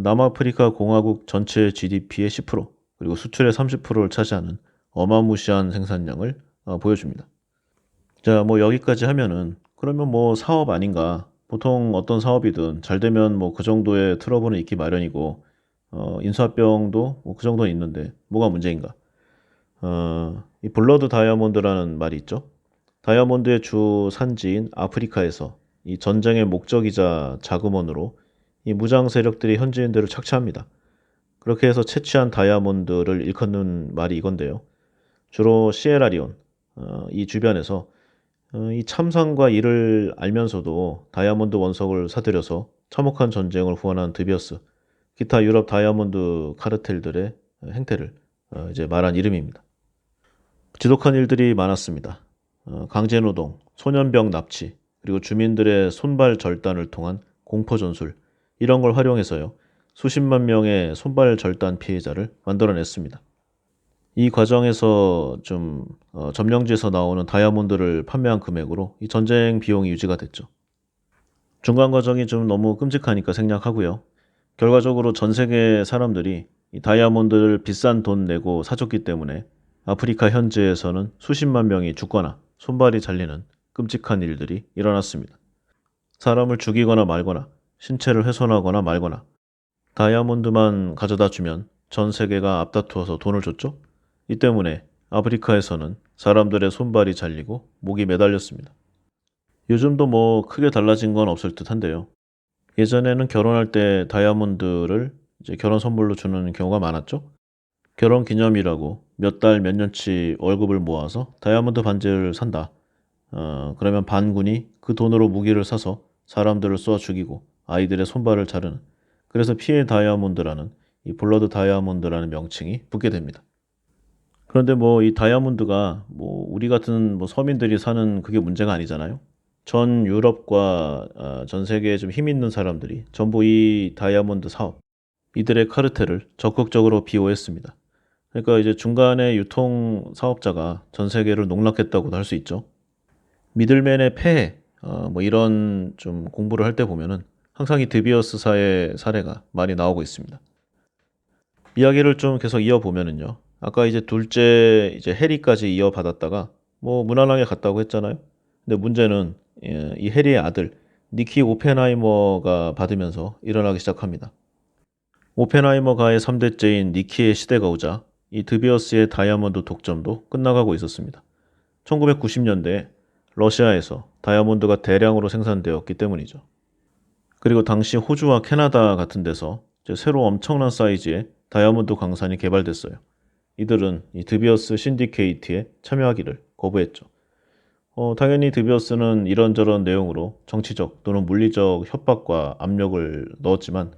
남아프리카 공화국 전체 GDP의 10% 그리고 수출의 30%를 차지하는 어마무시한 생산량을 보여줍니다. 자, 뭐 여기까지 하면은 그러면 뭐 사업 아닌가 보통 어떤 사업이든 잘 되면 뭐 그 정도의 트러블은 있기 마련이고, 인수합병도 뭐 그 정도는 있는데 뭐가 문제인가? 이 블러드 다이아몬드라는 말이 있죠. 다이아몬드의 주 산지인 아프리카에서 이 전쟁의 목적이자 자금원으로 이 무장 세력들이 현지인들을 착취합니다. 그렇게 해서 채취한 다이아몬드를 일컫는 말이 이건데요. 주로 시에라리온, 이 주변에서 이 참상과 이를 알면서도 다이아몬드 원석을 사들여서 참혹한 전쟁을 후원한 드비어스, 기타 유럽 다이아몬드 카르텔들의 행태를 이제 말한 이름입니다. 지독한 일들이 많았습니다. 강제노동, 소년병 납치, 그리고 주민들의 손발 절단을 통한 공포 전술, 이런 걸 활용해서요. 수십만 명의 손발 절단 피해자를 만들어냈습니다. 이 과정에서 좀 점령지에서 나오는 다이아몬드를 판매한 금액으로 이 전쟁 비용이 유지가 됐죠. 중간 과정이 좀 너무 끔찍하니까 생략하고요. 결과적으로 전 세계 사람들이 이 다이아몬드를 비싼 돈 내고 사줬기 때문에 아프리카 현지에서는 수십만 명이 죽거나 손발이 잘리는 끔찍한 일들이 일어났습니다. 사람을 죽이거나 말거나 신체를 훼손하거나 말거나 다이아몬드만 가져다 주면 전 세계가 앞다투어서 돈을 줬죠. 이 때문에 아프리카에서는 사람들의 손발이 잘리고 목이 매달렸습니다. 요즘도 뭐 크게 달라진 건 없을 듯한데요. 예전에는 결혼할 때 다이아몬드를 이제 결혼 선물로 주는 경우가 많았죠. 결혼 기념이라고 몇 달, 몇 년치 월급을 모아서 다이아몬드 반지를 산다. 그러면 반군이 그 돈으로 무기를 사서 사람들을 쏘아 죽이고 아이들의 손발을 자르는, 그래서 피해 다이아몬드라는, 이 블러드 다이아몬드라는 명칭이 붙게 됩니다. 그런데 뭐 이 다이아몬드가 뭐 우리 같은 뭐 서민들이 사는 그게 문제가 아니잖아요. 전 유럽과 전 세계에 좀 힘 있는 사람들이 전부 이 다이아몬드 사업, 이들의 카르텔을 적극적으로 비호했습니다. 그러니까 이제 중간에 유통 사업자가 전 세계를 농락했다고도 할 수 있죠. 미들맨의 폐해, 뭐 이런 좀 공부를 할 때 보면은 항상 이 드비어스사의 사례가 많이 나오고 있습니다. 이야기를 좀 계속 이어보면은요. 아까 이제 둘째 이제 해리까지 이어받았다가 뭐 무난하게 갔다고 했잖아요. 근데 문제는 이 해리의 아들 니키 오펜하이머가 받으면서 일어나기 시작합니다. 오펜하이머가의 3대째인 니키의 시대가 오자 이 드비어스의 다이아몬드 독점도 끝나가고 있었습니다. 1990년대에 러시아에서 다이아몬드가 대량으로 생산되었기 때문이죠. 그리고 당시 호주와 캐나다 같은 데서 이제 새로 엄청난 사이즈의 다이아몬드 광산이 개발됐어요. 이들은 이 드비어스 신디케이트에 참여하기를 거부했죠. 당연히 드비어스는 이런저런 내용으로 정치적 또는 물리적 협박과 압력을 넣었지만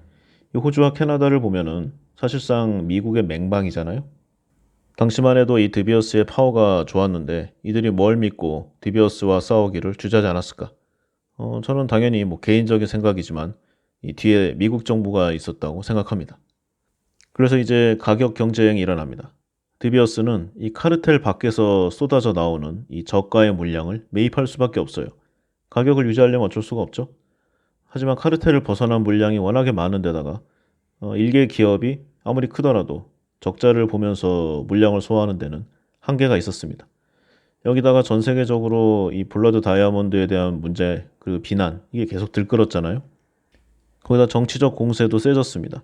이 호주와 캐나다를 보면은 사실상 미국의 맹방이잖아요. 당시만 해도 이 드비어스의 파워가 좋았는데 이들이 뭘 믿고 드비어스와 싸우기를 주저하지 않았을까? 저는 당연히 뭐 개인적인 생각이지만 이 뒤에 미국 정부가 있었다고 생각합니다. 그래서 이제 가격 경쟁이 일어납니다. 드비어스는 이 카르텔 밖에서 쏟아져 나오는 이 저가의 물량을 매입할 수밖에 없어요. 가격을 유지하려면 어쩔 수가 없죠. 하지만 카르텔을 벗어난 물량이 워낙에 많은 데다가 일개 기업이 아무리 크더라도 적자를 보면서 물량을 소화하는 데는 한계가 있었습니다. 여기다가 전 세계적으로 이 블러드 다이아몬드에 대한 문제, 그리고 비난, 이게 계속 들끓었잖아요. 거기다 정치적 공세도 세졌습니다.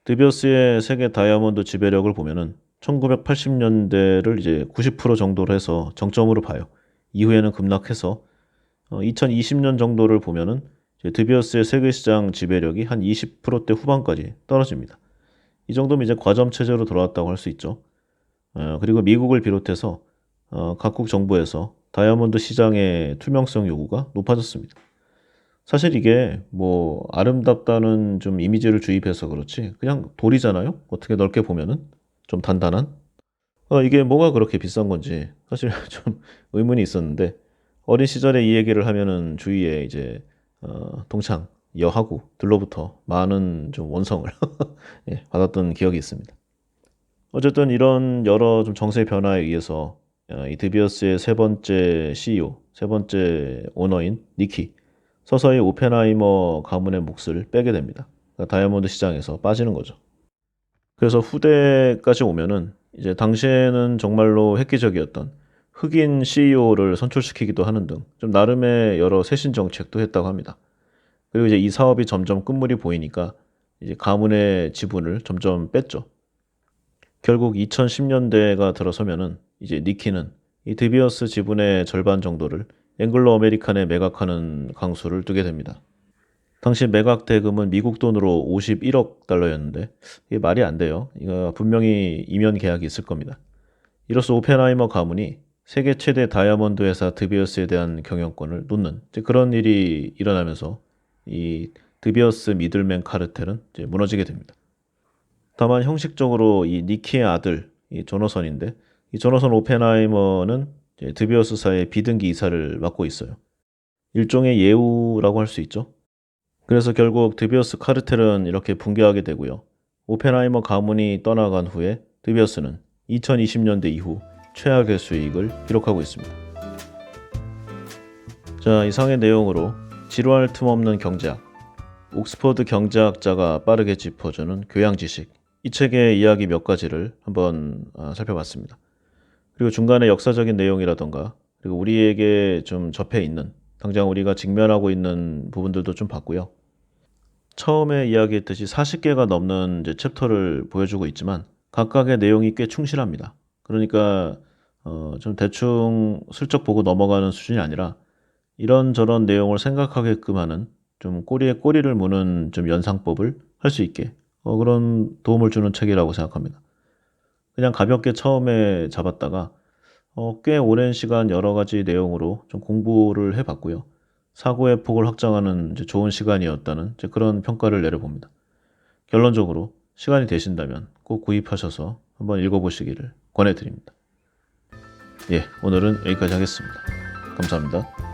드비어스의 세계 다이아몬드 지배력을 보면은 1980년대를 이제 90% 정도로 해서 정점으로 봐요. 이후에는 급락해서 2020년 정도를 보면은 이제 드비어스의 세계 시장 지배력이 한 20%대 후반까지 떨어집니다. 이 정도면 이제 과점 체제로 돌아왔다고 할 수 있죠. 그리고 미국을 비롯해서 각국 정부에서 다이아몬드 시장의 투명성 요구가 높아졌습니다. 사실 이게 뭐 아름답다는 좀 이미지를 주입해서 그렇지 그냥 돌이잖아요. 어떻게 넓게 보면은 좀 단단한. 이게 뭐가 그렇게 비싼 건지 사실 좀 의문이 있었는데 어린 시절에 이 얘기를 하면은 주위에 이제 동창 여하구들로부터 많은 좀 원성을 예, 받았던 기억이 있습니다. 어쨌든 이런 여러 좀 정세 변화에 의해서 이 드비어스의 세 번째 CEO, 세 번째 오너인 니키 서서히 오펜하이머 가문의 몫을 빼게 됩니다. 그러니까 다이아몬드 시장에서 빠지는 거죠. 그래서 후대까지 오면은 이제 당시에는 정말로 획기적이었던 흑인 CEO를 선출시키기도 하는 등 좀 나름의 여러 쇄신 정책도 했다고 합니다. 그리고 이제 이 사업이 점점 끝물이 보이니까 이제 가문의 지분을 점점 뺐죠. 결국 2010년대가 들어서면은 이제 니키는 이 드비어스 지분의 절반 정도를 앵글로 아메리칸에 매각하는 강수를 두게 됩니다. 당시 매각 대금은 미국 돈으로 51억 달러였는데 이게 말이 안 돼요. 이거 분명히 이면 계약이 있을 겁니다. 이로써 오펜하이머 가문이 세계 최대 다이아몬드 회사 드비어스에 대한 경영권을 놓는 이제 그런 일이 일어나면서 이 드비어스 미들맨 카르텔은 이제 무너지게 됩니다. 다만 형식적으로 이 니키의 아들 이 조너선인데 이 조너선 오펜하이머는 이제 드비어스사의 비등기 이사를 맡고 있어요. 일종의 예우라고 할 수 있죠. 그래서 결국 드비어스 카르텔은 이렇게 붕괴하게 되고요. 오펜하이머 가문이 떠나간 후에 드비어스는 2020년대 이후 최악의 수익을 기록하고 있습니다. 자, 이상의 내용으로 지루할 틈 없는 경제학, 옥스퍼드 경제학자가 빠르게 짚어주는 교양 지식, 이 책의 이야기 몇 가지를 한번 살펴봤습니다. 그리고 중간에 역사적인 내용이라던가 그리고 우리에게 좀 접해 있는 당장 우리가 직면하고 있는 부분들도 좀 봤고요. 처음에 이야기했듯이 40개가 넘는 이제 챕터를 보여주고 있지만 각각의 내용이 꽤 충실합니다. 그러니까 좀 대충 슬쩍 보고 넘어가는 수준이 아니라 이런저런 내용을 생각하게끔 하는 좀 꼬리에 꼬리를 무는 좀 연상법을 할 수 있게 그런 도움을 주는 책이라고 생각합니다. 그냥 가볍게 처음에 잡았다가 꽤 오랜 시간 여러 가지 내용으로 좀 공부를 해봤고요. 사고의 폭을 확장하는 이제 좋은 시간이었다는 이제 그런 평가를 내려봅니다. 결론적으로 시간이 되신다면 꼭 구입하셔서 한번 읽어보시기를 권해드립니다. 예, 오늘은 여기까지 하겠습니다. 감사합니다.